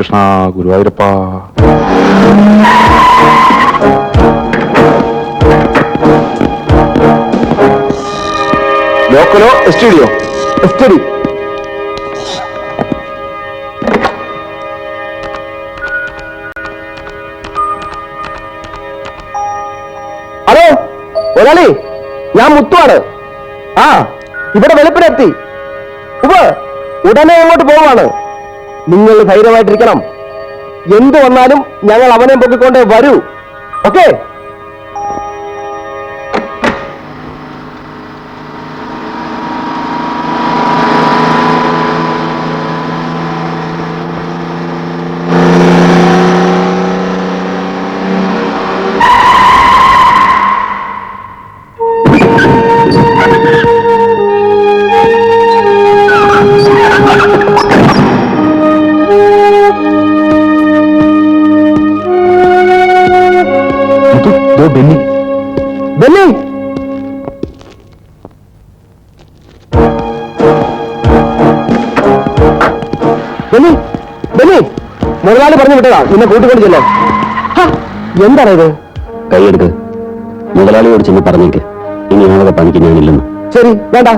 കൃഷ്ണ ഗുരുവായൂരപ്പ. ലോക്കലോ എസ്റ്റുഡിയോ? എസ്റ്റഡി. Hello ഒരാളി, ഞാൻ മുത്തുവാണ്. ആ, ഇവിടെ വെളുപ്പിനെത്തി. ഉടനെ അങ്ങോട്ട് പോവാണ്. നിങ്ങൾ ധൈര്യമായിട്ടിരിക്കണം. എന്തു വന്നാലും ഞങ്ങൾ അവനെ പൊക്കിക്കൊണ്ട് വരൂ. ഓക്കെ? ബെന്നി, ബെന്നി, ബെന്നി, ബെന്നി, മുതലാളി പറഞ്ഞു വിട്ടതാ നിന്നെ കൂട്ടിക്കൊണ്ട് ചെല്ലാൻ. എന്താണ് ഇത്? കൈയെടുക്ക്. മുതലാളിയോട് ചെന്ന് പറഞ്ഞേക്ക് ഇനി ആളെ പണിക്ക് ഞാനില്ലെന്ന്. ശരി, വേണ്ട.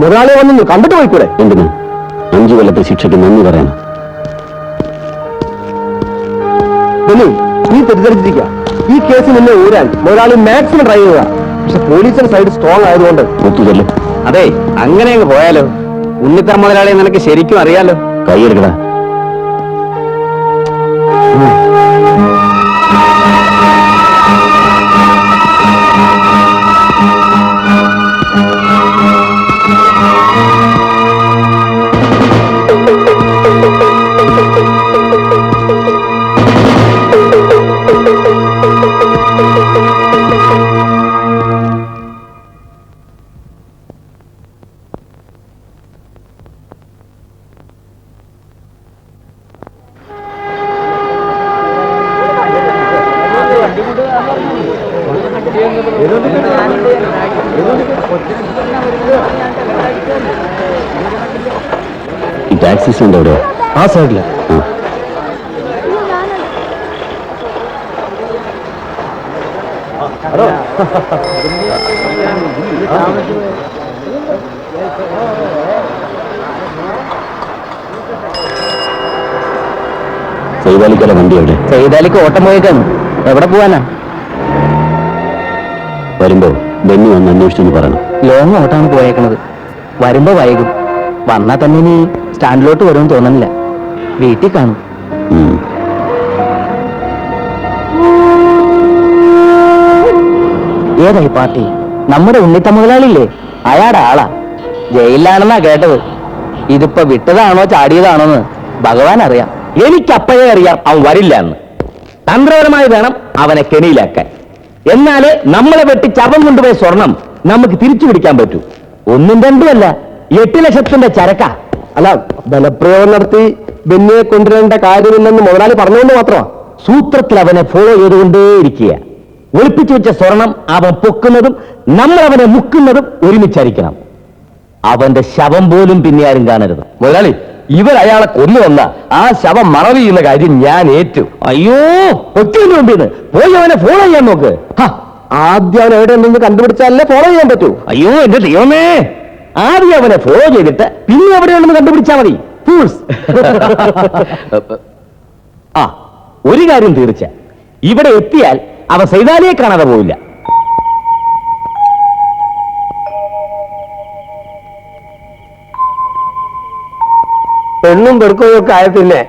മുതലാളിയെ വന്നു കണ്ടിട്ട് പോയിക്കൂടെ? എന്തിന്? 5 കൊല്ലത്തെ ശിക്ഷയ്ക്ക് നന്ദി പറയണം. ബെന്നി, നീ തെറ്റിദ്ധരിച്ചിരിക്കുക. ഈ കേസ് നിന്നെ ഊരാൻ മുതലാളി മാക്സിമം ട്രൈ ചെയ്യുക. പക്ഷെ പോലീസിന്റെ സൈഡ് സ്ട്രോങ് ആയതുകൊണ്ട് ഒത്തുചൊല്ലും. അതെ, അങ്ങനെ അങ്ങ് പോയാലോ? ഉണ്ണിത്താൻ മുതലാളിയെ നിനക്ക് ശരിക്കും അറിയാലോ. കൈയെടുക്കടാ. ഈ ടാക്സി സ്റ്റാൻഡ് എവിടെയാ? ആ സൈഡില്. സൈതാലിക്കല വണ്ടി എവിടെ? സൈതാലിക്ക് ഓട്ടം പോയേക്കാണ്. എവിടെ പോവാനാ? വരുമ്പോ ബെന്നി വന്ന് അന്വേഷിച്ചെന്ന് പറയണം. ലോങ് ഓട്ടാണ് പോയേക്കണത്. വരുമ്പോ വൈകും. വന്നാ തന്നെ ഇനി സ്റ്റാൻഡിലോട്ട് വരുമെന്ന് തോന്നുന്നില്ല. വീട്ടിൽ കാണും. ഏതായി പാർട്ടി? നമ്മുടെ ഉണ്ണിത്ത മുതലാളിയില്ലേ, അയാളുടെ ആളാ. ജയിലിലാണെന്നാ കേട്ടത്. ഇതിപ്പോ വിട്ടതാണോ ചാടിയതാണോന്ന് ഭഗവാൻ അറിയാം. എനിക്കപ്പോഴേ അറിയാം അവൻ വരില്ല എന്ന്. തന്ത്രപരമായി വേണം അവനെ കെണിയിലാക്കാൻ. എന്നാലേ നമ്മളെ വെട്ടി ചവം കൊണ്ടുപോയ സ്വർണം നമുക്ക് തിരിച്ചു പിടിക്കാൻ പറ്റൂ. 1 2 8 ലക്ഷത്തിന്റെ ചരക്ക. അല്ല, ബലപ്രയോഗം നടത്തി ബെന്നിയെ കൊണ്ടുവരേണ്ട കാര്യമില്ലെന്ന് മുതലാളി പറഞ്ഞുകൊണ്ട് മാത്രമാ. സൂത്രത്തിൽ അവനെ ഫോളോ ചെയ്തുകൊണ്ടേയിരിക്കുക. ഒളിപ്പിച്ചു വെച്ച സ്വർണം അവൻ പൊക്കുന്നതും നമ്മൾ അവനെ മുക്കുന്നതും ഒരുമിച്ചായിരിക്കണം. അവന്റെ ശവം പോലും പിന്നെ ആരും കാണരുത്. മുതലാളി, ഇവർ അയാളെ കൊന്നുവന്ന ആ ശവം മറവ് ചെയ്യുന്ന കാര്യം ഞാൻ ഏറ്റു. അയ്യോ, ഒത്തിരി മുമ്പിന്ന് പോയി അവനെ ഫോളോ ചെയ്യാൻ നോക്ക്. ആദ്യം അവൻ എവിടെ നിന്ന് കണ്ടുപിടിച്ചാലേ ഫോളോ ചെയ്യാൻ പറ്റൂ. അയ്യോ എന്റെ ദൈവമേ, ആദ്യം അവനെ ഫോളോ ചെയ്തിട്ട് പിന്നെ എവിടെ ഉണ്ടെന്ന് കണ്ടുപിടിച്ചാൽ മതി. ഫൂൾസ്. ആ, ഒരു കാര്യം തീർച്ച, ഇവിടെ എത്തിയാൽ അവൻ സൈതാലിയെ കാണാതെ പോവില്ല. പെണ്ണും പെടുക്കുകയും ഒക്കെ ആയ പിന്നെ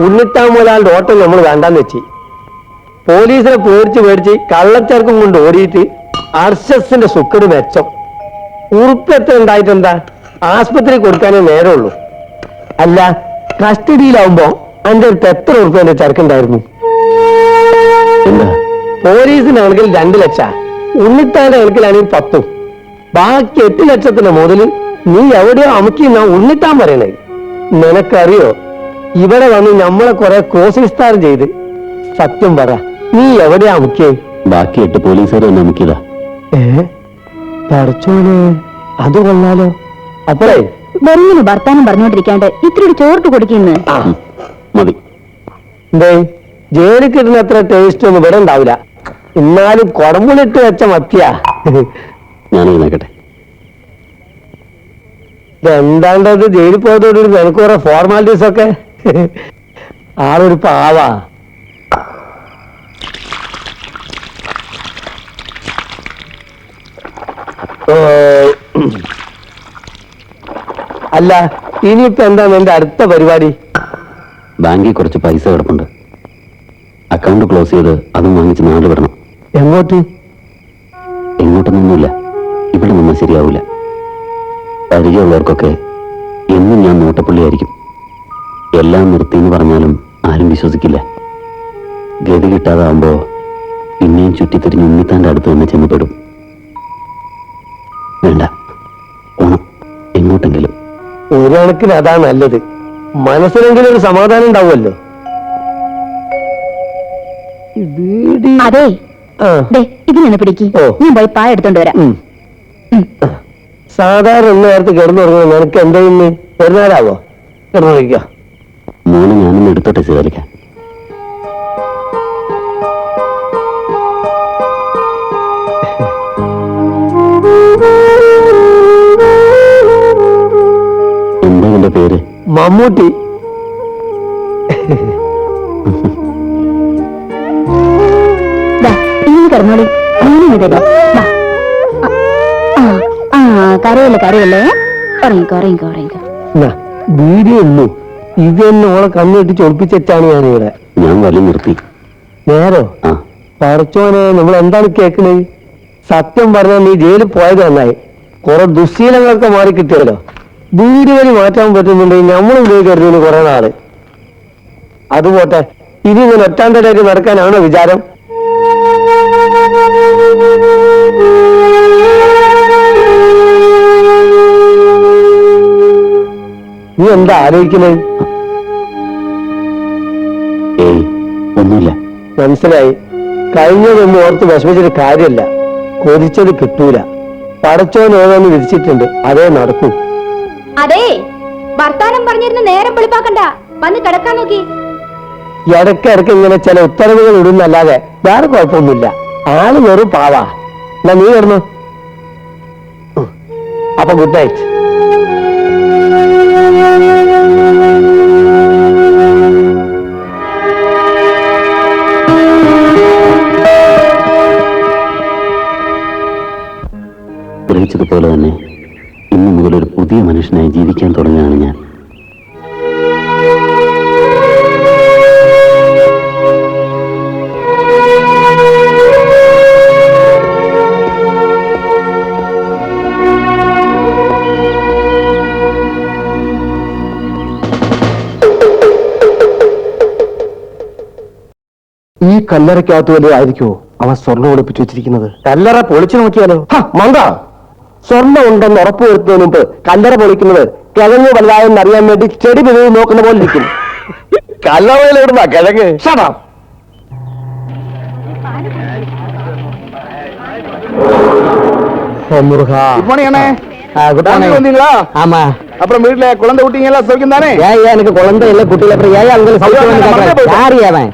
ഉണ്ണിത്താൻ മുതലാളിയുടെ ഓട്ടം നമ്മൾ വേണ്ടാന്ന് വെച്ച് പോലീസിനെ പേടിച്ച് കള്ളച്ചർക്കും കൊണ്ട് ഓടിയിട്ട് അർഷസിന്റെ സുക്കട് മെച്ചം. ഉറുപ്പെത്ര ഉണ്ടായിട്ടെന്താ? ആസ്പത്രി കൊടുക്കാനേ നേരമുള്ളൂ. അല്ല, കസ്റ്റഡിയിലാവുമ്പോ എന്റെ അടുത്ത് എത്ര ഉറുപ്പ്യന്റെ ചരക്കുണ്ടായിരുന്നു? പോലീസിന്റെ കണക്കിൽ 2 ലക്ഷം, ഉണ്ണിത്താന്റെ കണക്കിലാണെങ്കിൽ 10. ബാക്കി 8 ലക്ഷത്തിന്റെ മുതൽ നീ എവിടെയോ അമുക്കിന്നാ ഉണ്ണിത്താൻ പറയണേ. നിനക്കറിയോ, ഇവിടെ വന്ന് നമ്മളെ കുറെ ക്രോസിസ്താരം ചെയ്ത്. സത്യം പറ, നീ എവിടെയാ അമുക്കിയേ? ബാക്കി 8 പോലീസുകാരെ നമുക്കിതാ. പറിച്ചോനെ, അത് കൊള്ളാലോ. അപ്പോഴേ വെറുതെ വർത്താനം പറഞ്ഞോണ്ടിരിക്കാണ്ട് ഇത്തിരി ചോർട്ട് കൊടുക്കുന്നു. മതി. എന്തേ ജയിലിൽ കിട്ടുന്ന അത്ര ടേസ്റ്റ് ഒന്നും ഇവിടെ ഉണ്ടാവില്ല. എന്നാലും കുടമ്പുളിട്ട് വെച്ച മത്തിയാ. ഞാൻ എഴുന്നേക്കട്ടെ. എന്താണ്ടത് ജയിലിൽ പോയതോട് നിനക്ക് കുറെ ഫോർമാലിറ്റീസ് ഒക്കെ. ആളൊരു പാവാ. അല്ല ഇനിയിപ്പോ എന്താണ് എന്റെ അടുത്ത പരിപാടി? ബാങ്കിൽ കുറച്ച് പൈസ കിടപ്പുണ്ട്. അക്കൗണ്ട് ക്ലോസ് ചെയ്ത് അതും വാങ്ങിച്ച് നാട് വിടണം. എങ്ങോട്ട്? എങ്ങോട്ടൊന്നുമില്ല, ഇവിടെ നിന്നാൽ ശരിയാവില്ല. പരിചയമുള്ളവർക്കൊക്കെ എന്നും ഞാൻ നോട്ടപ്പുള്ളിയായിരിക്കും. എല്ലാം നിർത്തിയെന്ന് പറഞ്ഞാലും ആരും വിശ്വസിക്കില്ല. ഗതി കിട്ടാതാവുമ്പോ പിന്നെയും ചുറ്റിത്തിരിഞ്ഞ് ഉണ്ണിത്താൻ്റെ അടുത്ത് തന്നെ ചെന്നപ്പെടും. വേണ്ട, ഓണം എങ്ങോട്ടെങ്കിലും. ഒരു കണക്കിന് അതാ നല്ലത്. മനസ്സിലെങ്കിലും ഒരു സമാധാനം ഉണ്ടാവുമല്ലോ. അതെ, ഇതിനെ പിടിക്ക്. ഞാൻ പോയി പായ എടുത്തോണ്ട് വരാം. സാധാരണ നേരത്തെ കിടന്നു തുടങ്ങുന്നത് നിനക്ക് എന്താ ഇന്ന് പെരുന്നാളാവോ? കിടന്നു കഴിക്കാം. മോനെ ഞാനൊന്ന് എടുത്തോട്ടെ സേവലിക്ക. എന്താ എന്റെ പേര്? മമ്മൂട്ടി. കിടന്നോളി. കരയല്ലേ കരയല്ലേ, ഉറങ്ങിക്കോ ഉറങ്ങിക്കോ ഉറങ്ങിക്കോ. വീഡിയോ ഉള്ളൂ. ഇത് തന്നെ ഓളെ കണ്ണിട്ട് ചൊളിപ്പിച്ചാണ് ഞാനിവിടെ. ഞാൻ വലിയ നിർത്തി. നേരോ? പറച്ചോനെ, നമ്മൾ എന്താണ് കേൾക്കുന്നത്? സത്യം പറഞ്ഞാൽ നീ ജയിലിൽ പോയത് നന്നായി. കുറെ ദുശ്ശീലങ്ങളൊക്കെ മാറി കിട്ടിയല്ലോ. വീഡിയോ വഴി മാറ്റാൻ പറ്റുന്നുണ്ടെങ്കിൽ നമ്മൾ ഉപയോഗിക്കരുത് കുറെ നാള്. അതുപോട്ടെ, ഇനി ഇങ്ങനെ ഒറ്റാന്തരായിട്ട് നടക്കാനാണോ വിചാരം? നീ എന്താ ആലോചിക്കുന്നത്? ഏയ് ഒന്നുമില്ല. മനസ്സിലായി. കഴിഞ്ഞതൊന്നും ഓർത്ത് വിഷമിച്ചിട്ട് കാര്യമില്ല. കൊതിച്ചത് കിട്ടൂല. പടച്ചോൻ ഓരോന്ന് വിധിച്ചിട്ടുണ്ട്, അതേ നടക്കൂ. അതെ, വർത്താനം പറഞ്ഞിരുന്ന് നേരം വെളുപ്പാക്കണ്ട, വന്ന് കിടക്കാൻ നോക്കി. ഇടയ്ക്കിടയ്ക്ക് ഇങ്ങനെ ചില ഉത്തരവുകൾ ഇടുന്നല്ലാതെ വേറെ കുഴപ്പമൊന്നുമില്ല. ആള് വെറും പാവാ. എന്നാ നീ കിടന്നു. അപ്പൊ ഗുഡ് നൈറ്റ്. ഗ്രഹിച്ചതുപോലെ തന്നെ ഇന്നു മുതൽ ഒരു പുതിയ മനുഷ്യനായി ജീവിക്കാൻ തുടങ്ങുകയാണ് ഞാൻ. ഈ കല്ലറയ്ക്കകത്ത് വല്ലതും ആയിരിക്കുമോ അവൻ സ്വർണ്ണം ഒളിപ്പിച്ചു വെച്ചിരിക്കുന്നത്? കല്ലറ പൊളിച്ചു നോക്കിയാലോ? മന്ദ, സ്വർണ്ണം ഉണ്ടെന്ന് ഉറപ്പ് വരുത്തുന്നതിന് മുമ്പ് കല്ലറ പൊളിക്കുന്നത് കിഴങ്ങ് വലുതായെന്ന് അറിയാൻ വേണ്ടി ചെടി പിഴവ് നോക്കുന്ന പോലെ ഇരിക്കും. കല്ലറയിലിടുന്ന കിഴങ്ങ്. ஆமா, அப்புறம் வீட்டுல குழந்தை குட்டிங்க எல்லாம் சௌக்கியம் தானே? ஏன் எனக்கு குழந்தை இல்ல, குட்டியில அப்புறம் ஏன் அங்க சௌக்கியம்? யாரு அவன்?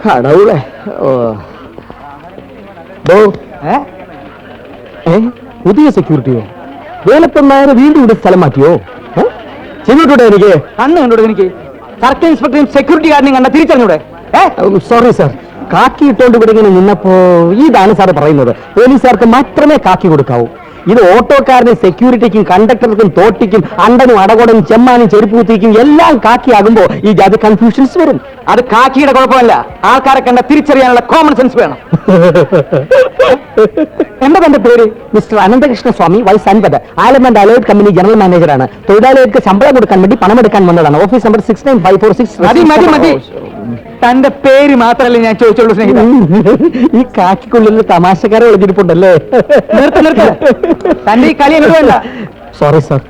கடவுளே. പുതിയ സെക്യൂരിറ്റിയോ? വേലപ്പന്മാരെ വീണ്ടും ഇവിടെ സ്ഥലം മാറ്റിയോ? ചെന്നിട്ടൂടെ എനിക്ക്? കണ്ണ് കണ്ടൂടെ എനിക്ക്? സർക്കിൾ ഇൻസ്പെക്ടറും സെക്യൂരിറ്റി ഗാർഡിനെയും കണ്ട തിരിച്ചറിഞ്ഞൂടെ? സോറി സാർ, കാക്കി ഇട്ടോണ്ട് ഇവിടെ ഇങ്ങനെ നിന്നപ്പോ ഇതാണ് സാർ പറയുന്നത്, പോലീസുകാർക്ക് മാത്രമേ കാക്കി കൊടുക്കാവൂ. ഇത് ഓട്ടോക്കാരനും സെക്യൂരിറ്റിക്കും കണ്ടക്ടർക്കും തോട്ടിക്കും അണ്ടനും അടകോടനും ചെമ്മാനും ചെരുപ്പൂത്തിക്കും എല്ലാം കാക്കിയാകുമ്പോ ഈ ജാതി കൺഫ്യൂഷൻസ് വരും. അത് കാക്കിയുടെ കുഴപ്പമല്ല, ആൾക്കാരെ കണ്ട തിരിച്ചറിയാനുള്ള കോമൺ സെൻസ് വേണം. എന്താ തന്റെ പേര്? മിസ്റ്റർ അനന്തകൃഷ്ണ സ്വാമി, വൈസ് 50, ആലമൻഡ് അലേർട്ട് കമ്പനി ജനറൽ മാനേജറാണ്. തൊഴിലാളികൾക്ക് ശമ്പളം കൊടുക്കാൻ വേണ്ടി പണമെടുക്കാൻ വന്നതാണ്. Office number 69546. മതി മതി മതി, തന്റെ പേര് മാത്രമല്ലേ ഞാൻ ചോദിച്ചോളൂ സ്നേഹിത. ഈ കാക്കിക്കുള്ളിൽ തമാശക്കാരെ ഒളിഞ്ഞിരിപ്പുണ്ടല്ലേ? തന്റെ ഈ കളി എന്നല്ല. സോറി സാർ,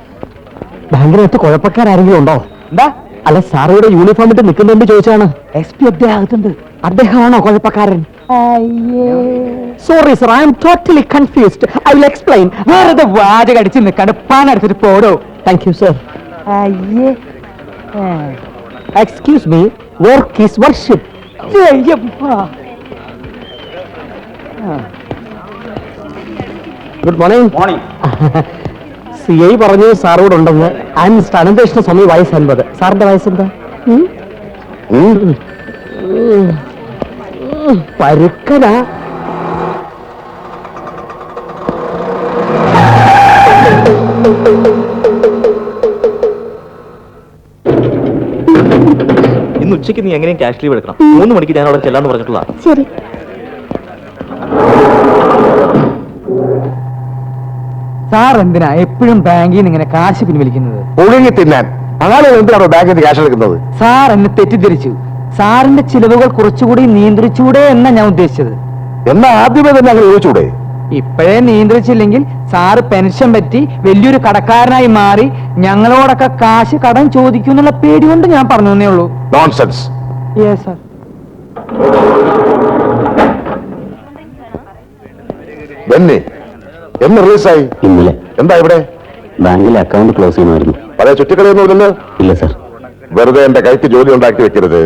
ബാങ്കിനകത്ത് കുഴപ്പക്കാരെങ്കിലും ഉണ്ടോ? എന്താ അല്ല സാറിവിടെ യൂണിഫോം ഇട്ട് നിൽക്കുന്നുണ്ട് ചോദിച്ചാണ്. SP അദ്ദേഹത്തുണ്ട്. അദ്ദേഹമാണോ കുഴപ്പക്കാരൻ? Sorry sir, I am totally confused. I will explain. വേറെ വാചക അടിച്ച് നിൽക്കാണ്ട് പാൻ എടുത്തിട്ട് പോടോ. Thank you sir. Excuse me, work is worship. Good morning. CI പറഞ്ഞു സാറോട് ഉണ്ടെന്ന്. അനന്തകൃഷ്ണ സ്വാമി വയസ്സ് 50. സാറിന്റെ വയസ്സെന്താ? പരുക്കനാ. ഇന്ന് ഉച്ചയ്ക്ക് നീ എങ്ങനെയും ക്യാഷ് ലീവ് എടുക്കണം. 3 മണിക്ക് ഞാൻ അവിടെ ചെല്ലാന്ന് പറഞ്ഞിട്ടുള്ള. ശരി. സാർ എന്തിനാ എപ്പോഴും ബാങ്കിൽ നിന്ന് ഇങ്ങനെ കാശ് പിൻവലിക്കുന്നത്? ഒഴുങ്ങി തിന്നാൻ. അങ്ങനെ എന്തിനാണോ ബാങ്കിൽ നിന്ന് ക്യാഷ് എടുക്കുന്നത്? സാർ എന്നെ തെറ്റിദ്ധരിച്ചു. സാറിന്റെ ചിലവുകൾ കുറച്ചുകൂടി നിയന്ത്രിച്ചൂടെ എന്നാ ഞാൻ ഉദ്ദേശിച്ചത്. എന്നാ ആദ്യമേ തന്നെ അങ്ങനെ ചോദിച്ചൂടെ? ഇപ്പോഴേ നിയന്ത്രിച്ചില്ലെങ്കിൽ സാറ് പെൻഷൻ പറ്റി വലിയൊരു കടക്കാരനായി മാറി ഞങ്ങളോടൊക്കെ കാശ് കടം ചോദിക്കുന്നുള്ള പേടി കൊണ്ട് ഞാൻ പറഞ്ഞേ ഉള്ളൂ. നോൺസെൻസ്. Yes sir. എന്ന് റിലീസായി? ഇന്നലെ. എന്താ ഇവിടെ? ബാങ്കിലെ അക്കൗണ്ട് ക്ലോസ് ചെയ്യണമായിരുന്നു. പഴയ ചുറ്റിക്കളിയൊന്നുമില്ലല്ലോ? ഇല്ല സർ. വെറുതെ എന്റെ കൈക്ക് ജോലി ഉണ്ടാക്കി വെക്കരുത്.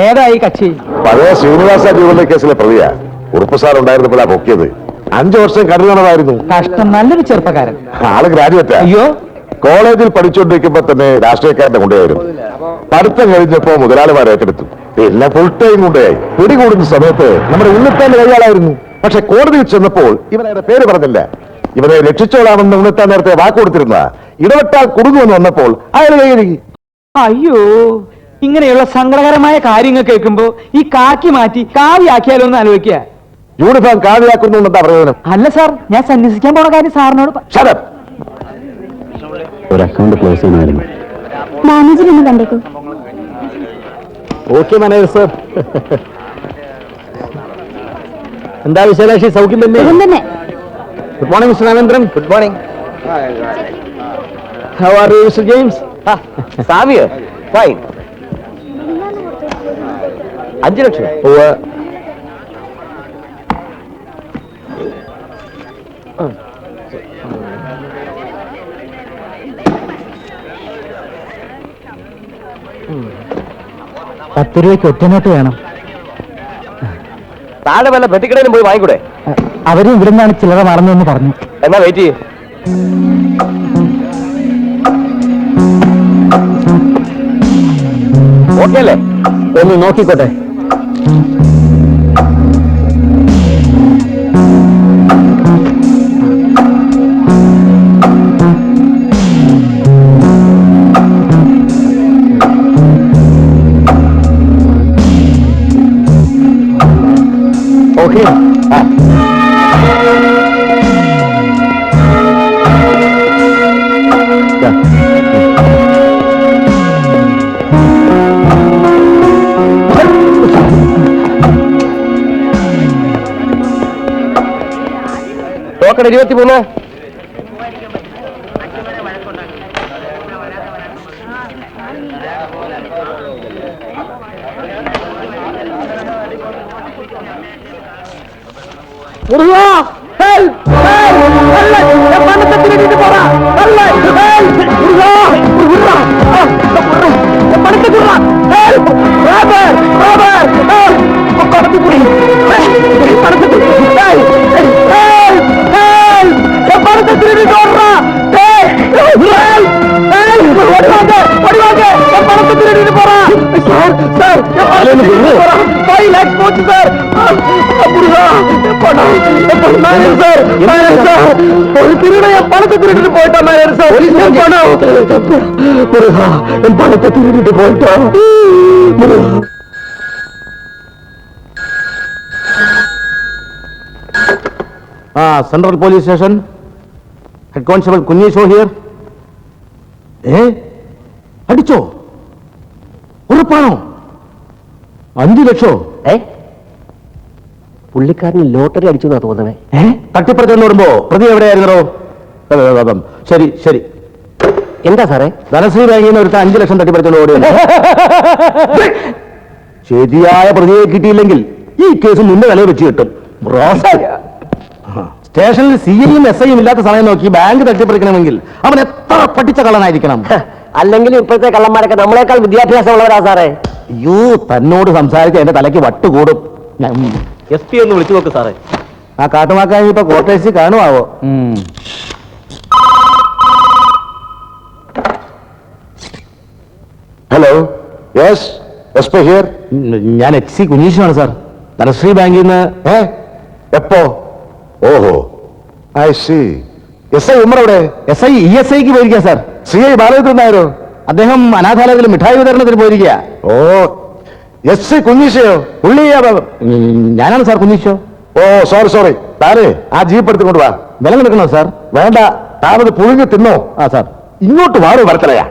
ഏതായി കക്ഷി? പഴയ ശ്രീനിവാസ ജൂവലറി കേസിലെ പ്രതിയാ. ഉറുപ്പ് സാർ ഉണ്ടായിരുന്നപ്പോഴാ പൊക്കിയത്. 5 വർഷം കഠിനമായിരുന്നു. കഷ്ടം. നല്ലൊരു ചെറുപ്പക്കാരൻ. ആള് ഗ്രാജുവേറ്റാ. അയ്യോ, കോളേജിൽ പഠിച്ചുകൊണ്ടിരിക്കുമ്പോ തന്നെ രാഷ്ട്രീയക്കാരന്റെ കൊണ്ടുപോയിരുന്നു. പഠിത്തം കഴിഞ്ഞപ്പോ മുതലാളിമാർ ഏറ്റെടുത്തു. പിന്നെ ഫുൾ ടൈം കൊണ്ടുപോയി. പിടികൂടുന്ന സമയത്ത് നമ്മുടെ ഉണ്ണിത്താന്റെ കൈയാളായിരുന്നു. പക്ഷെ കോടതിയിൽ ചെന്നപ്പോൾ ഇവനയുടെ പേര് പറഞ്ഞില്ല. ഇവനെ രക്ഷിച്ചോളാമെന്ന് ഉണ്ണിത്താൻ നേരത്തെ വാക്കുകൊടുത്തിരുന്ന. ഇടപെട്ടാൽ കുടുങ്ങുമെന്ന് വന്നപ്പോൾ അയാൾ കൈകഴുകി. അയ്യോ, ഇങ്ങനെയുള്ള സങ്കടകരമായ കാര്യങ്ങൾ കേൾക്കുമ്പോ ഈ കാക്കി മാറ്റി കാവിയാക്കിയാലോ എന്ന് ആലോചിക്കുക. യൂണിഫോം കാവിയാക്കുന്നു എന്താ പ്രയോജനം? അല്ല സാർ, ഞാൻ സന്യസിക്കാൻ പോണ കാര്യം സാറിനോട് ഒരു അക്കൗണ്ട് ക്ലോസ് ചെയ്യണമായിരുന്നു. മാനേജർ ഒന്ന് കണ്ടേക്കൂ. Okay manager sir. എന്താ വിശാലാക്ഷി, സൗഖ്യം തന്നെ? തന്നെ. Good morning mister Ramendran. Good morning. How are you mister James? Xavier fine. 5 ലക്ഷം.10 രൂപയ്ക്ക് ഒറ്റനോട്ട് വേണം. താഴെ വല്ല പെട്ടിക്കടയിലും പോയി വാങ്ങിക്കൂടെ? അവരും ഇവിടെ നിന്നാണ് ചില്ലറ മറന്നെന്ന് പറഞ്ഞു. എന്നാ വെയിറ്റ് ചെയ്യേ. ഓക്കെ അല്ലേ? ഒന്ന് നോക്കിക്കോട്ടെ. ഓക്കെ. ടോക്കൺ 23. പണത്തെ തിരിഞ്ഞിട്ട് പോയിട്ടോ. Central police station. Head constable കുഞ്ഞീഷോ ഹിയർ. അടിച്ചോ? ഉറപ്പാണോ? 5 ലക്ഷോ? പുള്ളിക്കാരന് ലോട്ടറി അടിച്ചു എന്നാ തോന്നുന്നേ. തട്ടിപ്പറിച്ചെന്ന് പറയുമ്പോ പ്രതി എവിടെയായിരുന്നോ? ശരി ശരി. എന്താ സാറേ? ധനശ്രീ ബാങ്കിൽ നിന്ന് ഒരുത്ത 5 ലക്ഷം തട്ടിപ്പറിച്ചോണ്ട് ഓടിയുണ്ട്. ശരിയായ പ്രതിയെ കിട്ടിയില്ലെങ്കിൽ ഈ കേസ് മുന്നേ വില വെച്ച് കിട്ടും. സ്റ്റേഷനിൽ CIയും SIയും ഇല്ലാത്ത സമയം നോക്കി ബാങ്ക് തട്ടിപ്പറിക്കണമെങ്കിൽ അവൻ എത്ര പഠിച്ച കള്ളനായിരിക്കണം. അല്ലെങ്കിൽ ഇപ്പോഴത്തെ കള്ളന്മാരൊക്കെ നമ്മളെക്കാൾ വിദ്യാഭ്യാസമുള്ളവരാ സാറേ. അയ്യോ, തന്നോട് സംസാരിച്ച എന്റെ തലയ്ക്ക് വട്ടുകൂടും. SP ഒന്ന് വിളിച്ചു നോക്ക് സാറേ. ആ കാട്ടുമാക്കാൻ ഇപ്പൊ കോട്ടേഴ്സിൽ കാണുമാവോ? Hello, yes SP here. ഞാൻ HC കുഞ്ഞീഷനാണ് സാർ, ധനശ്രീ ബാങ്കിൽ നിന്ന്. എപ്പോ? ഓഹോ, ഐ സി. SI ഉമ്മർ എവിടെ? SI ESIക്ക് പോയിരിക്കുക സാർ. CI ബാലചന്ദ്രൻ നായരോ? അദ്ദേഹം അനാഥാലയത്തിൽ മിഠായി വിതരണത്തിന് പോയിരിക്കുക. ഓ, SC കുഞ്ഞീഷയോ? പുള്ളി ഞാനാണ് സാർ കുഞ്ഞീഷോ. ഓ സോറി, താനേ ആ ജീപ്പ് എടുത്തുകൊണ്ട് വാ. വില എടുക്കണോ സാർ? വേണ്ട, താനത് പുഴുങ്ങി തിന്നോ. ആ സാർ. ഇങ്ങോട്ട് വാറു വരത്തലയാ.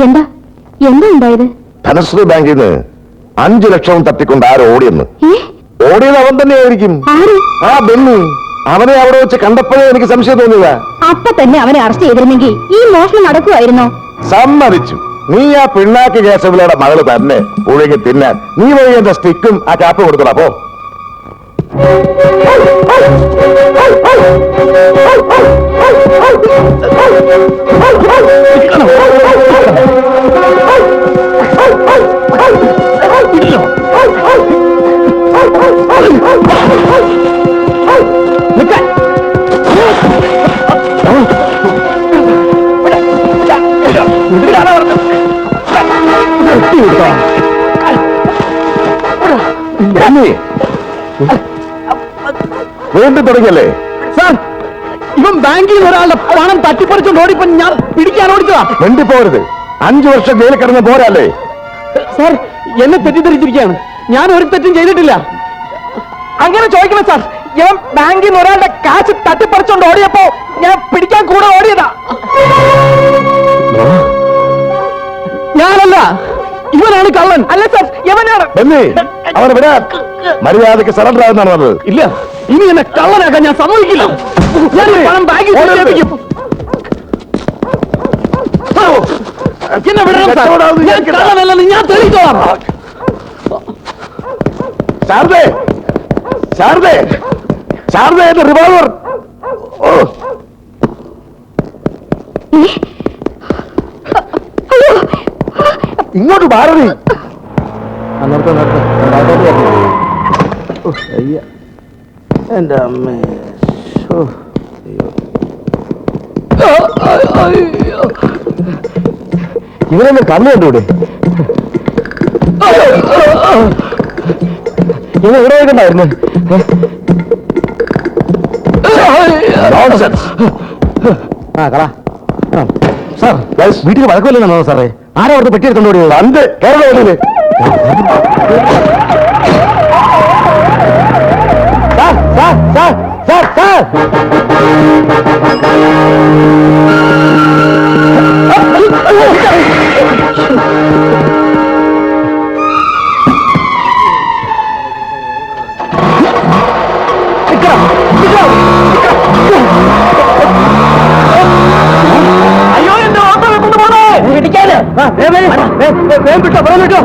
എന്താ എന്താ ഉണ്ടായത്? ധനശ്രീ ബാങ്കിൽ നിന്ന് 5 ലക്ഷം തട്ടിക്കൊണ്ട് ആരോ ഓടിയെന്ന്. ഓടിയത് അവൻ തന്നെയായിരിക്കും. ആ ബെന്നി. അവനെ അവിടെ വെച്ച് കണ്ടപ്പോഴേ എനിക്ക് സംശയം തോന്നിയതാ. അപ്പൊ തന്നെ അവനെ അറസ്റ്റ് ചെയ്തിരുന്നെങ്കിൽ ഈ മോഷണം നടക്കുമായിരുന്നോ? സമ്മതിച്ചു. നീ ആ പിണ്ണാക്ക് കേശവലയുടെ മകള് തന്നെ പുഴുകി തിന്നാൻ നീ വഴി എന്റെ സ്റ്റിക്കും ആ ചാപ്പ് കൊടുത്തടാ. പോ. വീണ്ടും തുടങ്ങിയല്ലേ സാർ? ഇവൻ ബാങ്കിൽ നിന്ന് ഒരാളുടെ പണം തട്ടിപ്പറിച്ചുകൊണ്ട് ഓടിപ്പോ ഞാൻ പിടിക്കാൻ ഓടിച്ചതാ. വേണ്ടിപ്പോരുത്. 5 വർഷം ജയിലിൽ കിടന്ന് പോരല്ലേ? സാർ, എന്നെ തെറ്റിദ്ധരിച്ചിരിക്കുകയാണ്. ഞാൻ ഒരു തെറ്റും ചെയ്തിട്ടില്ല. അങ്ങനെ ചോദിക്കണം സാർ. ഇവൻ ബാങ്കിൽ നിന്ന് ഒരാളുടെ കാശ് തട്ടിപ്പറിച്ചുകൊണ്ട് ഓടിയപ്പോ ഞാൻ പിടിക്കാൻ കൂടെ ഓടിയതാ. ഞാനല്ല, ഇവനാണ് കള്ളൻ. അല്ല സാർ, ഇവനാണ്. അവനെ വിടാൻ മര്യാദക്ക് സറണ്ടർ ആകുന്നതാണ് പറഞ്ഞത്. ഇല്ല, ഇനി എന്നെ കള്ളനാക്കാൻ ഞാൻ സമ്മതിക്കില്ല. ഞാൻ ഈ പണം ബാങ്കിൽ നിക്ഷേപിക്കും. എന്നെ വിടണം സാർ. ഞാൻ കള്ളനല്ലെന്ന് ഞാൻ തെളിയിച്ചോളാം. ശാരദേ, ശാരദേ, ശാരദേ, എന്റെ റിവോൾവർ. ഇങ്ങോട്ട് ഭാരതി. എന്റെ അമ്മേ. ഇവരെന്നെ കണ്ണു കണ്ടുകൂടെ? ഇവ ഇവിടെ വയ്ക്കണ്ടായിരുന്നു. ആ കള വീട്ടിൽ വഴക്കമല്ലോ സാറേ? ആരാ അവിടുത്തെ പെട്ടി എടുത്തോണ്ട് തന്റെ കേരള അയ്യോ, എന്റെ ഓട്ടോ കൊണ്ടുപോണേ! പിടിക്കാന്! വിട്ടോ, വിട്ടോ.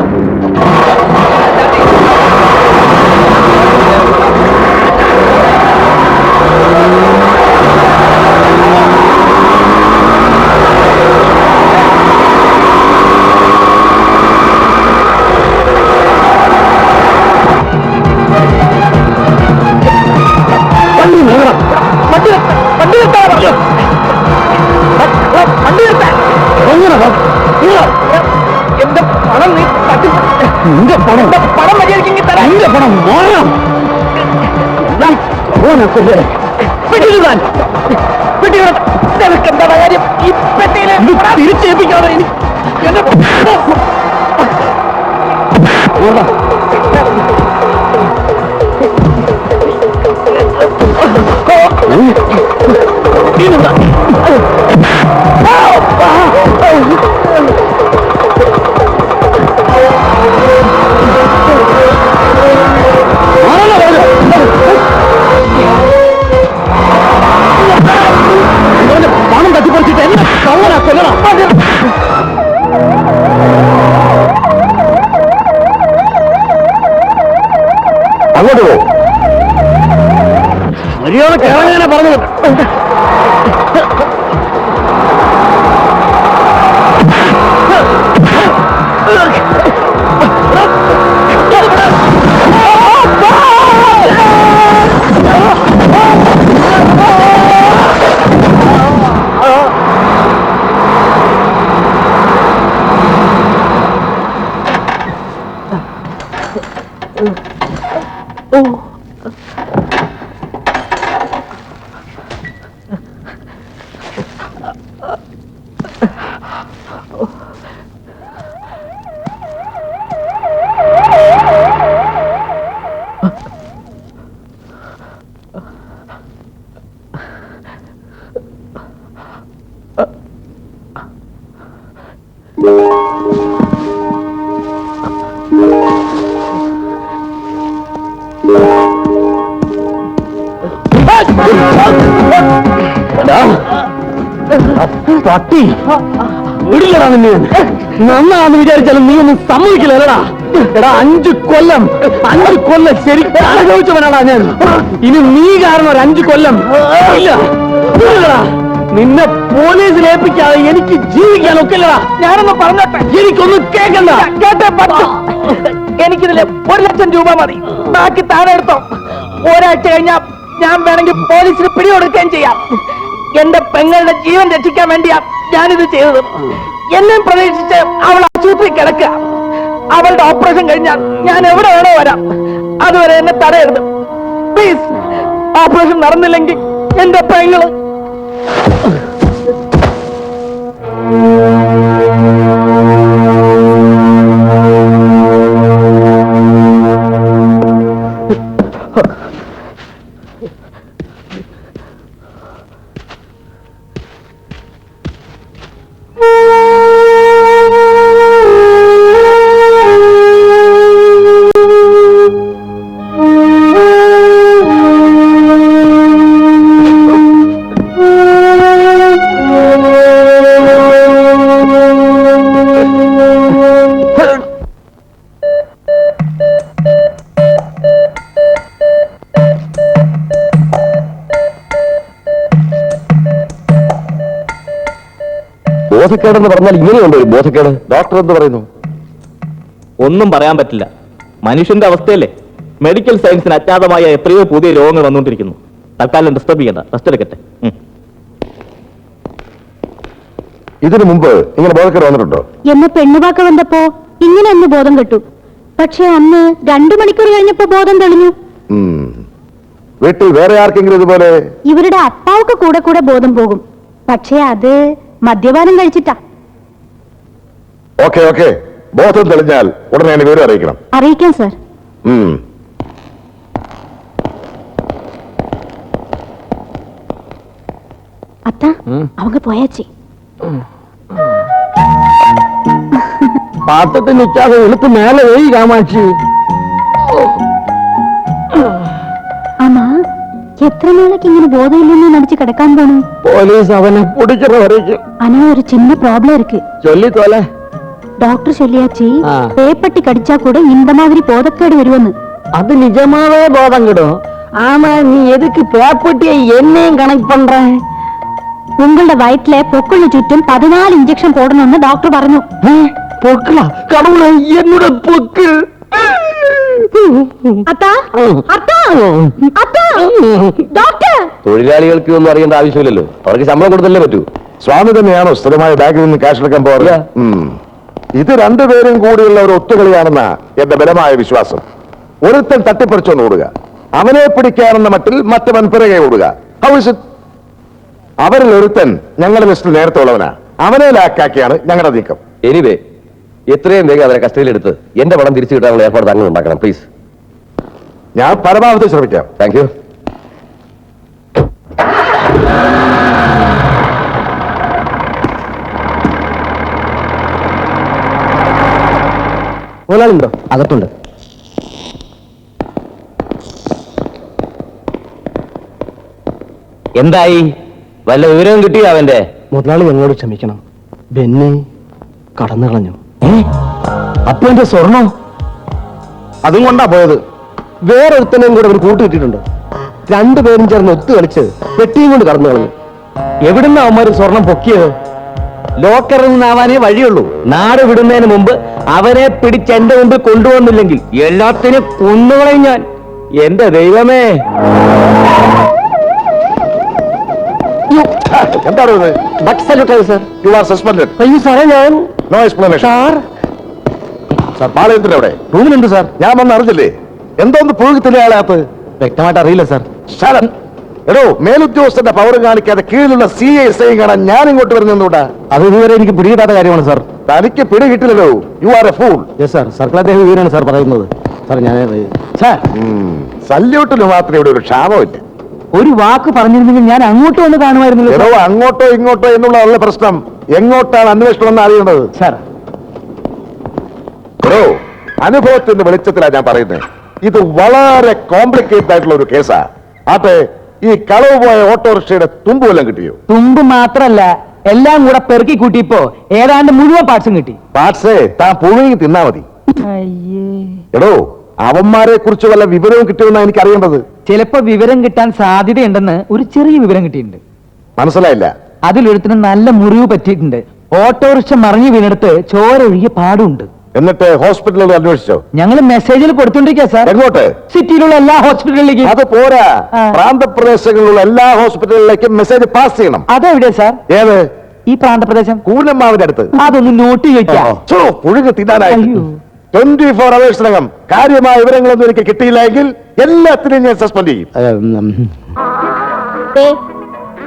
എന്റെ പണം നീ നിന്റെ പണം മര്യാദയ്ക്ക് തരാം. നിന്റെ പണം മോണം എന്താ കാര്യം? ഈ പെട്ടിയിലെ തിരിച്ചേൽപ്പിക്കാതെ എന്റെ പണം തട്ടിപ്പറിച്ചിട്ട് എന്നെ കള്ളനാ കൊല്ലണം. അങ്ങോട്ട് പോ. മര്യാദ കേരള പറഞ്ഞു. പട്ടി വീടില്ലടാ നിന്നെ. നന്നാന്ന് വിചാരിച്ചാലും നീ ഒന്നും സമ്മതിക്കില്ലടാ. എടാ 5 കൊല്ലം ശരിക്കും അനുഭവിച്ചവനാടാ ഞാൻ. ഇനി നീ കാരണം ഒരു 5 കൊല്ലം ഇല്ല. വീടില്ലടാ. നിന്നെ പോലീസിൽ ഏൽപ്പിക്കാതെ എനിക്ക് ജീവിക്കാൻ ഒക്കില്ലടാ. ഞാനൊന്ന് പറഞ്ഞോട്ടെ, എനിക്കൊന്നും കേൾക്കണ്ട. കേട്ടേ പറ്റും. എനിക്കിതില് 1 ലക്ഷം രൂപ മതി. ബാക്കി താഴെ എടുത്തോ. ഒരാഴ്ച കഴിഞ്ഞാൽ ഞാൻ വേണമെങ്കിൽ പോലീസിന് പിടികൊടുക്കുകയും ചെയ്യാം. എന്റെ പെങ്ങളുടെ ജീവൻ രക്ഷിക്കാൻ വേണ്ടിയാ ഞാനിത് ചെയ്തത്. എന്നെ പ്രതീക്ഷിച്ച് അവൾ ആശുപത്രി കിടക്കുക. അവളുടെ ഓപ്പറേഷൻ കഴിഞ്ഞാൽ ഞാൻ എവിടെ വേണോ വരാം. അതുവരെ എന്നെ തടയരുത് പ്ലീസ്. ഓപ്പറേഷൻ നടന്നില്ലെങ്കിൽ എന്റെ പെങ്ങള് ബോധക്കേടെന്ന് പറഞ്ഞാൽ ഇങ്ങനെയുണ്ട് ഒരു ബോധക്കേട്. ഡോക്ടർ എന്ത് പറയുന്നു? ഒന്നും പറയാൻ പറ്റില്ല. മനുഷ്യന്റെ അവസ്ഥയല്ലേ. മെഡിക്കൽ സയൻസിന് അജ്ഞാതമായ എത്രയോ പുതിയ രോഗങ്ങൾ വന്നുകൊണ്ടിരിക്കുന്നു. തൽക്കാലം ഡിസ്റ്റർബ് ചെയ്യണ്ട, റെസ്റ്റ് എടുക്കട്ടെ. ഇതിനു മുമ്പ് ഇങ്ങനെ ബോധക്കേട് വന്നിട്ടുണ്ടോ? എന്നെ പെണ്ണുവാക്ക വന്നപ്പോ ഇങ്ങനെ ഒന്ന് ബോധം കെട്ടു. പക്ഷെ അന്ന് 2 മണിക്കൂർ കഴിഞ്ഞപ്പോ ബോധം തെളിഞ്ഞു. വീട്ടിൽ വേറെ ആർക്കെങ്കിലും ഇതുപോലെ? ഇവരുടെ അപ്പാവൊക്കെ കൂടെ കൂടെ ബോധം പോകും. പക്ഷെ അത് മദ്യപാനം കഴിച്ചിട്ടാ. ഓക്കെ ഓക്കെ, ബോധം തെളിഞ്ഞാൽ ഉടനെ എന്നെ വിവരം അറിയിക്കണം. അറിയിക്കാം സർ. അത്ത அவங்க போயாச்சு. പാത്രത്തിൽ നിൽക്കാതെ എളുത്ത് മേലെ പോയി കാമാക്ഷി. ആമാ എത്ര നാളേക്ക് ഇങ്ങനെ ബോധമില്ലെന്ന് നടിച്ച് കിടക്കാൻ പോണു? പോലീസ് അവനെ പിടിക്കുന്ന വരയ്ക്കും. ஆனா ஒரு சின்ன ப்ராப்ளம் இருக்கு. ചൊല്ലിത്തോലെ. டாக்டர் சொல்லியாச்சு ஆ. பேப்பட்டி கடிச்சா கூட இந்த மாதிரி போதக்கேடு வருவன்னு. அது நிஜமாவே போதம் கிடும். ஆமா, நீ எதுக்கு பேப்பட்டியை என்னையும் கனெக்ட் பண்ற? உங்களோட வயிற்றுல பொக்குள்ள ചുറ്റും 14 ഇഞ്ചക്ഷൻ போடணும்னு டாக்டர் പറഞ്ഞു. பொக்கலா? கடவுளே, என்னோட பொக்கு. അത്താ അത്താ അത്താ ഡോക്ടർ. തൊഴിലാളികൾക്ക് ഒന്നും അറിയേണ്ട ആവശ്യമില്ലല്ലോ, അവർക്ക് ശമ്പളം കൊടുത്തല്ലേ പറ്റൂ. സ്വാമി തന്നെയാണോ സ്ഥിരമായ ബാങ്കിൽ നിന്ന് ക്യാഷ് എടുക്കാൻ പോകാറ്? ഇത് രണ്ടുപേരും കൂടിയുള്ള ഒരു ഒത്തുകളിയാണെന്ന എന്റെ ബലമായ വിശ്വാസം. ഒരുത്തൻ തട്ടിപ്പറിച്ചോന്ന് ഓടുക, അവനെ പിടിക്കാനെന്ന മട്ടിൽ മറ്റവൻ പിറകെ ഓടുക. How is it? അവരിൽ ഒരുത്തൻ ഞങ്ങളുടെ ലിസ്റ്റിൽ നേരത്തെ ഉള്ളവനാ. അവനെ ലാക്കാക്കിയാണ് ഞങ്ങളുടെ നീക്കം. എനിവേ, എത്രയും വേഗം അവരെ കസ്റ്റഡിയിലെടുത്ത് എന്റെ പണം തിരിച്ചു കിട്ടാനുള്ള ഏർപ്പാട് താങ്കൾ ഉണ്ടാക്കണം, പ്ലീസ്. ഞാൻ പരമാവധി ശ്രമിക്കാം. Thank you. മുതലാളിണ്ടോ? അകത്തുണ്ട്. എന്തായി? വല്ല വിവരവും കിട്ടിയോ അവന്റെ? മുതലാളി ഞങ്ങളോട് ക്ഷമിക്കണം. ബെന്നി കടന്നു കളഞ്ഞു. അപ്പൊ എന്റെ സ്വർണം അതും കൊണ്ടാ പോയത്. വേറൊരുത്തനെയും കൂടെ അവർ കൂട്ടുകിട്ടിട്ടുണ്ട്. രണ്ടുപേരും ചേർന്ന് ഒത്തു കളിച്ച് പെട്ടിയും കൊണ്ട് കടന്നു കളഞ്ഞു. എവിടുന്ന അവന്മാര് സ്വർണം പൊക്കിയത്? ലോക്കറിൽ നിന്നാവാനേ വഴിയുള്ളൂ. നാട് വിടുന്നതിന് മുമ്പ് അവനെ പിടിച്ച് എന്റെ മുമ്പിൽ കൊണ്ടുവന്നില്ലെങ്കിൽ എല്ലാത്തിനും കൊന്നുകളയും ഞാൻ. എന്റെ ദൈവമേ! എന്താണ് ഇത്? സർ. You are suspended. അയ്യോ സാറേ, ഞാൻ no explanation. Sir sir Balachandran എവിടെ? റൂമിലുണ്ട് സാർ. ഞാൻ വന്ന് അറിഞ്ഞില്ലേ? എന്തോന്ന് പുഴുകത്തില്ല അയാളകത്ത്? വ്യക്തമായിട്ട് അറിയില്ല സാർ. ശരൺ, എടോ, മേലുദ്യോഗസ്ഥന്റെ പവർ കാണിക്കാതെ കീഴിലുള്ള CSI കാണാൻ ഞാൻ ഇങ്ങോട്ട് വരുന്നൂടാ. അത് ഇതുവരെ എനിക്ക് പിടികിട്ടാത്ത കാര്യമാണ് സാർ. തനിക്ക് പിടി കിട്ടില്ലല്ലോ. You are a fool. Yes sir. Circle അദ്ദേഹം വിവരമാണ് സാർ പറയുന്നത്. സാർ ഞാൻ സാർ സല്യൂട്ടിന് മാത്രമേ ഇവിടെ ഒരു ക്ഷാമമില്ല. ഒരു വാക്ക് പറഞ്ഞിരുന്നെങ്കിൽ ഞാൻ അങ്ങോട്ട് വന്ന് കാണുമായിരുന്നല്ലോ. എടോ, അങ്ങോട്ടോ ഇങ്ങോട്ടോ എന്നുള്ളതല്ല പ്രശ്നം, എങ്ങോട്ടാണ് അന്വേഷണം എന്ന് അറിയേണ്ടത്. സാർ, എടോ, അനുഭവത്തിന്റെ വെളിച്ചത്തിലാണ് ഞാൻ പറയുന്നത്. ഇത് വളരെ കോംപ്ലിക്കേറ്റഡ് ആയിട്ടുള്ള ഒരു കേസാ. ആട്ടെ, ഈ കളവ് പോയ ഓട്ടോറിക്ഷയുടെ തുമ്പ് വല്ലതും കിട്ടിയോ? തുമ്പ് മാത്രല്ല, എല്ലാം കൂടെ പെറുക്കി കൂട്ടിയപ്പോ ഏതാണ്ട് മുഴുവൻ പാർട്സും കിട്ടി. പാട്സേ, താൻ പുഴുങ്ങി തിന്നാ മതി. എടോ, അവന്മാരെ കുറിച്ച് വല്ല വിവരവും കിട്ടിയെന്നാണ് എനിക്ക് അറിയേണ്ടത്. ചിലപ്പോ വിവരം കിട്ടാൻ സാധ്യതയുണ്ടെന്ന് ഒരു ചെറിയ വിവരം കിട്ടിയിട്ടുണ്ട്. മനസ്സിലായില്ല. അതിലൊരുത്തിന് നല്ല മുറിവ് പറ്റിയിട്ടുണ്ട്. ഓട്ടോറിക്ഷ മറിഞ്ഞു വീണെടുത്ത് ചോര ഒഴുകിയ പാടുണ്ട്. എന്നിട്ട് ഹോസ്പിറ്റലിൽ അന്വേഷിച്ചോ? ഞങ്ങൾ മെസ്സേജിൽ കൊടുത്തോണ്ടിരിക്കുക സാർ. എങ്ങോട്ട്? സിറ്റിയിലുള്ള എല്ലാ ഹോസ്പിറ്റലിലേക്കും. അത് പോരാ, ആ. പ്രാന്തപ്രദേശങ്ങളിലുള്ള എല്ലാ ഹോസ്പിറ്റലിലേക്കും മെസ്സേജ് പാസ് ചെയ്യണം. അതെവിടെയാ സാർ? ഏത്? ഈ പ്രാന്തപ്രദേശം കൂനമ്മാവിന്റെ അടുത്ത്. അതൊന്ന് നോട്ട് ചെയ്യിക്കാം. പുഴുകി തിന്നാനായി അയ്യോ. 24 അവേഴ്സിനകം കാര്യമായ വിവരങ്ങളൊന്നും എനിക്ക് കിട്ടിയില്ലെങ്കിൽ എല്ലാത്തിനും ഞാൻ സസ്പെൻഡ് ചെയ്യും.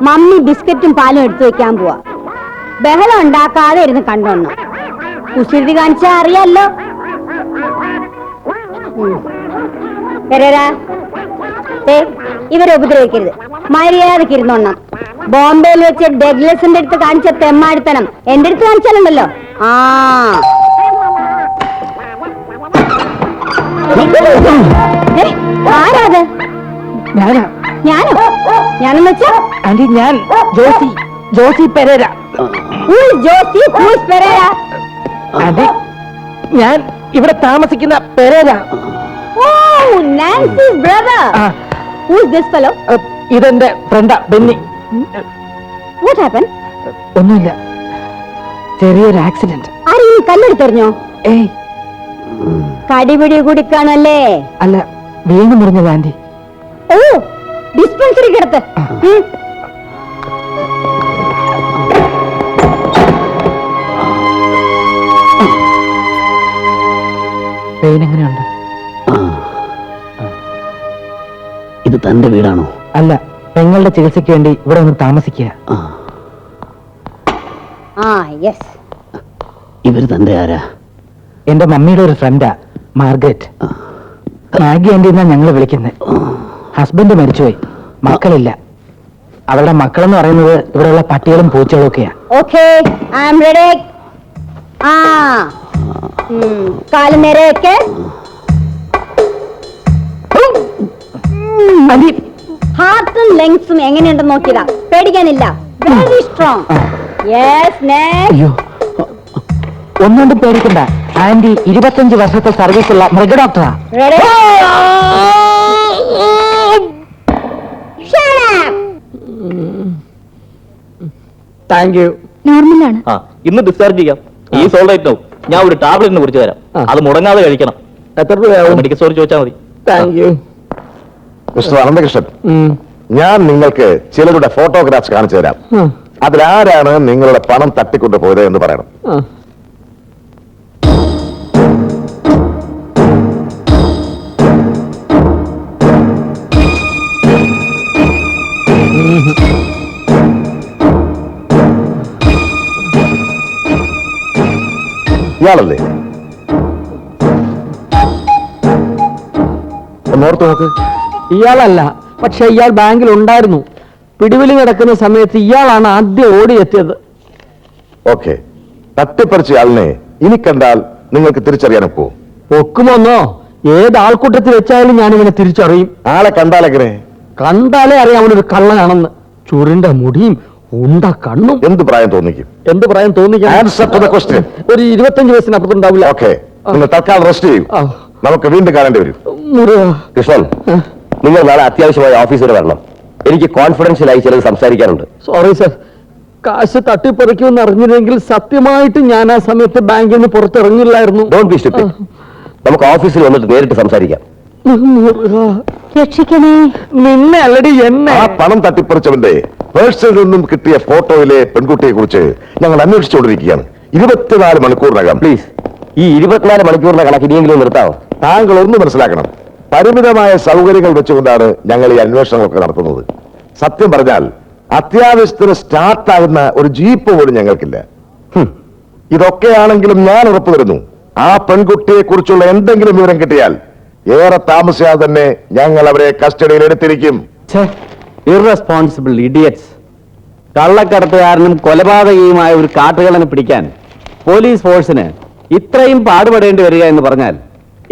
മമ്മി ബിസ്ക്കറ്റും പാലും എടുത്തു വെക്കാൻ പോവാ. ബഹളം ഉണ്ടാക്കാതെ ഇരുന്ന് കണ്ടോണം. കുസൃതി കാണിച്ചാ അറിയാലോ. ഇവരെ ഉപദ്രവിക്കരുത്, മര്യാദക്ക് ഇരുന്നോണം. ബോംബെയിൽ വെച്ച് ഡെഗ്ലസിന്റെ അടുത്ത് കാണിച്ച തെമ്മാടിത്തനം എന്റെ അടുത്ത് കാണിച്ചാലുണ്ടല്ലോ. ആ ആരാത്? ഞാനോ? ഞാനെന്ന് വെച്ചാ ആന്റി, ഞാൻ ജോസി പെരേര. ജോസി പെരേര. ആന്റി, ഞാൻ ഇവിടെ താമസിക്കുന്ന Perera. Oh, Nancy's brother. Who is this fellow? ഇതെന്റെ ഫ്രണ്ടാ, ബെന്നി. What happened? ഒന്നുമില്ല, ചെറിയൊരു ആക്സിഡന്റ്. ആരെങ്കിലും കല്ലെടുത്തെറിഞ്ഞോ? ഏയ്, കടിപിടി കുടിക്കാണല്ലേ? അല്ല, വീണ് മുറിഞ്ഞത് ആന്റി. ഓ, ഡിസ്പെൻസറി കിടത്ത്. പെയിൻ എങ്ങനെയുണ്ട്? ഇത് തന്റെ വീടാണോ? അല്ല, പെങ്ങളുടെ ചികിത്സയ്ക്ക് വേണ്ടി ഇവിടെ ഒന്ന് താമസിക്കുക. ആ യെസ്. ഇവര് തന്റെ ആരാ? എന്റെ മമ്മിയുടെ ഒരു ഫ്രണ്ടാ മാർഗരറ്റ്. മാഗി ആന്റി എന്നാ ഞങ്ങൾ വിളിക്കുന്നത്. ഹസ്ബൻഡ് മരിച്ചുപോയി, മക്കളില്ല. അവരുടെ മക്കളെന്ന് പറയുന്നത് ഇവിടെയുള്ള പട്ടികളും പൂച്ചകളും ഒക്കെയാ. Okay, I am ready. ആ കാല് നേരെ വെക്ക്. ഹാർട്ടും ലങ്സും എങ്ങനെയുണ്ടെന്ന് നോക്കിയതാ, പേടിക്കാനില്ല. Very strong. Yes, next. അയ്യോ, ഒന്നുകൊണ്ടും പേടിക്കണ്ട. ആന്റി 25 വർഷത്തെ സർവീസുള്ള മൃഗ ഡോക്ടറാ. Ready. Shut up. Thank you. നോർമലാണ്. ആ, ഇന്ന് ഡിസ്ചാർജ് ചെയ്യാം. ഈ സോൾറൈറ്റ് നോ. ഞാൻ ഒരു ടാബ്ലറ്റിന് കുറിച്ച് തരാം. അത് മുടങ്ങാതെ കഴിക്കണം. എത്ര രൂപയാവും? മെഡിക്കൽ സ്റ്റോറിൽ ചോദിച്ചാൽ മതി. Thank you. മിസ്റ്റർ അനന്തകൃഷ്ണൻ, ഞാൻ നിങ്ങൾക്ക് ചിലരുടെ ഫോട്ടോഗ്രാഫ്സ് കാണിച്ചു തരാം. അതിലാരാണ് നിങ്ങളുടെ പണം തട്ടിക്കൊണ്ടു പോയത് എന്ന് പറയണം. ഇയാളല്ലേ? ഒന്നോർത്ത് നോക്ക്. ഇയാളല്ല, പക്ഷെ ഇയാൾ ബാങ്കിൽ ഉണ്ടായിരുന്നു. പിടിവിലി നടക്കുന്ന സമയത്ത് ഇയാളാണ് ആദ്യം ഓടിയെത്തിയത്. ഓക്കെ, തട്ടിപ്പറിച്ച ആളിനെ ഇനി കണ്ടാൽ നിങ്ങൾക്ക് തിരിച്ചറിയാൻ ഒക്കുമോ? ഒക്കുമോന്നോ? ഏത് ആൾക്കൂട്ടത്തിൽ വെച്ചാലും ഞാനിങ്ങനെ തിരിച്ചറിയും. ആളെ കണ്ടാലെങ്ങനെ? കണ്ടാലേ അറിയാം അവനൊരു കള്ളനാണെന്ന്. ചുരുണ്ട മുടിയും ഉണ്ട കണ്ണും. എന്ത് പ്രായം തോന്നിക്കും? എന്ത് പറയാൻ തോന്നിക്കാൻ? Answer to the question. ഒരു 25 വയസ്സിനപ്പുറത്തുണ്ടാവില്ല. ഓക്കെ, നിങ്ങൾ തൽക്കാലം റെസ്റ്റ് ചെയ്യും. ആ. നമുക്ക് വീണ്ടും കാണേണ്ടി വരും. കൃഷ്ണൻ, നിങ്ങൾ നാളെ അത്യാവശ്യമായി ഓഫീസിൽ വരണം. എനിക്ക് കോൺഫിഡൻഷ്യലായി ചിലത് സംസാരിക്കാനുണ്ട്. സോറി സർ, കാശ് തട്ടിപ്പറിക്കുമെന്ന് അറിഞ്ഞില്ലെങ്കിൽ സത്യമായിട്ട് ഞാൻ ആ സമയത്ത് ബാങ്കിൽ നിന്ന് പുറത്തിറങ്ങില്ലായിരുന്നു. Don't be stupid. നമുക്ക് ഓഫീസിൽ വന്നിട്ട് നേരിട്ട് സംസാരിക്കാം. രക്ഷിക്കണേ. നിന്നെ അല്ലടി എന്നെ. ആ പണം തട്ടിപ്പറിച്ചവന്റെ പേഴ്സിൽ നിന്നും കിട്ടിയ ഫോട്ടോയിലെ പെൺകുട്ടിയെ കുറിച്ച് ഞങ്ങൾ അന്വേഷിച്ചുകൊണ്ടിരിക്കുകയാണ്. 24 മണിക്കൂറിനകം. പ്ലീസ്, ഈ 24 മണിക്കൂറിന്റെ കണക്ക് ഇനിയെങ്കിലും നിർത്താമോ? താങ്കൾ ഒന്ന് മനസ്സിലാക്കണം, പരിമിതമായ സൗകര്യങ്ങൾ വെച്ചുകൊണ്ടാണ് ഞങ്ങൾ ഈ അന്വേഷണങ്ങളൊക്കെ നടത്തുന്നത്. സത്യം പറഞ്ഞാൽ അത്യാവശ്യത്തിന് സ്റ്റാർട്ടാകുന്ന ഒരു ജീപ്പ് പോലും ഞങ്ങൾക്കില്ല. ഇതൊക്കെയാണെങ്കിലും ഞാൻ ഉറപ്പു തരുന്നു, ആ പെൺകുട്ടിയെ കുറിച്ചുള്ള എന്തെങ്കിലും വിവരം കിട്ടിയാൽ ഏറെ താമസിയാതെ തന്നെ ഞങ്ങൾ അവരെ കസ്റ്റഡിയിൽ എടുത്തിരിക്കും. Irresponsible idiots. കള്ളക്കടത്തുകാരനും കൊലപാതകയുമായ ഒരു കാട്ടുകള്ളനെ പിടിക്കാൻ പോലീസ് ഫോഴ്സിന് ഇത്രയും പാടുപെടേണ്ടി വരിക എന്ന് പറഞ്ഞാൽ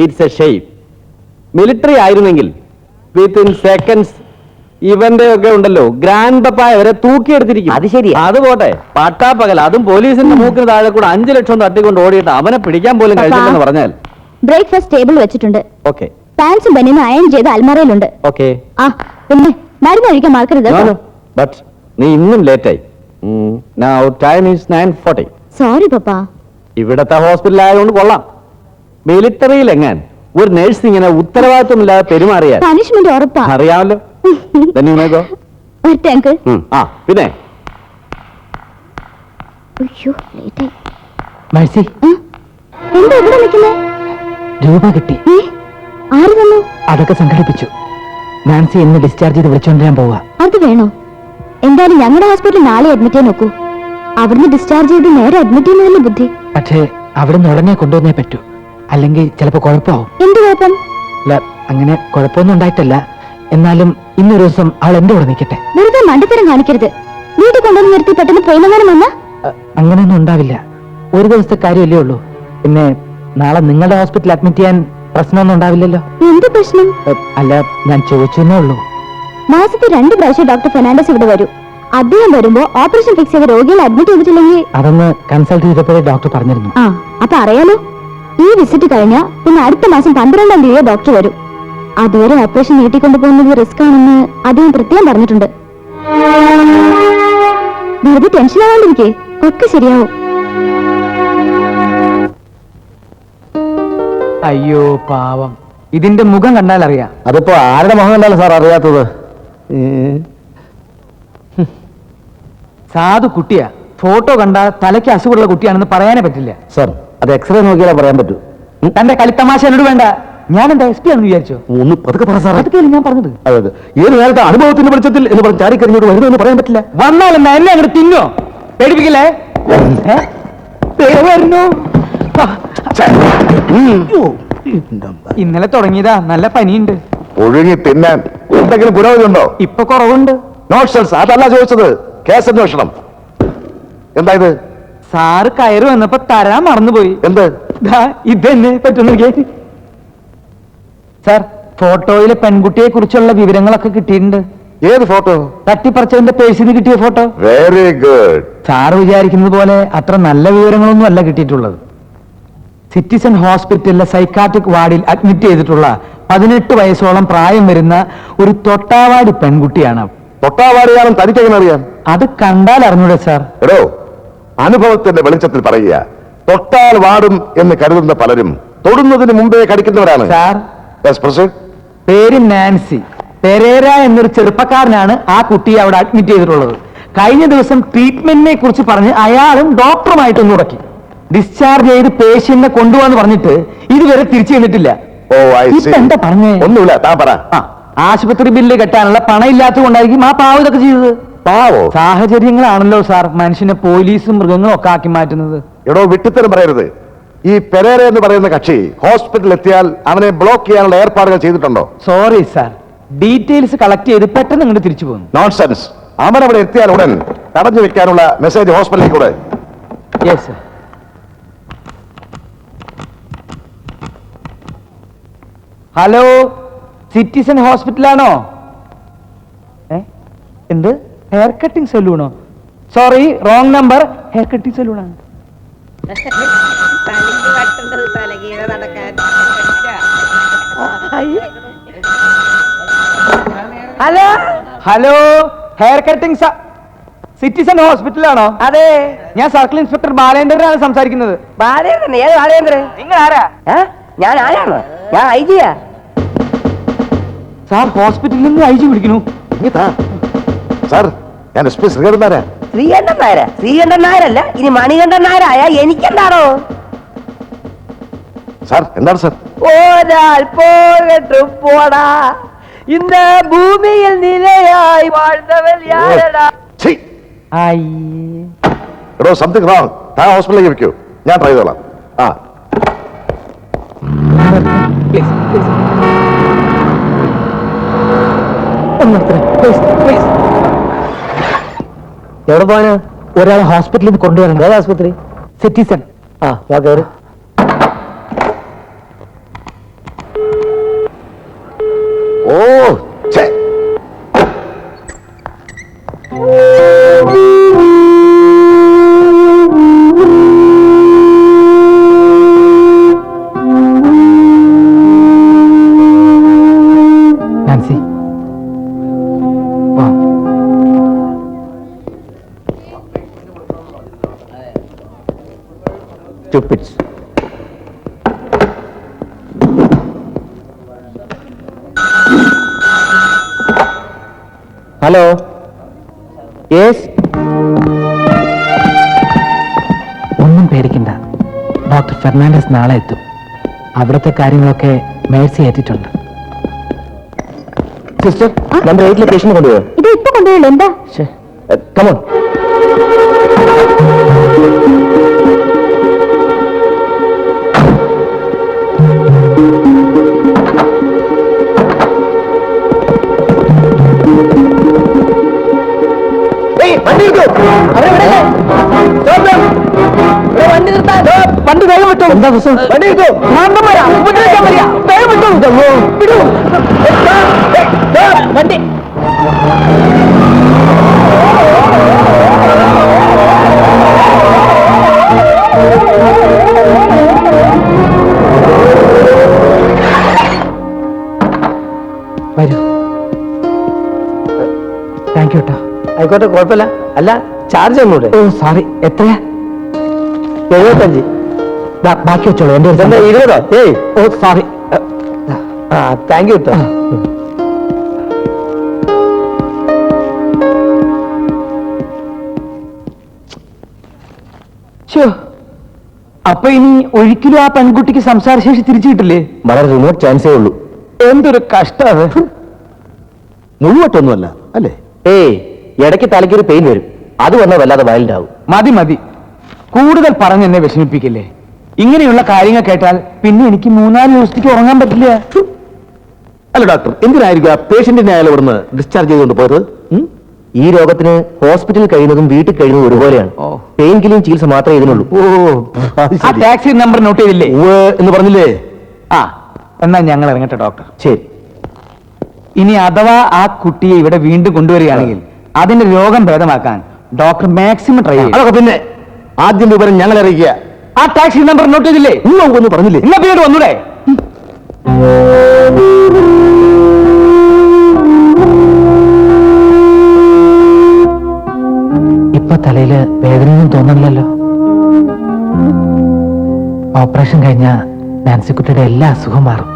ഇറ്റ്സ് എ ഷെയിം. മിലിറ്ററി ആയിരുന്നെങ്കിൽ വിത്തിൻ സെക്കൻഡ്സ് ഇവന്റെ ഒക്കെ ഉണ്ടല്ലോ ഗ്രാൻഡ് പപ്പായ വരെ തൂക്കിയെടുത്തിരിക്കും. അത് ശരിയാ. അത് പോട്ടെ, പട്ടാപ്പകൽ അതും പോലീസിന്റെ മൂക്കിന് താഴെ കൂടെ 5 ലക്ഷം തട്ടിക്കൊണ്ട് ഓടിയിട്ട് അവനെ പിടിക്കാൻ പോലും കഴിച്ചില്ലെന്ന് പറഞ്ഞാൽ. ബ്രേക്ക്ഫാസ്റ്റ് ടേബിൾ വെച്ചിട്ടുണ്ട്. ഓക്കെ പാൻസും ബനിയനും അയൺ ചെയ്ത് അൽമാരയിലുണ്ട്. ഓക്കെ. ആ പിന്നെ മരുന്ന് കഴിക്കാൻ മറക്കരുത്. ബട്ട് നീ ഇന്നും ലേറ്റായി. Now time is 9:40. സോറി പപ്പാ. ഇവിടത്തെ ഹോസ്പിറ്റൽ ആയതുകൊണ്ട് കൊള്ളാം. മിലിറ്ററിയിൽ എങ്ങാൻ ഒരു നേഴ്സ് ഇങ്ങനെ ഉത്തരവാദിത്വമില്ലാതെ പെരുമാറിയാൽ പണിഷ്മെന്റ് ഉറപ്പാ. അറിയാമല്ലോ. Then you may go. വരട്ടെ അങ്കിൾ. ആ പിന്നെ അയ്യോ ലേറ്റായി. മേഴ്സി, എന്താ ഇവിടെ നിൽക്കുന്നേ? രൂപ കിട്ടി. ആര് തന്നു? അതൊക്കെ സംഘടിപ്പിച്ചു. നാൻസി ഇന്ന് ഡിസ്ചാർജ് ചെയ്ത് വിളിച്ചോണ്ടിരാൻ പോവാ. അത് വേണോ? എന്തായാലും ഞങ്ങളുടെ ഹോസ്പിറ്റലിൽ നാളെ അഡ്മിറ്റ് ചെയ്യാൻ നോക്കൂ. അവിടുന്ന് ഡിസ്ചാർജ് ചെയ്ത് നേരെ അഡ്മിറ്റ് ചെയ്യുന്നതല്ലേ ബുദ്ധി. പക്ഷേ അവിടുന്ന് ഉടനെ കൊണ്ടുവന്നേ പറ്റൂ, അല്ലെങ്കിൽ ചിലപ്പോ കുഴപ്പമാവും. എന്ത് കുഴപ്പം? അല്ല, അങ്ങനെ കുഴപ്പമൊന്നും ഉണ്ടായിട്ടല്ല. എന്നാലും ഇന്നൊരു ദിവസം അവൾ എന്റെ കൂടെ നിൽക്കട്ടെ. വെറുതെ മണ്ടത്തരം കാണിക്കരുത്. വീട്ടിൽ കൊണ്ടുവന്ന് നിർത്തി പെട്ടെന്ന് പോയില്ലെന്നാലും വന്ന അങ്ങനെയൊന്നും ഉണ്ടാവില്ല. ഒരു ദിവസത്തെ കാര്യമല്ലേ ഉള്ളൂ. പിന്നെ നാളെ നിങ്ങളുടെ ഹോസ്പിറ്റലിൽ അഡ്മിറ്റ് ചെയ്യാൻ പ്രശ്നമൊന്നും ഉണ്ടാവില്ലല്ലോ. എന്ത് പ്രശ്നം? അല്ല, ഞാൻ ചോദിച്ചെന്നേ ഉള്ളൂ. മാസത്തിൽ 2 പ്രാവശ്യം ഡോക്ടർ ഫെർണാണ്ടസ് ഇവിടെ വരും. അദ്ദേഹം വരുമ്പോ ഓപ്പറേഷൻ ഫിക്സ് ചെയ്ത രോഗികളെ അഡ്മിറ്റ് ചെയ്തിട്ടില്ലെങ്കിൽ അതൊന്ന് കൺസൾട്ട് ചെയ്തപ്പോഴേ ഡോക്ടർ പറഞ്ഞിരുന്നു. ആ അപ്പൊ അറിയാലോ. ഈ വിസിറ്റ് കഴിഞ്ഞ പിന്നെ അടുത്ത മാസം 12-ാം തീയതി ഡോക്ടർ വരും. അതുവരെ ഓപ്പറേഷൻ നീട്ടിക്കൊണ്ടു പോകുന്നത് റിസ്ക് ആണെന്ന് അദ്ദേഹം പ്രത്യേകം പറഞ്ഞിട്ടുണ്ട്. വെറുതെ ടെൻഷൻ ആവാണ്ടിരിക്കേ, ഒക്കെ ശരിയാവും. അയ്യോ പാവം, ഇതിന്റെ മുഖം കണ്ടാൽ അറിയാം. അതിപ്പോ ആരുടെ മുഖം കണ്ടാലും സാർ അറിയാത്തത്? സാധു കുട്ടിയാ. ഫോട്ടോ കണ്ടാൽ തലയ്ക്ക് അസുഖമുള്ള കുട്ടിയാണെന്ന് പറയാനേ പറ്റില്ല. സാർ, അത് എക്സ്റേ നോക്കിയാലേ പറയാൻ പറ്റൂ. തന്റെ കളിത്തമാശ എന്നോട് വേണ്ട. ഞാൻ എന്താ എസ് പി ആണെന്ന് വിചാരിച്ചോ? ഒന്ന് പതുക്കെ പറ സാർ. അതൊക്കെയല്ലേ ഞാൻ പറഞ്ഞത്. അതെ, ഏത് നേരത്തെ അനുഭവത്തിന്റെ വെളിച്ചത്തിൽ എന്ന് പറഞ്ഞ് ചാടിക്കരിഞ്ഞോട് വരുന്നതെന്ന് പറയാൻ പറ്റില്ല. വന്നാലെന്നാ എന്നെ അങ്ങോട്ട് തിന്നോ? പേടിപ്പിക്കില്ലേ? വരുന്നു. ഛെ, ഇന്നലെ തുടങ്ങിയതാ, നല്ല പനിയുണ്ട്. ഒഴുകി തിന്നാൻ എന്തെങ്കിലും പുരോഗതി ഉണ്ടോ? ഇപ്പൊ കുറവുണ്ട്. നോട്ട്സെൽസ് അതല്ല ചോദിച്ചത്, കേസ് അന്വേഷണം എന്താ ഇത്? സാറ് കയറി വന്നപ്പോ തരാൻ മറന്നുപോയി. എന്ത്? ഇതെന്നെ പറ്റുന്നു. സാർ, ഫോട്ടോയിലെ പെൺകുട്ടിയെ കുറിച്ചുള്ള വിവരങ്ങളൊക്കെ കിട്ടിയിട്ടുണ്ട്. ഏത് ഫോട്ടോ? തട്ടിപ്പറിച്ചതിന്റെ പേഴ്സിൽ നിന്ന് കിട്ടിയ ഫോട്ടോ. Very good. സാറ് വിചാരിക്കുന്നത് പോലെ അത്ര നല്ല വിവരങ്ങളൊന്നും അല്ല കിട്ടിയിട്ടുള്ളത്. സിറ്റിസൺ ഹോസ്പിറ്റലിലെ സൈക്കാട്രിക് വാർഡിൽ അഡ്മിറ്റ് ചെയ്തിട്ടുള്ള 18 വയസ്സോളം പ്രായം വരുന്ന ഒരു തൊട്ടാവാടി പെൺകുട്ടിയാണ്. തൊട്ടാവാടിയാണെന്ന് തനിക്കെങ്ങനെ അറിയാം? അത് കണ്ടാൽ അറിഞ്ഞൂടെ സാർ? എടോ, അനുഭവത്തിന്റെ വെളിച്ചത്തിൽ പറയുക. തൊട്ടാൽ വാടും എന്ന് കരുതുന്ന പലരും തൊടുന്നതിന് മുമ്പേ കടിക്കുന്നവരാണ്. Sir, Yes, proceed. പേര് നാൻസി പെരേര എന്നൊരു ചെറുപ്പക്കാരനാണ് ആ കുട്ടിയെ അവിടെ അഡ്മിറ്റ് ചെയ്തിട്ടുള്ളത്. കഴിഞ്ഞ ദിവസം ട്രീറ്റ്മെന്റിനെ കുറിച്ച് പറഞ്ഞ് അയാളും ഡോക്ടറുമായിട്ടൊന്ന് ഉടക്കി. ഡിസ്ചാർജ് ചെയ്ത് പേഷ്യന്റിനെ കൊണ്ടുപോകാന്ന് പറഞ്ഞിട്ട് ഇതുവരെ തിരിച്ചു ചെന്നിട്ടില്ല. ഓ, I see. ഇപ്പൊ എന്താ പറഞ്ഞേ? ഒന്നുമില്ല, താൻ പറ. ആശുപത്രി ബില്ല് കെട്ടാനുള്ള പണം ഇല്ലാത്തത് കൊണ്ടായിരിക്കും ആ പാവം ഇതൊക്കെ ചെയ്തത്. പാവോ? സാഹചര്യങ്ങളാണല്ലോ സാർ മനുഷ്യനെ പോലീസും മൃഗങ്ങളും ഒക്കെ ആക്കി മാറ്റുന്നത്. എടോ, വിട്ടിത്തരം പറയരുത്. ഈ പെരേര എന്ന് പറയുന്ന കക്ഷി ഹോസ്പിറ്റലിൽ എത്തിയാൽ അവനെ ബ്ലോക്ക് ചെയ്യാനുള്ള ഏർപ്പാടുകൾ ചെയ്തിട്ടുണ്ടോ? സോറി സാർ, ഡീറ്റെയിൽസ് കളക്ട് ചെയ്ത് പെട്ടെന്ന് ഇങ്ങോട്ട് തിരിച്ചു പോകുന്നു. നോൺസെൻസ്. അവൻ അവിടെ എത്തിയാൽ ഉടൻ തടഞ്ഞു വെക്കാനുള്ള മെസ്സേജ് ഹോസ്പിറ്റലിൽ കൂടെ. Yes sir. ഹലോ, സിറ്റിസൺ ഹോസ്പിറ്റലാണോ? എന്ത്? ഹെയർ കട്ടിംഗ് സലൂണോ? Sorry, wrong number. Hair cutting സലൂണാണ്. Hello hello, hair cutting citizen ഹോസ്പിറ്റലാണോ? അതെ, ഞാൻ സർക്കിൾ ഇൻസ്പെക്ടർ ബാലേന്ദ്രനാണ് സംസാരിക്കുന്നത്. ബാലേന്ദ്രൻ? ഏത് ബാലേന്ദ്രൻ? നിങ്ങൾ ആരാ? ഞാൻ ആരാണ്? ഞാൻ ഐജിയാ. സാർ, ഹോസ്പിറ്റലിൽ നിന്ന് ഐജി വിളിക്കുന്നു. സാർ, ഞാൻ എസ് പി ശ്രീകണ്ഠൻ നായരാ. ശ്രീകണ്ഠൻ നായര? ശ്രീകണ്ഠൻ നായരല്ല, ഇനി മണികണ്ഠൻ നായരായ എനിക്കെന്താണോ? സാർ, എന്താണ് സാർ? ഒരാൾ പോകട്ടും പോടാ, ഇന്ന് ഭൂമിയിൽ നിലയായി വാഴ്ന്നവൻ യാരടാ. ഛീ! എടോ, സംതിങ് റോങ്. താൻ ഹോസ്പിറ്റലിലേക്ക് വെക്കൂ, ഞാൻ ട്രൈ ചെയ്തോളാം. ആ, എവിടെ പോവാനാ? ഒരാളെ ഹോസ്പിറ്റലിൽ നിന്ന് കൊണ്ടുവരണം. ഏത് ആശുപത്രി? സിറ്റിസൺ. വാ കയറി. ഓ, ഛേ. നാൻസി, വാ. Stupids. Hello, yes. ഒന്നും പേടിക്കണ്ട, ഡോക്ടർ ഫെർണാണ്ടസ് നാളെ എത്തും. അവിടുത്തെ കാര്യങ്ങളൊക്കെ മേഴ്സി ഏറ്റിട്ടുണ്ട്. സിസ്റ്റർ, നമ്പർ 8 പേഷ്യന്റ് കൊണ്ടുപോയോ? ഇത് ഇപ്പൊ കൊണ്ടുപോയുള്ളൂ. എന്താ? കമോൺ. വണ്ടി എടുക്കൂ. വണ്ടി നിർത്താൻ. വണ്ടി വേഗം വിട്ടോ. എന്താ പ്രശ്നം? വണ്ടി എടുക്കൂ. വണ്ടി വരൂ. താങ്ക് യു കേട്ടോ. ആയിക്കോട്ടെ, കുഴപ്പമില്ല. അല്ല, ചാർജ് ഒന്നൂടെ? ഓ സോറി. എത്രയാ? 75. ബാക്കി വെച്ചോളൂ. എന്റെ എന്താ 20? ഏയ്, ഓ സോറി. താങ്ക് യു കേട്ടോ. അപ്പൊ ഇനി ഒരിക്കലും ആ പെൺകുട്ടിക്ക് സംസാരശേഷി തിരിച്ചു കിട്ടില്ലേ? വളരെ റിമോട്ട് ചാൻസേ ഉള്ളൂ. എന്തൊരു കഷ്ടം. മുഴുവട്ടൊന്നുമല്ല അല്ലേ? ഏയ്, ഇടയ്ക്ക് തലയ്ക്കൊരു പെയിൻ വരും. അത് വന്നാൽ വല്ലാതെ വയലന്റ് ആവും. മതി മതി, കൂടുതൽ പറഞ്ഞ് എന്നെ വിഷമിപ്പിക്കില്ലേ? ഇങ്ങനെയുള്ള കാര്യങ്ങൾ കേട്ടാൽ പിന്നെ എനിക്ക് 3-4 ദിവസത്തേക്ക് ഉറങ്ങാൻ പറ്റില്ല. അല്ല ഡോക്ടർ, എന്തിനായിരിക്കും ആ പേഷ്യന്റിനെ അയാൾ ഇവിടുന്ന് ഡിസ്ചാർജ് ചെയ്തുകൊണ്ട് പോയത്? ഈ രോഗത്തിന് ഹോസ്പിറ്റലിൽ കഴിയുന്നതും വീട്ടിൽ കഴിയുന്നതും ഒരുപോലെയാണ്. പെയിൻ കില്ലിംഗ് ചികിത്സ മാത്രമേ ഇതിനുള്ളൂ. ആ ടാക്സി നമ്പർ നോട്ട് ചെയ്തില്ലേ എന്ന് പറഞ്ഞില്ലേ? ആ, എന്നാ ഞങ്ങൾ ഇറങ്ങട്ടെ ഡോക്ടർ. ശരി. ഇനി അഥവാ ആ കുട്ടിയെ ഇവിടെ വീണ്ടും കൊണ്ടുവരികയാണെങ്കിൽ അതിന്റെ രോഗം ഭേദമാക്കാൻ ഡോക്ടർ മാക്സിമം ട്രൈ ചെയ്യും. അതൊക്കെ പിന്നെ ആദ്യം വിവരം ഞങ്ങൾ അറിയിക്കുക. ആ ടാക്സി നമ്പർ നോട്ട് ചെയ്തില്ലേ? ഒന്നും പറഞ്ഞില്ലേ? എന്നാ പിന്നീട് വന്നൂടെ? ഇപ്പൊ തലയില് വേദനയൊന്നും തോന്നുന്നില്ലല്ലോ. ഓപ്പറേഷൻ കഴിഞ്ഞ നാൻസിക്കുട്ടിയുടെ എല്ലാ അസുഖം മാറും.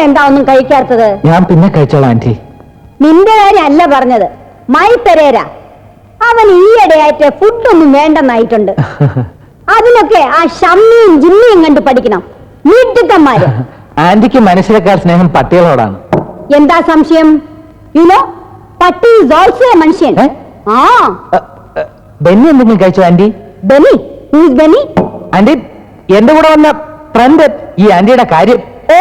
എന്താ ഒന്നും കഴിക്കാത്തത്? ഞാൻ പിന്നെ കഴിച്ചോളാം ആന്റി. നിന്റെ കാര്യം അല്ല പറഞ്ഞത്, മൈ പെരേര. അവൻ ഈയിടെയായിട്ട് ഫുഡൊന്നും വേണ്ടെന്നായിട്ടുണ്ട്. അതിനൊക്കെ ആ ഷമ്മിയും ജിമ്മിയും കണ്ട് പഠിക്കണം. വീട്ടിത്തന്മാര്. ആന്റിക്ക് മനുഷ്യരെക്കാൾ സ്നേഹം പട്ടികളോടാണ്. എന്താ സംശയം? യുനോ പട്ടി ഈസ് ഓൾസോ എ മനുഷ്യൻ. ആ, ബെന്നി എന്തെങ്കിലും കഴിച്ചോ aunty? Benny? Who is Benny? Aunty, എന്റെ കൂടെ വന്ന ഫ്രണ്ട് ഈ ആന്റിയുടെ കാര്യം. Oh,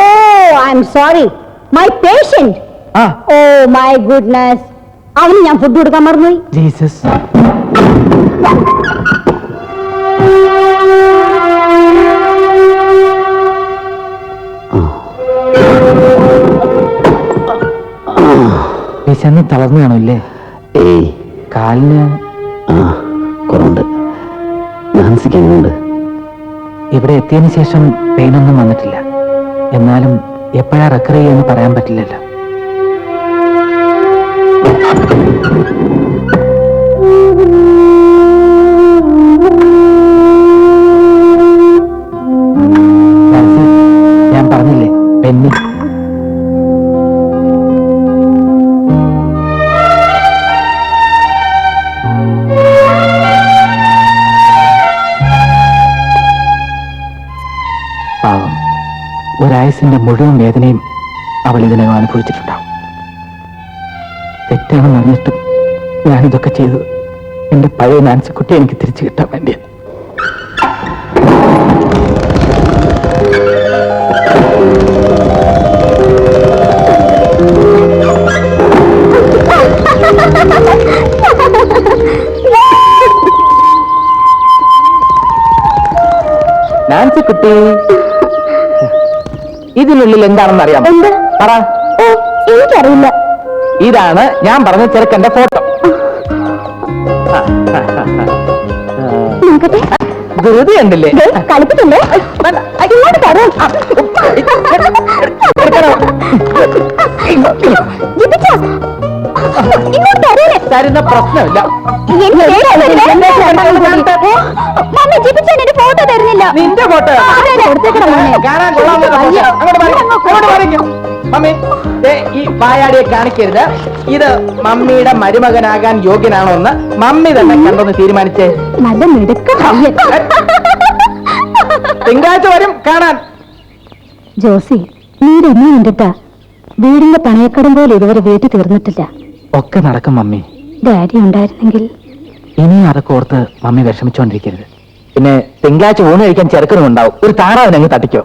I am sorry, my patient. ആ, ഓ മൈ ഗുഡ്നസ്, അവന് ഞാൻ ഫുഡ് കൊടുക്കാൻ മറന്നുപോയി. ജീസസ്. വിശന്ന് തളർന്നു കാണുമല്ലേ? ഏയ്, കാലിന് കുറവുണ്ട്. നാൻസിക്ക് എങ്ങനെയുണ്ട്? ഇവിടെ എത്തിയതിനു ശേഷം പെയിനൊന്നും വന്നിട്ടില്ല. എന്നാലും എപ്പോഴാ റെക്കർ ചെയ്യുമെന്ന് പറയാൻ പറ്റില്ലല്ലോ. ഞാൻ പറഞ്ഞില്ലേ, പെന്നി. പാവം, ഒരായുസിന്റെ മുഴുവൻ വേദനയും അവൾ ഇതിനകം അനുഭവിച്ചിട്ടുണ്ടാവും. തെറ്റാണെന്ന് അറിഞ്ഞിട്ടും ഞാനിതൊക്കെ ചെയ്തത് എന്റെ പഴയ നാൻസിക്കുട്ടി എനിക്ക് തിരിച്ചു കിട്ടാൻ വേണ്ടിയാണ്. നാൻസിക്കുട്ടി, ഇതിനുള്ളിൽ എന്താണെന്ന് അറിയാമോ? പറ. എനിക്കറിയില്ല. ഇതാണ് ഞാൻ പറഞ്ഞ ചെറുക്കന്റെ ഫോട്ടോ. നോക്കട്ടെ. ധൃതി കണ്ടില്ലേ? കളിപ്പിട്ടുണ്ട്. ഇങ്ങോട്ട് തരാം. ജിപിച്ച, ഇങ്ങോട്ട് തരേനെ. തരുന്ന പ്രശ്നമില്ല. മമ്മി, ജിപിച്ചാൻ എന്റെ ഫോട്ടോ തരുന്നില്ല. നിന്റെ ഫോട്ടോ കാണാൻ കൊള്ളാം. മമ്മി, ഈ വായാടിയെ കാണിക്കരുത്. ഇത് മമ്മിയുടെ മരുമകനാകാൻ യോഗ്യനാണോ എന്ന് മമ്മി തന്നെ കണ്ടൊന്ന് തീരുമാനിച്ചേ. നല്ല മിടുക്ക. തിങ്കളാഴ്ച വരും കാണാൻ. ജോസി, നീടെ എന്നെ കണ്ടിട്ടാ വീടിന്റെ പണയക്കടം പോലെ ഇതുവരെ വീട്ടിൽ തീർന്നിട്ടില്ല. ഒക്കെ നടക്കും മമ്മി. ഡാഡി ഉണ്ടായിരുന്നെങ്കിൽ. ഇനി അതൊക്കെ ഓർത്ത് മമ്മി വിഷമിച്ചോണ്ടിരിക്കരുത്. പിന്നെ തിങ്കളാഴ്ച ഊണ് കഴിക്കാൻ ചെറുക്കനും ഉണ്ടാവും. ഒരു താറാവിനങ്ങ് തട്ടിക്കോ.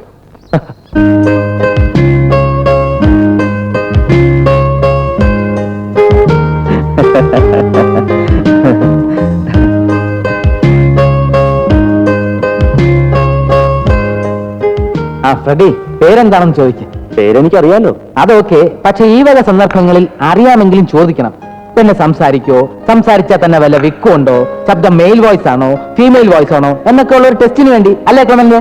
ആ ഫ്രെഡി, പേരെന്താണെന്ന് ചോദിക്കും. പേരെനിക്കറിയാലോ. അതൊക്കെ, പക്ഷെ ഈ വക സന്ദർഭങ്ങളിൽ അറിയാമെങ്കിലും ചോദിക്കണം. പിന്നെ സംസാരിക്കോ, സംസാരിച്ചാൽ തന്നെ വല്ല വിക്കുണ്ടോ, ശബ്ദം മെയിൽ വോയിസ് ആണോ ഫീമെയിൽ വോയിസ് ആണോ എന്നൊക്കെ ഉള്ള ഒരു ടെസ്റ്റിന് വേണ്ടി അല്ലേ ക്ലമന്റ്?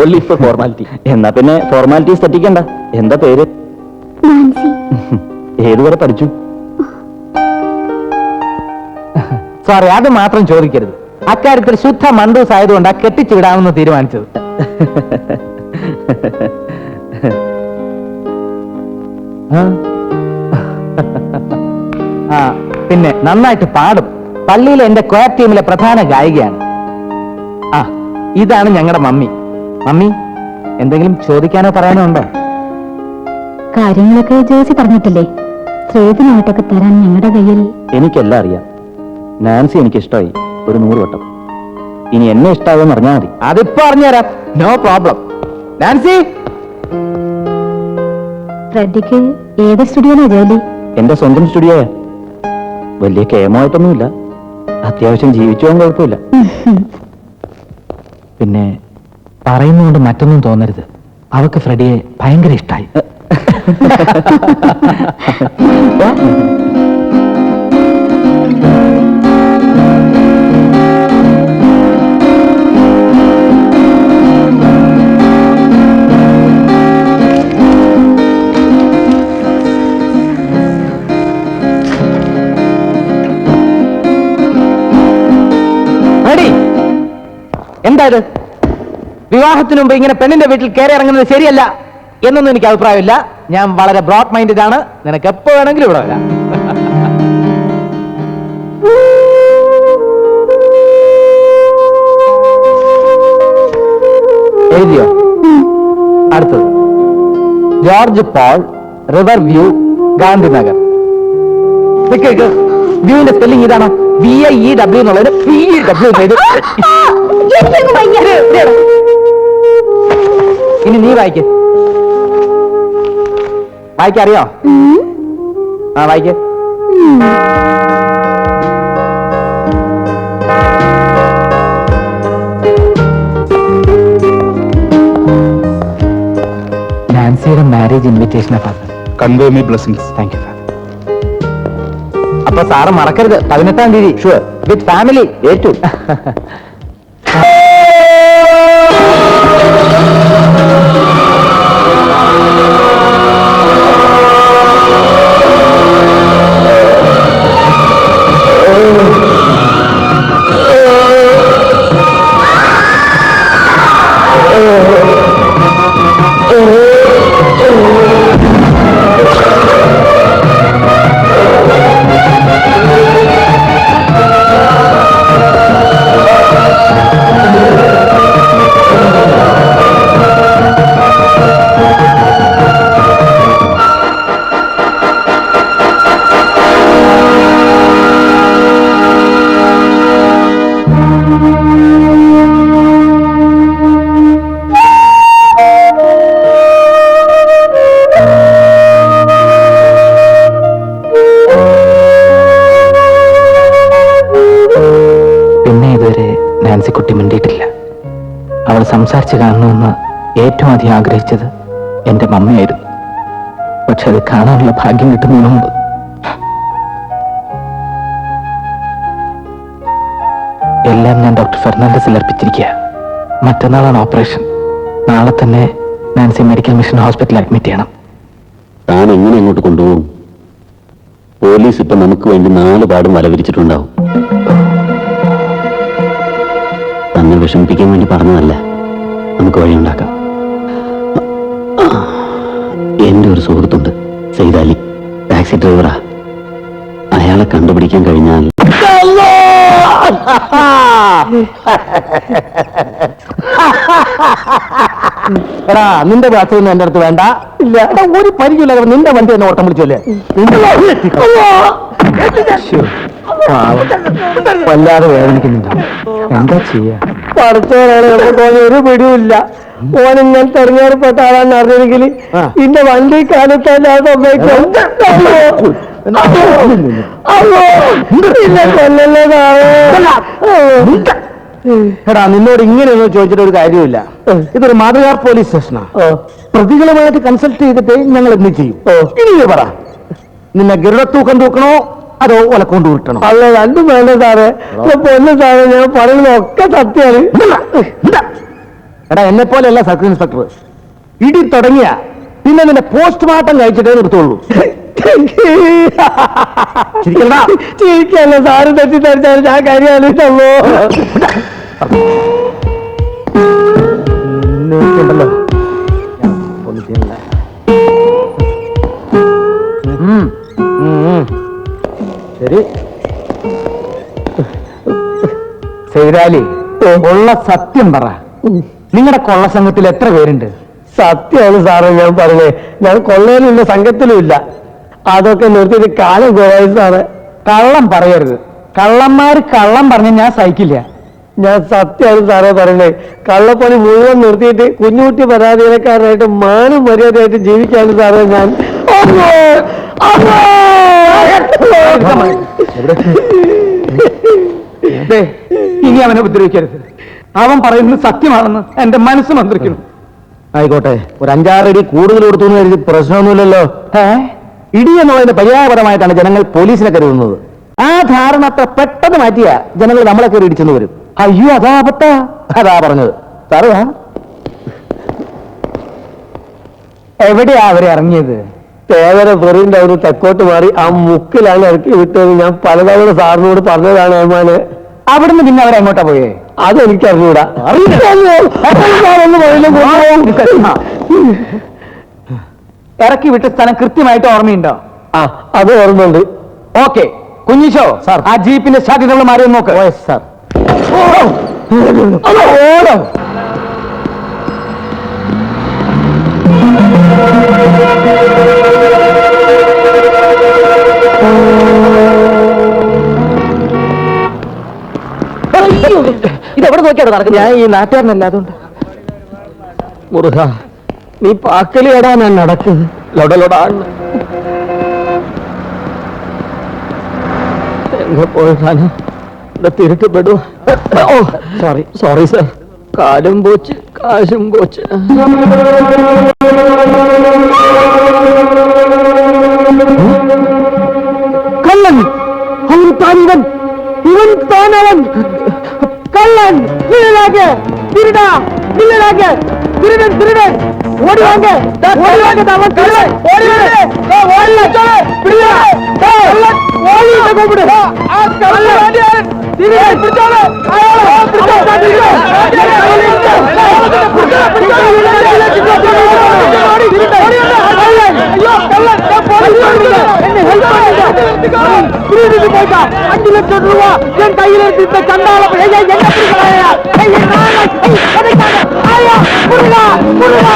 only for formality. എന്നാ പിന്നെ ഫോർമാലിറ്റീസ് തെറ്റിക്കണ്ട. എന്താ പേര്? ഏതുവരെ പഠിച്ചു? സോറി, അത് മാത്രം ചോദിക്കരുത്. അക്കാര്യത്തിൽ ശുദ്ധ മണ്ടൂസ് ആയതുകൊണ്ടാ കെട്ടിച്ചു വിടാമെന്ന് തീരുമാനിച്ചത്. ആ, പിന്നെ നന്നായിട്ട് പാടും. പള്ളിയിലെ എന്റെ ക്വയർ ടീമിലെ പ്രധാന ഗായികയാണ്. ആ, ഇതാണ് ഞങ്ങളുടെ മമ്മി. മമ്മി, എന്തെങ്കിലും ചോദിക്കാനോ പറയാനോ ഉണ്ടോ? കാര്യങ്ങളൊക്കെ ജോസി പറഞ്ഞിട്ടില്ലേ? സ്ത്രീധനമായിട്ടൊക്കെ തരാൻ ഞങ്ങളുടെ കയ്യിൽ. എനിക്കെല്ലാം അറിയാം. നാൻസി എനിക്ക് ഇഷ്ടമായി ഒരു 100 വട്ടം. ഇനി എന്നെ ഇഷ്ടാവെന്ന് അറിഞ്ഞാൽ മതി. അതിപ്പോ അറിഞ്ഞുതരാം, നോ പ്രോബ്ലം. നാൻസി, ഫ്രെഡിക്ക് ഏത് സ്റ്റുഡിയോനാ ജോലി? എന്റെ സ്വന്തം സ്റ്റുഡിയോയാ. വലിയ കേമമായിട്ടൊന്നുമില്ല, അത്യാവശ്യം ജീവിച്ചു പോകാൻ കുഴപ്പമില്ല. പിന്നെ പറയുന്നതുകൊണ്ട് മറ്റൊന്നും തോന്നരുത്, അവക്ക് ഫ്രെഡിയെ ഭയങ്കര ഇഷ്ടായി. എന്താ ഇത്? വിവാഹത്തിനു മുമ്പ് ഇങ്ങനെ പെണ്ണിന്റെ വീട്ടിൽ കയറി ഇറങ്ങുന്നത് ശരിയല്ല എന്നൊന്നും എനിക്ക് അഭിപ്രായമില്ല. ഞാൻ വളരെ ബ്രോഡ് മൈൻഡഡ് ആണ്. നിനക്ക് എപ്പോ വേണമെങ്കിലും ഇവിടെ വരാം. എഴുതിയോ? അടുത്തത് George Paul, river view, Gandhinagar. വ്യൂവിന്റെ സ്പെല്ലിംഗ് ഇതാണോ? VIEW എന്നുള്ളത് PEW. ഇനി നീ വായിക്ക. വായിക്കറിയോ? ആ വായിക്ക. നാൻസിയുടെ marriage invitation father. Convey my blessings. Thank you father. അപ്പൊ സാറ് മറക്കരുത്, 18-ാം തീയതി ഷുവർ, വിത്ത് ഫാമിലി. ഏറ്റു. നാൻസിക്കുട്ടി മിണ്ടിയിട്ടില്ല. അവൾ സംസാരിച്ച് കാണണമെന്ന് ഏറ്റവും അധികം ആഗ്രഹിച്ചത് എന്റെ മമ്മയായിരുന്നു. പക്ഷെ അത് കാണാനുള്ള ഭാഗ്യം കിട്ടുന്നതിന് മുമ്പ് എല്ലാം ഞാൻ ഡോക്ടർ ഫെർണാണ്ടസിൽ അർപ്പിച്ചിരിക്കുക. മറ്റന്നാളാണ് ഓപ്പറേഷൻ. നാളെ തന്നെ നാൻസി മെഡിക്കൽ മിഷൻ ഹോസ്പിറ്റലിൽ അഡ്മിറ്റ് ചെയ്യണം. താൻ എങ്ങനെ അങ്ങോട്ട് കൊണ്ടുപോകും? പോലീസ് ഇപ്പൊ നമുക്ക് വേണ്ടി 4 പാടും വല വിരിച്ചിട്ടുണ്ടാവും. തന്നെ വിഷമിപ്പിക്കാൻ വേണ്ടി പറഞ്ഞതല്ല, നമുക്ക് വഴിയുണ്ടാക്കാം. എന്റെ ഒരു സുഹൃത്തുണ്ട്, സൈദാലി, ടാക്സി ഡ്രൈവറാ. അയാളെ കണ്ടുപിടിക്കാൻ കഴിഞ്ഞാൽ എടാ, നിന്റെ ഭാഷയൊന്നും എന്റെ അടുത്ത് വേണ്ട. ഇല്ല, ഒരു പരിചയമില്ല. നിന്റെ വണ്ടി എന്നെ ഓട്ടം വിളിച്ചല്ലേ? വല്ലാതെ വേദനിക്കുന്നുണ്ടോ? എന്താ ചെയ്യാ? പഠിച്ചവരാണ് നമുക്ക് ഒരു പിടിയുമില്ല. ഓനിങ്ങനെ തെരഞ്ഞെടുപ്പെട്ട ആളാന്ന് അറിഞ്ഞെങ്കിൽ ഇന്റെ വണ്ടി കാലത്തല്ലാതെ എടാ, നിന്നോട് ഇങ്ങനെയൊന്നും ചോദിച്ചിട്ട് ഒരു കാര്യമില്ല. ഇതൊരു മാതൃകാ പോലീസ് സ്റ്റേഷനാ. പ്രതികളുമായിട്ട് കൺസൾട്ട് ചെയ്തിട്ട് ഞങ്ങൾ എന്ത് ചെയ്യും? ഇനി പറ, നിന്നെ ഗരുഡത്തൂക്കം തൂക്കണോ അതോ ഒലക്കൊണ്ട് വിട്ടണോ? അല്ല, രണ്ടും വേണ്ട സാറേ. പൊന്നു സാറേ, ഞാൻ പറയുന്നതൊക്കെ സത്യമാണ്. എടാ, എന്നെ പോലെയല്ല സർക്കിൾ ഇൻസ്പെക്ടർ. ഇടി തുടങ്ങിയ പിന്നെ നിന്റെ പോസ്റ്റ്മോർട്ടം കഴിച്ചിട്ടേ നിർത്തുള്ളൂ. ചിരിക്കല്ല സാറ് തെറ്റിദ്ധരിച്ചാൽ ഞാൻ കാര്യമാണല്ലോ. ഉണ്ടല്ലോ ശരി. സൈദാലി, ഉള്ള സത്യം പറ. നിങ്ങളുടെ കൊള്ള സംഘത്തിൽ എത്ര പേരുണ്ട്? സത്യമാണ് സാറേ ഞാൻ പറഞ്ഞേ. ഞാൻ കൊള്ളയിലും സംഘത്തിലും ഇല്ല. അതൊക്കെ നിർത്തിയിട്ട് കാലം കുറവായി സാറേ. കള്ളം പറയരുത്. കള്ളന്മാര് കള്ളം പറഞ്ഞ ഞാൻ സഹിക്കില്ല. ഞാൻ സത്യമാണ് സാറേ പറയണേ. കള്ളപ്പണി മുഴുവൻ നിർത്തിയിട്ട് കുഞ്ഞുകുട്ടി പരാതിക്കാരനായിട്ട് മാനും മര്യാദയായിട്ട് ജീവിക്കാണ് സാറേ ഞാൻ. ഇനി അവനെ ഉപദ്രവിക്കരുത്. അവൻ പറയുന്നത് സത്യമാണെന്ന് എന്റെ മനസ്സ് മന്ത്രിക്കുന്നു. ആയിക്കോട്ടെ, ഒരു 5-6 അടി കൂടുതൽ കൊടുത്തു എന്ന് കരുതി പ്രശ്നമൊന്നുമില്ലല്ലോ. ഇടി എന്നുള്ളതിന്റെ പര്യായപരമായിട്ടാണ് ജനങ്ങൾ പോലീസിനെ കരുതുന്നത്. ആ ധാരണ അത്ര പെട്ടെന്ന് മാറ്റിയ ജനങ്ങൾ നമ്മളെ കയറി ഇടിച്ചെന്ന് വരും. അയ്യോ, അതാ അബദ്ധ. അതാ പറഞ്ഞത്. സാറ് എവിടെയാ അവരെ ഇറങ്ങിയത്? തേവര വെറിന്റെ അവിടെ തെക്കോട്ട് മാറി ആ മുക്കിലാണ് ഇറക്കി വിട്ടത്. ഞാൻ പലതവണ സാറിനോട് പറഞ്ഞതാണ് ഏമാനെ. അവിടുന്ന് പിന്നെ അവരെങ്ങോട്ടാ പോയേ? അതെനിക്ക് അറിഞ്ഞൂടാ. ഇറക്കി വിട്ട സ്ഥലം കൃത്യമായിട്ട് ഓർമ്മയുണ്ടോ? ആ, അത് ഓർമ്മയുണ്ട്. ഓക്കെ, കുഞ്ഞിശോ സാർ, ആ ജീപ്പിന്റെ സാധ്യതകൾ മാറി നോക്ക്. സാർ. ഇതെവിടെ നോക്കിയാണ് നടക്കുന്നത്? ഞാൻ ഈ നാട്ടുകാരനല്ല, അതുകൊണ്ട്. മുറുക, നീ പാക്കലി ഇടാനാ നടക്കുന്നത്. ലൊടലൊടാണ് എങ്ങ പോയിട്ടാണ് ഇവിടെ തിരുട്ടപ്പെടുക. ഓ സോറി സാർ. കാലും പോച്ച് കാശും പോച്ച്. കള്ളൻ, അവൻ താനിവൻ, ഇവൻ താനവൻ. കള്ളൻ, വീഴാകെ തിരുടാ, വീഴാകെ திருடன் திருடன் ஓடி வாங்க ஓடி வாங்க அவன் கள்ளன் ஓடி வாங்க ஓடி வாங்க பிடியா கள்ளன் ஓடி வாங்க கூப்பிடு ஆ கள்ளன் வாடியார் திருடன் பிடிச்சால ஆயா பிடிச்சா பாத்தீங்க ஐயோ கள்ளன் போலீஸ் வருது என்ன ஹெல்ப் பண்ணுங்க திருடிட்டு போய்டா 5 லட்சம் ரூபாய் என் கையில இருந்து இந்த சண்டால என்ன பிடிக்கலையா ஐயா நான் ஆயா புரியா புரியா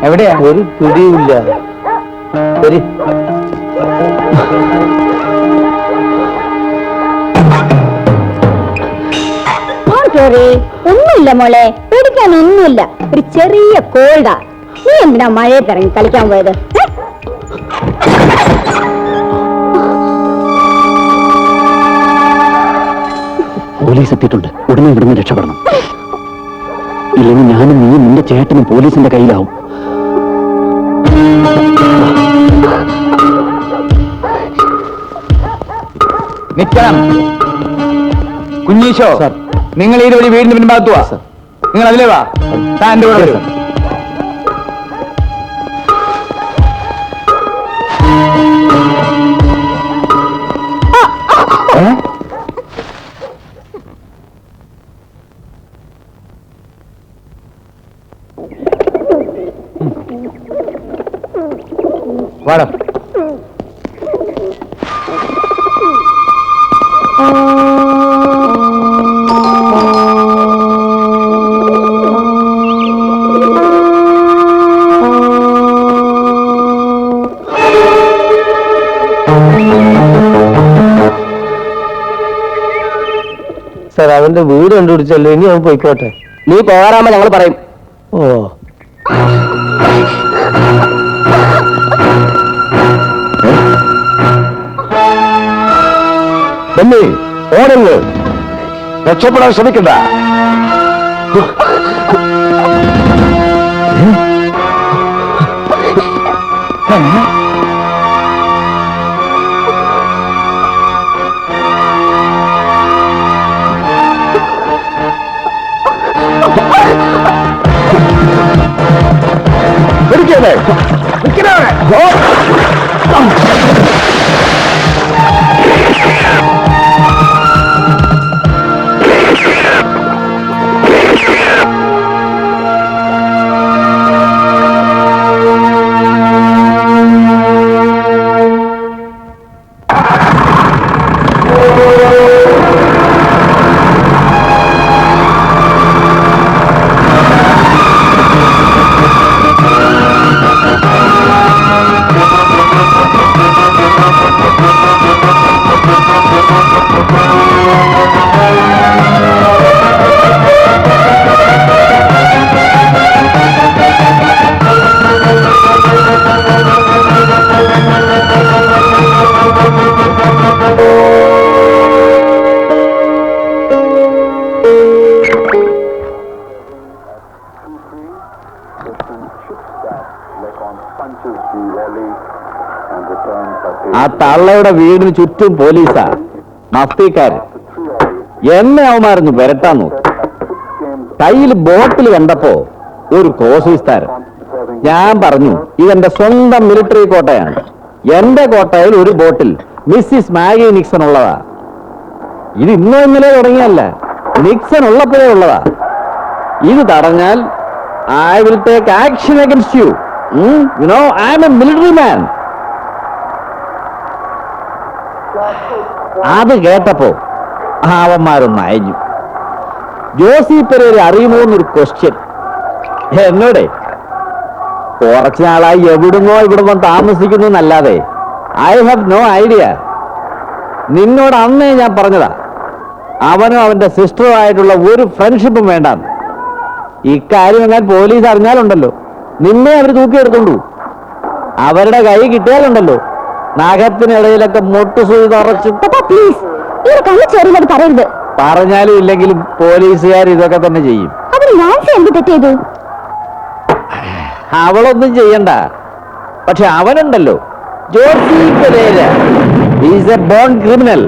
എവിടെയാ? ഒരു പിടിയില്ല. ഒന്നുമില്ല മോളെ, പേടിക്കാൻ ഒന്നുമില്ല. ഒരു ചെറിയ കോൾഡാ. നീ എന്തിനാ മഴയത്ത് ഇറങ്ങി കളിക്കാൻ പോയത്? പോലീസ് എത്തിയിട്ടുണ്ട്. ഉടനെ ഇവിടുന്ന് രക്ഷപ്പെടണം. ഇല്ലെങ്കിൽ ഞാനും നീ നിന്റെ ചേട്ടനും പോലീസിന്റെ കയ്യിലാവും. നിൽക്കണം. കുഞ്ഞീശോ, നിങ്ങൾ ഈ വഴി വീടിന് പിൻഭാഗത്ത് വാ. നിങ്ങൾ അതിലേ വാ. താൻ എന്റെ കൂടെ വരൂ. വാടാ. സാർ, അവന്റെ വീട് കണ്ടുപിടിച്ചല്ലോ. ഇനി അവൻ പോയിക്കോട്ടെ. നീ പോകാറാകുമ്പോ ഞങ്ങൾ പറയും. ഓ, ബെന്നി ഓടങ്ങ്, രക്ഷപ്പെടാൻ ശ്രമിക്കണ്ട. നിൽക്കണേ ആ തള്ളയുടെ വീടിന് ചുറ്റും പോലീസാ, മഫ്തിക്കാര്. എന്നെ അവന്മാരൊന്ന് വരട്ടാൻ നോക്കി. കയ്യിൽ ബോട്ടിൽ കണ്ടപ്പോ ഒരു ക്രോസ് വിസ്താരം. ഞാൻ പറഞ്ഞു, ഇതെന്റെ സ്വന്തം മിലിറ്ററി കോട്ടയാണ്. എന്റെ കോട്ടയിൽ ഒരു ബോട്ടിൽ മിസ്സിസ് മാഗി നിക്സൺ ഉള്ളതാ. ഇത് ഇന്നോ ഇന്നലെ തുടങ്ങിയല്ല, നിക്സൺ ഉള്ളപ്പോഴേ ഉള്ളതാ. ഇത് തടഞ്ഞാൽ I will take action against you. You know I am a military man. അത് കേട്ടപ്പോ അവന്മാരൊന്ന് അയഞ്ഞു. ജോസി പെരേര അറിയുമോ എന്നൊരു ക്വസ്റ്റ്യൻ എന്നോടെ. കുറച്ചു നാളായി എവിടുന്നോ ഇവിടുന്നോ താമസിക്കുന്നു എന്നല്ലാതെ ഐ ഹാവ് നോ ഐഡിയ. നിന്നോട് അന്നേ ഞാൻ പറഞ്ഞതാ, അവനും അവന്റെ സിസ്റ്ററും ആയിട്ടുള്ള ഒരു ഫ്രണ്ട്ഷിപ്പും വേണ്ടാന്ന്. ഇക്കാര്യം എങ്ങാൻ പോലീസ് അറിഞ്ഞാലുണ്ടല്ലോ, നിന്നെ അവർ തൂക്കിയെടുത്തോണ്ടു. അവരുടെ കൈ കിട്ടിയാലുണ്ടല്ലോ, നഖത്തിനിടയിലൊക്കെ മുട്ടുസൂചി തറച്ചു. പറയരുത്. പറഞ്ഞാലും ഇല്ലെങ്കിലും പോലീസുകാർ ഇതൊക്കെ തന്നെ ചെയ്യും. എന്ത് തെറ്റേതു? അവളൊന്നും ചെയ്യണ്ട. പക്ഷെ അവനുണ്ടല്ലോ, Josie Pereira is a born criminal.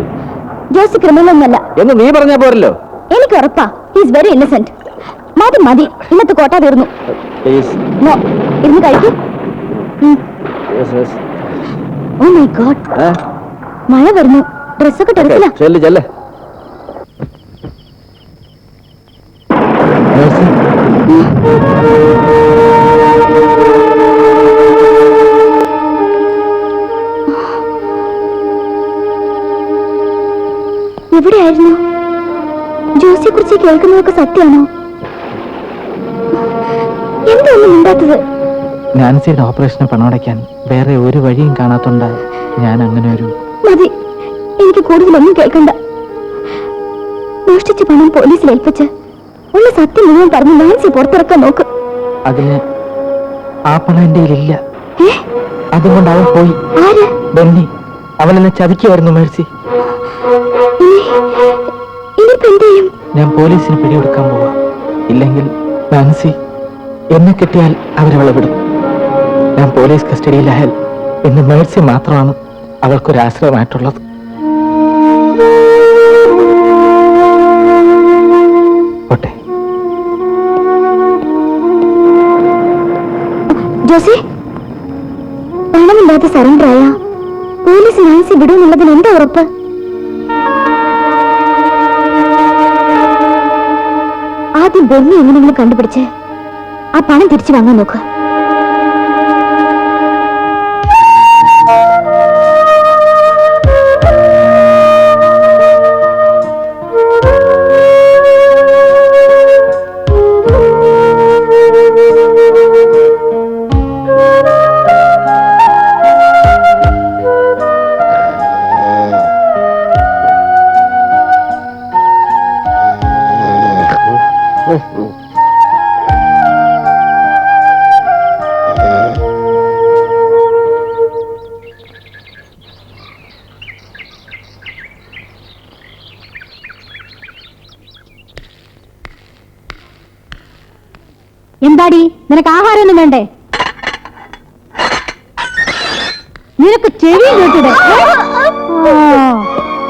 Josie criminal ഒന്നല്ല എന്ന് നീ പറഞ്ഞ പോരല്ലോ. എനിക്ക് ഉറപ്പാ, ഈസ് വെരി ഇന്നസെന്റ്. മതി മതി, ഇന്നത്തെ കോട്ട തീർന്നു. നോ, ഇന്ന് കഴിക്കും. ഓ മൈ ഗോഡ്, മഴ വരുന്നു. ഡ്രസ്സൊക്കെ ടെറസിലാ. ചെല്ല് ചെല്ല്. എവിടെയായിരുന്നു? ജോസിയെ കുറിച്ച് കേൾക്കുന്നതൊക്കെ സത്യമാണോ? എന്തൊന്നും ഉണ്ടാത്തത്? നാൻസിയുടെ ഓപ്പറേഷന് പണമടയ്ക്കാൻ വേറെ ഒരു വഴിയും കാണാത്തോണ്ട ഞാൻ അങ്ങനെ ഒരു... മതി, എനിക്ക് കൂടുതലൊന്നും കേൾക്കണ്ട. മോഷ്ടിച്ച പണം പോലീസിൽ ഏൽപ്പിച്ച് ഉള്ള സത്യം മുഴുവൻ പറഞ്ഞ് നാൻസി പുറത്തിറക്കാൻ നോക്ക്. അതിന് ആ പണം എന്റെ കയ്യിലില്ല. അതുകൊണ്ട് അവൻ പോയി. ആര്? ബെന്നി. അവനെന്നെ ചതിക്കുമായിരുന്നു മേഴ്സി. ഞാൻ പോലീസിന് പിടികൊടുക്കാൻ പോവാ. ഇല്ലെങ്കിൽ നാൻസി എന്നെ കിട്ടിയാൽ അവരവളെ വിടും. ഞാൻ പോലീസ് കസ്റ്റഡിയിലായാൽ ഇന്ന് മേഴ്സി മാത്രമാണ് അവൾക്കൊരാശ്രയമായിട്ടുള്ളത്. ഓട്ടെ. ജോസി, പണമില്ലാതെ സറണ്ടർ ആയ പോലീസ് നാൻസി വിടുമെന്നുള്ളതിന് എന്താ ഉറപ്പ്? ആദ്യം ബെന്നി എങ്ങനെയെങ്കിലും കണ്ടുപിടിച്ച് ആ പണം തിരിച്ചു വാങ്ങാൻ നോക്കുക. എന്താടി, നിനക്ക് ആഹാരമൊന്നും വേണ്ടേ? നിനക്ക് ചെവി കേട്ടിടെ?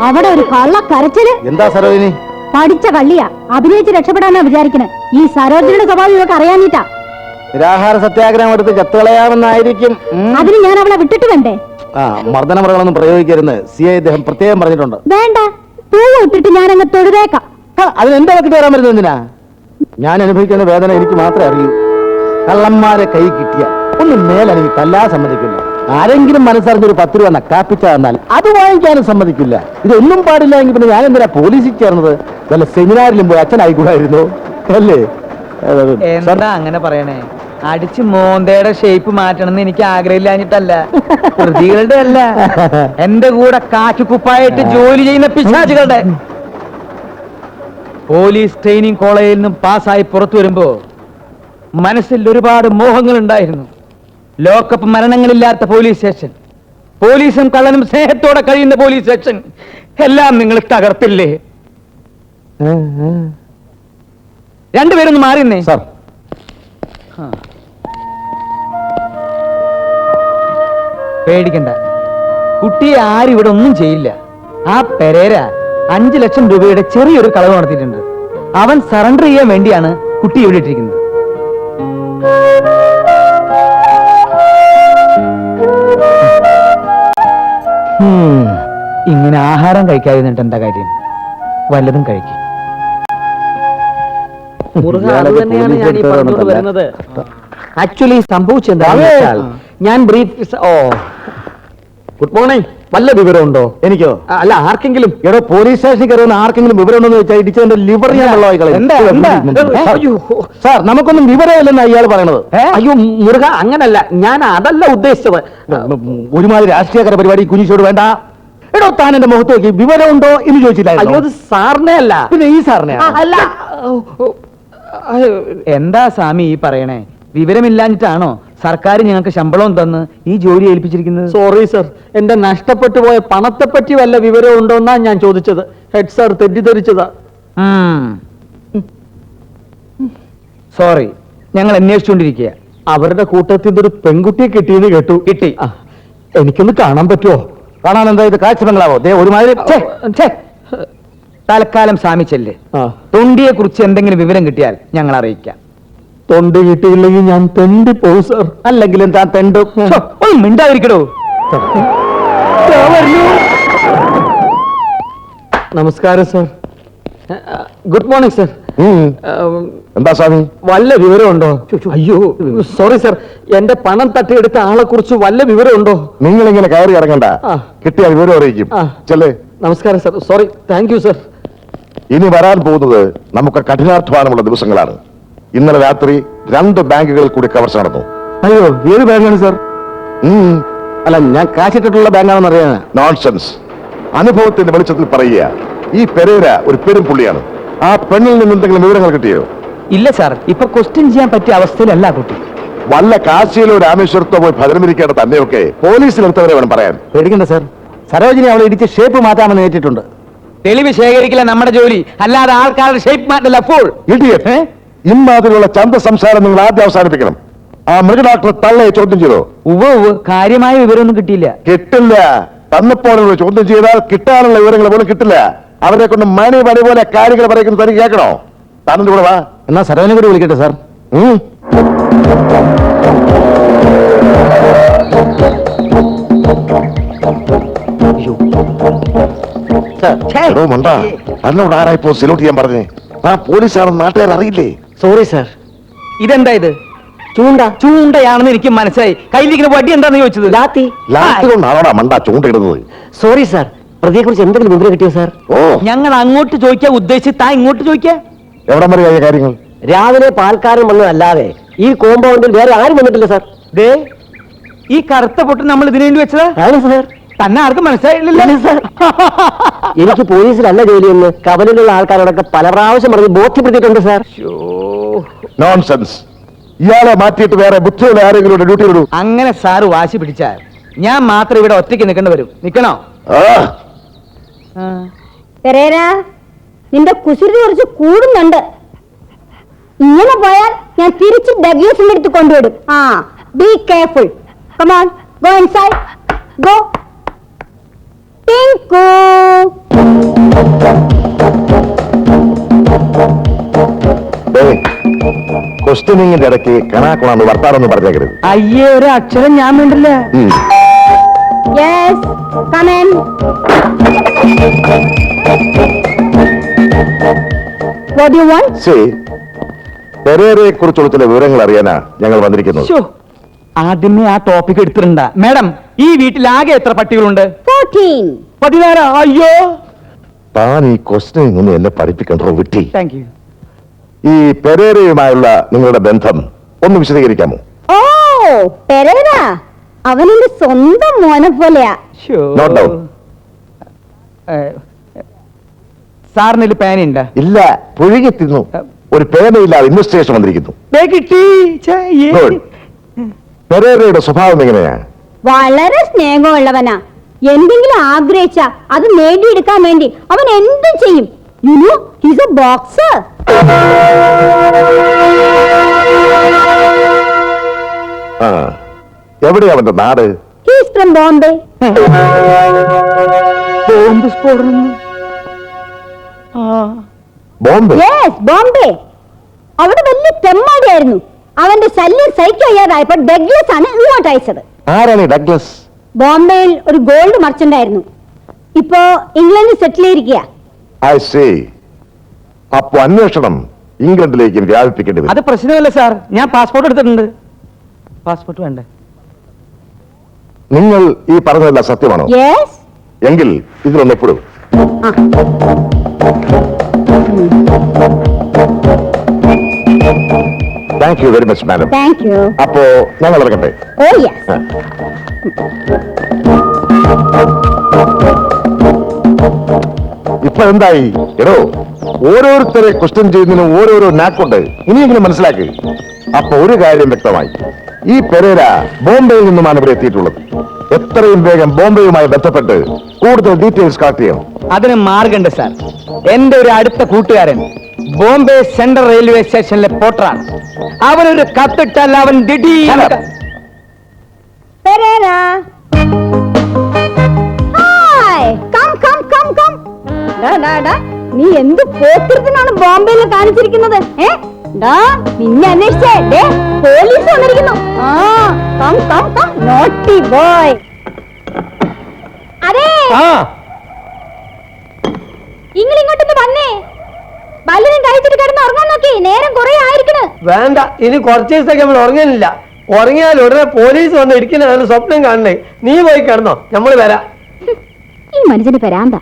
അവിടെ ഒരു കള്ളക്കരച്ചില്. എന്താ സരോജിനി? പഠിച്ച കള്ളിയാ, അഭിനയിച്ച് രക്ഷപ്പെടാനാ വിചാരിക്കണേ. ഈ സരോജിനിയുടെ സ്വഭാവം ഇവർക്ക് അറിയാഞ്ഞിട്ടാ. നിരാഹാര സത്യാഗ്രഹം എടുത്ത് ചത്തുകളയാമെന്നായിരിക്കും. അതിന് ഞാൻ അവളെ വിട്ടിട്ട് വേണ്ടേ? ആ, മർദ്ദനമുറകളൊന്നും പ്രയോഗിക്കരുന്ന് CI അദ്ദേഹം പ്രത്യേകം പറഞ്ഞിട്ടുണ്ട്. വേണ്ട, പൂവ് ഇട്ടിട്ട് ഞാൻ അങ്ങ് തൊഴുതേക്കാം. അതിന് എന്റെ വക്കിട്ട് വരാൻ വരുന്നത് എന്തിനാ? ഞാൻ അനുഭവിക്കുന്ന വേദന എനിക്ക് മാത്രമേ അറിയൂ. കള്ളന്മാരെ കൈ കിട്ടിയ ഒന്നും മേലെനിക്ക് തല്ലാൻ സമ്മതിക്കില്ല. ആരെങ്കിലും മനസ്സറിഞ്ഞൊരു 10 രൂപ നക്കാപ്പിച്ച തന്നാൽ അത് വാങ്ങിക്കാനും സമ്മതിക്കില്ല. ഇതൊന്നും പാടില്ല എങ്കിൽ പിന്നെ ഞാൻ എന്തിനാ പോലീസിൽ ചേർന്നത്? വല്ല സെമിനാറിലും പോയി അച്ഛനായിക്കൂടായിരുന്നോ അല്ലേ? എന്താ അങ്ങനെ പറയണേ? അടിച്ച് മോന്തയുടെ ഷേപ്പ് മാറ്റണമെന്ന് എനിക്ക് ആഗ്രഹമില്ലാഞ്ഞിട്ടല്ല, പ്രതികളുടെ അല്ല, എന്റെ കൂടെ കാറ്റുകുപ്പായിട്ട് ജോലി ചെയ്യുന്ന പിശാചുകളുടെ. പോലീസ് ട്രെയിനിങ് കോളേജിൽ നിന്നും പാസ്സായി പുറത്തു വരുമ്പോ മനസ്സിൽ ഒരുപാട് മോഹങ്ങൾ ഉണ്ടായിരുന്നു. ലോക്കപ്പ് മരണങ്ങളില്ലാത്ത പോലീസ് സ്റ്റേഷൻ, പോലീസും കള്ളനും സ്നേഹത്തോടെ കഴിയുന്ന പോലീസ് സ്റ്റേഷൻ, എല്ലാം നിങ്ങൾ തകർത്തില്ലേ? രണ്ടുപേരൊന്ന് മാറിയെന്നേ. സാർ, പേടിക്കണ്ട, കുട്ടിയെ ആരും ഇവിടെ ഒന്നും ചെയ്യില്ല. ആ പെരേര 5 ലക്ഷം രൂപയുടെ ചെറിയൊരു കളവ് നടത്തിയിട്ടുണ്ട്. അവൻ സറണ്ടർ ചെയ്യാൻ വേണ്ടിയാണ് കുട്ടി ഇവിടെ ഇട്ടിരിക്കുന്നത്. ഇങ്ങനെ ആഹാരം കഴിക്കാതിരുന്നിട്ട് എന്താ കാര്യം? വല്ലതും കഴിക്കും. ആക്ച്വലി സംഭവിച്ചെന്താണെന്ന് വെച്ചാൽ ഞാൻ ബ്രീഫ്. ഓ, ഗുഡ് മോർണിംഗ്. വല്ല വിവരമുണ്ടോ? എനിക്കോ? അല്ല, ആർക്കെങ്കിലും. എടോ, പോലീസ് സ്റ്റേഷനിൽ കയറുന്ന ആർക്കെങ്കിലും വിവരമുണ്ടെന്ന് വെച്ചാൽ ഇടിച്ചതിന്റെ ലിവർ ഞാൻ വെള്ളമായി എന്താ? സാർ, നമുക്കൊന്നും വിവരമില്ലെന്ന് അയാൾ പറയണത്. അയ്യോ മുരുക, അങ്ങനല്ല, ഞാൻ അതല്ല ഉദ്ദേശിച്ചത്. ഒരുമാതിരി രാഷ്ട്രീയകര പരിപാടി കുഞ്ഞിച്ചോട് വേണ്ട. എടോ, താൻ എന്റെ മുഖത്ത് നോക്കി വിവരമുണ്ടോ എന്ന് ചോദിച്ചില്ലായിരുന്നു? അയ്യോ, അത് സാറിനെ അല്ല. പിന്നെ ഈ സാറിനെ അല്ല. എന്താ സ്വാമി ഈ പറയണേ? വിവരമില്ലാഞ്ഞിട്ടാണോ സർക്കാർ ഞങ്ങൾക്ക് ശമ്പളവും തന്ന് ഈ ജോലി ഏൽപ്പിച്ചിരിക്കുന്നത്? സോറി സർ, എന്റെ നഷ്ടപ്പെട്ടു പോയ പണത്തെ പറ്റി വല്ല വിവരം ഉണ്ടോന്നാ ഞാൻ ചോദിച്ചത്. Head sir തെറ്റിദ്ധരിച്ചതാ. സോറി, ഞങ്ങൾ അന്വേഷിച്ചുകൊണ്ടിരിക്കുക. അവരുടെ കൂട്ടത്തിൽ നിന്ന് ഒരു പെൺകുട്ടിയെ കിട്ടിയെന്ന് കേട്ടു. കിട്ടി. എനിക്കൊന്ന് കാണാൻ പറ്റുമോ? കാണാൻ എന്താ ഇത് കാഴ്ച ബംഗ്ലാവോ? ഒരുമാതിരി തൽക്കാലം സ്വാമി ചെല്ല്. ആ, തൊണ്ടിയെ കുറിച്ച് എന്തെങ്കിലും വിവരം കിട്ടിയാൽ ഞങ്ങൾ അറിയിക്കാം. തൊണ്ട് കിട്ടിയില്ലെങ്കിൽ ഞാൻ തെണ്ടി പോകും സർ. അല്ലെങ്കിലും താൻ തെണ്ടും. ഒന്ന് മിണ്ടാതിരിക്കടോ. നമസ്കാരം സർ. Good morning sir. എന്താ സ്വാമി? വല്ല വിവരമുണ്ടോ? അയ്യോ സോറി സർ, എന്റെ പണം തട്ടിയെടുത്ത ആളെ കുറിച്ച് വല്ല വിവരമുണ്ടോ? നിങ്ങൾ ഇങ്ങനെ കയറി ഇറങ്ങണ്ട, ആ. കിട്ടിയ വിവരം അറിയിക്കും. ആ. ചെല്ലേ. നമസ്കാരം sir. Sorry. Thank you sir. ഇനി വരാൻ പോകുന്നത് നമുക്ക് കഠിനാധ്വാനമുള്ള ദിവസങ്ങളാണ്. ഇന്നലെ രാത്രി 2 ബാങ്കുകളിൽ കൂടി കവർച്ച നടന്നു. അയ്യോ, ഏത് ബാങ്കാണ് സാർ? അല്ല, ഞാൻ കാശിട്ടിട്ടുള്ള ബാങ്കാണെന്ന് അറിയാനാ. നോൺസെൻസ്. അനുഭവത്തിന്റെ വെളിച്ചത്തിൽ പറയുക, ഈ പെരേര ഒരു പെരും പുള്ളിയാണ്. ആ പെണ്ണിൽ നിന്ന് എന്തെങ്കിലും വിവരങ്ങൾ കിട്ടിയോ? ഇല്ല സാർ, ഇപ്പൊ ക്വസ്റ്റ്യൻ ചെയ്യാൻ പറ്റിയ അവസ്ഥയിലല്ല കുട്ടി. വല്ല കാശിയിലോ രാമേശ്വരത്തോ പോയി ഭദ്രമിരിക്കേണ്ട തന്നെയൊക്കെ പോലീസിലെടുത്തവരെ വേണം പറയാൻ. പേടിക്കണ്ട സാർ, സരോജിനി അവളെ ഇടിച്ച് ഷേപ്പ് മാറ്റാമെന്ന് ഏറ്റിട്ടുണ്ട്. തെളിവ് ശേഖരിക്കില്ല നമ്മുടെ ജോലി, അല്ലാതെ ആൾക്കാരുടെ ഷേപ്പ് മാറ്റല്ല. Full idiot. ഇമാതിരിയുള്ള ചന്ത സംസാരം നിങ്ങൾ ആദ്യം അവസാനിപ്പിക്കണം. ആ മൃഗ ഡോക്ടർ തള്ളയെ ചോദ്യം ചെയ്തോ? ഉവ്വ്, കാര്യമായ വിവരമൊന്നും കിട്ടിയില്ല. കിട്ടില്ല. തന്നെപ്പോലുള്ള ചോദ്യം ചെയ്താൽ കിട്ടാനുള്ള വിവരങ്ങൾ പോലും കിട്ടില്ല. അവരെ കൊണ്ട് മണി പണി പോലെ കാര്യങ്ങൾ പറയുന്നത് തനിക്ക് കേൾക്കണോ? താനെന്ത് കൂടെ വാ. എന്നാ സരോജിനി കൂടി വിളിക്കട്ടെ സാർ. മണ്ടാ, എന്നോട് ആരായിപ്പോ സെലൂട്ട് ചെയ്യാൻ പറഞ്ഞേ? ആ പോലീസാണെന്ന് നാട്ടുകാർ അറിയില്ലേ? Sorry sir. ഇതെന്താ ഇത്? ചൂണ്ടയാണെന്ന് എനിക്ക് മനസ്സിലായി. കയ്യിലിരിക്കുന്ന വടി എന്താന്ന് ചോദിച്ചത്? ലാത്തി. ലാത്തി കൊണ്ടാണോടാ മണ്ടാ ചൂണ്ടയിടുന്നത്? സോറി സാർ, പ്രതിയെ കുറിച്ച് എന്തെങ്കിലും വിവരം കിട്ടിയോ സാർ? ഓ, ഞങ്ങൾ അങ്ങോട്ട് ചോദിക്കാൻ ഉദ്ദേശിച്ച് താൻ ഇങ്ങോട്ട് ചോദിക്കാ. എവിടം വരെ ആയ കാര്യങ്ങൾ? രാവിലെ പാൽക്കാരൻ വന്നതല്ലാതെ ഈ കോമ്പൗണ്ടിൽ വേറെ ആരും വന്നിട്ടില്ല സാർ. ദേ, ഈ കറുത്ത പൊട്ട് നമ്മൾ ഇതിനു വേണ്ടി വെച്ചതാ? ആണ് സാർ. തന്നെ ആർക്കും മനസ്സിലായില്ലല്ലോ സാർ. എനിക്ക് പോലീസിലല്ല ജോലിയെന്ന് കവലിലുള്ള ആൾക്കാരോടൊക്കെ പല പ്രാവശ്യം പറഞ്ഞ് ബോധ്യപ്പെടുത്തിയിട്ടുണ്ട് സാർ. നോൺസെൻസ്. ഇയാളെ മാറ്റിയിട്ട് വേറെ ബുദ്ധിയുള്ള ആരെങ്കിലും ഡ്യൂട്ടി വിടൂ. അങ്ങനെ സാറ് വാശി പിടിച്ചാൽ ഞാൻ മാത്രം ഇവിടെ ഒറ്റയ്ക്ക് നിൽക്കേണ്ടി വരും. നിൽക്കണോ? പെരേര, നിന്റെ കുസൃതി കുറച്ച് കൂടുന്നുണ്ട്. ഇങ്ങനെ പോയാൽ ഞാൻ തിരിച്ച് ഡഗ്ലസിന്റെ അടുത്ത് കൊണ്ടുവിടും. ആ, be careful. Come on, go inside. Go. Tinku. ഏയ്, ക്വസ്റ്റ്യനിങ്ങിന്റെ ഇടയ്ക്ക് കണാക്കുണാന്ന് വർത്താനൊന്നും പറഞ്ഞേക്കരുത്. അയ്യേ, ഒരു അക്ഷരം ഞാൻ വേണ്ടല്ലേ. ഉം. Yes, come in. What you want? See, പെരേരയെ കുറിച്ചുള്ള ചില വിവരങ്ങൾ അറിയാനാ ഞങ്ങൾ വന്നിരിക്കുന്നത്. ശ്ശോ, ആദ്യമേ ആ ടോപ്പിക് എടുത്തിട്ടുണ്ടാ. മാഡം, ഈ വീട്ടിൽ ആകെ എത്ര പട്ടികളുണ്ട്? 14. 14. അയ്യോ, താൻ ഈ ക്വസ്റ്റ്യനിങ് ഒന്നും എന്നെ പഠിപ്പിക്കണ്ടോ വിട്ടി. Thank you. ഈ പെരേരയുമായുള്ള നിങ്ങളുടെ ബന്ധം ഒന്ന് വിശദീകരിക്കാമോ? ഓ, പെരേര അവനെന്റെ സ്വന്തം മോനെ പോലെയാ. Not down. സാറിന് പേനുണ്ട? ഇല്ല, പുഴുകി തിന്നു. ഒരു പേനയില്ലാതെ ഇൻവെസ്റ്റിഗേഷൻ വന്നിരിക്കുന്നു. കിട്ടി. Good. പെരേരയുടെ സ്വഭാവം എങ്ങനെയാ? വളരെ സ്നേഹമുള്ളവനാ. എന്തെങ്കിലും ആഗ്രഹിച്ച അത് നേടിയെടുക്കാൻ വേണ്ടി അവൻ എന്തും ചെയ്യും. You know, he's A boxer. ആ, എവിടെയാ അവന്റെ നാട്? He's from Bombay. ബോംബ് സ്ഫോടനം. ബോംബെ? യെസ്, ബോംബെ. അവിടെ വലിയ തെമ്മാടിയായിരുന്നു. അവന്റെ ശല്യം സഹിക്കയ്യാതായപ്പോ ഡഗ്ലസ് ആണ് ഇങ്ങോട്ട് അയച്ചത്. ആരാണ് ഈ ഡഗ്ലസ്? ബോംബെയിൽ ഒരു ഗോൾഡ് മർച്ചന്റ് ആയിരുന്നു. ഇപ്പോ ഇംഗ്ലണ്ടിൽ സെറ്റിൽ ചെയ്തിരിക്കുക. I see. അപ്പൊ അന്വേഷണം ഇംഗ്ലണ്ടിലേക്കും വ്യാപിപ്പിക്കേണ്ടി വരും. അത് പ്രശ്നമല്ല സാർ, ഞാൻ പാസ്പോർട്ട് എടുത്തിട്ടുണ്ട്. പാസ്പോർട്ട് വേണ്ടേ? നിങ്ങൾ ഈ പറഞ്ഞതെല്ലാം സത്യമാണോ? യെസ്. എങ്കിൽ ഇതിലൊന്ന് എപ്പോഴും. Thank you very much madam. Thank you. അപ്പോ ഞങ്ങൾ ഇറങ്ങട്ടെ. Oh yes. ഇപ്പൊ എന്തായി? എടോ, ഓരോരുത്തരെ ക്വസ്റ്റ്യൻ ചെയ്യുന്നതിനും ഓരോരോ നാക്കുണ്ട്. ഇനിയെങ്കിലും മനസ്സിലാക്കി. അപ്പൊ ഒരു കാര്യം വ്യക്തമായി, ഈ പെരേര ബോംബെയിൽ നിന്നുമാണ് ഇവിടെ എത്തിയിട്ടുള്ളത്. എത്രയും വേഗം ബോംബെയുമായി ബന്ധപ്പെട്ട് കൂടുതൽ ഡീറ്റെയിൽസ് കളക്ട് ചെയ്യണം. അതിന് മാർഗമുണ്ട് സാർ. എന്റെ ഒരു അടുത്ത കൂട്ടുകാരൻ ബോംബെ സെൻട്രൽ റെയിൽവേ സ്റ്റേഷനിലെ പോർട്ടറാണ്. അവനൊരു കത്തിട്ടാൽ അവൻ Perera, hi, come come come come. നീ എന്ത് പോത്തിരുത്തിനാണ് ബോംബെയിൽ കാണിച്ചിരിക്കുന്നത്? നിന്നെ അന്വേഷിച്ചേ പോലീസ് വന്നിരിക്കുന്നു. Come come come, naughty boy. അതെ, നിങ്ങൾ ഇങ്ങോട്ടൊന്ന് വന്നേ. ബലനും കഴിച്ചിട്ട് കിടന്ന് ഉറങ്ങാൻ നോക്കി. നേരം കുറെ ആയിരിക്കണ്. വേണ്ട, ഇനി കുറച്ച് ദിവസത്തേക്ക് നമ്മൾ ഉറങ്ങാനില്ല. ഉറങ്ങിയാൽ ഉടനെ പോലീസ് വന്ന് ഇരിക്കുന്നതാണ് സ്വപ്നം കാണണേ. നീ പോയി കിടന്നോ, നമ്മൾ വരാം. ഈ മനുഷ്യന് വരാന്ത.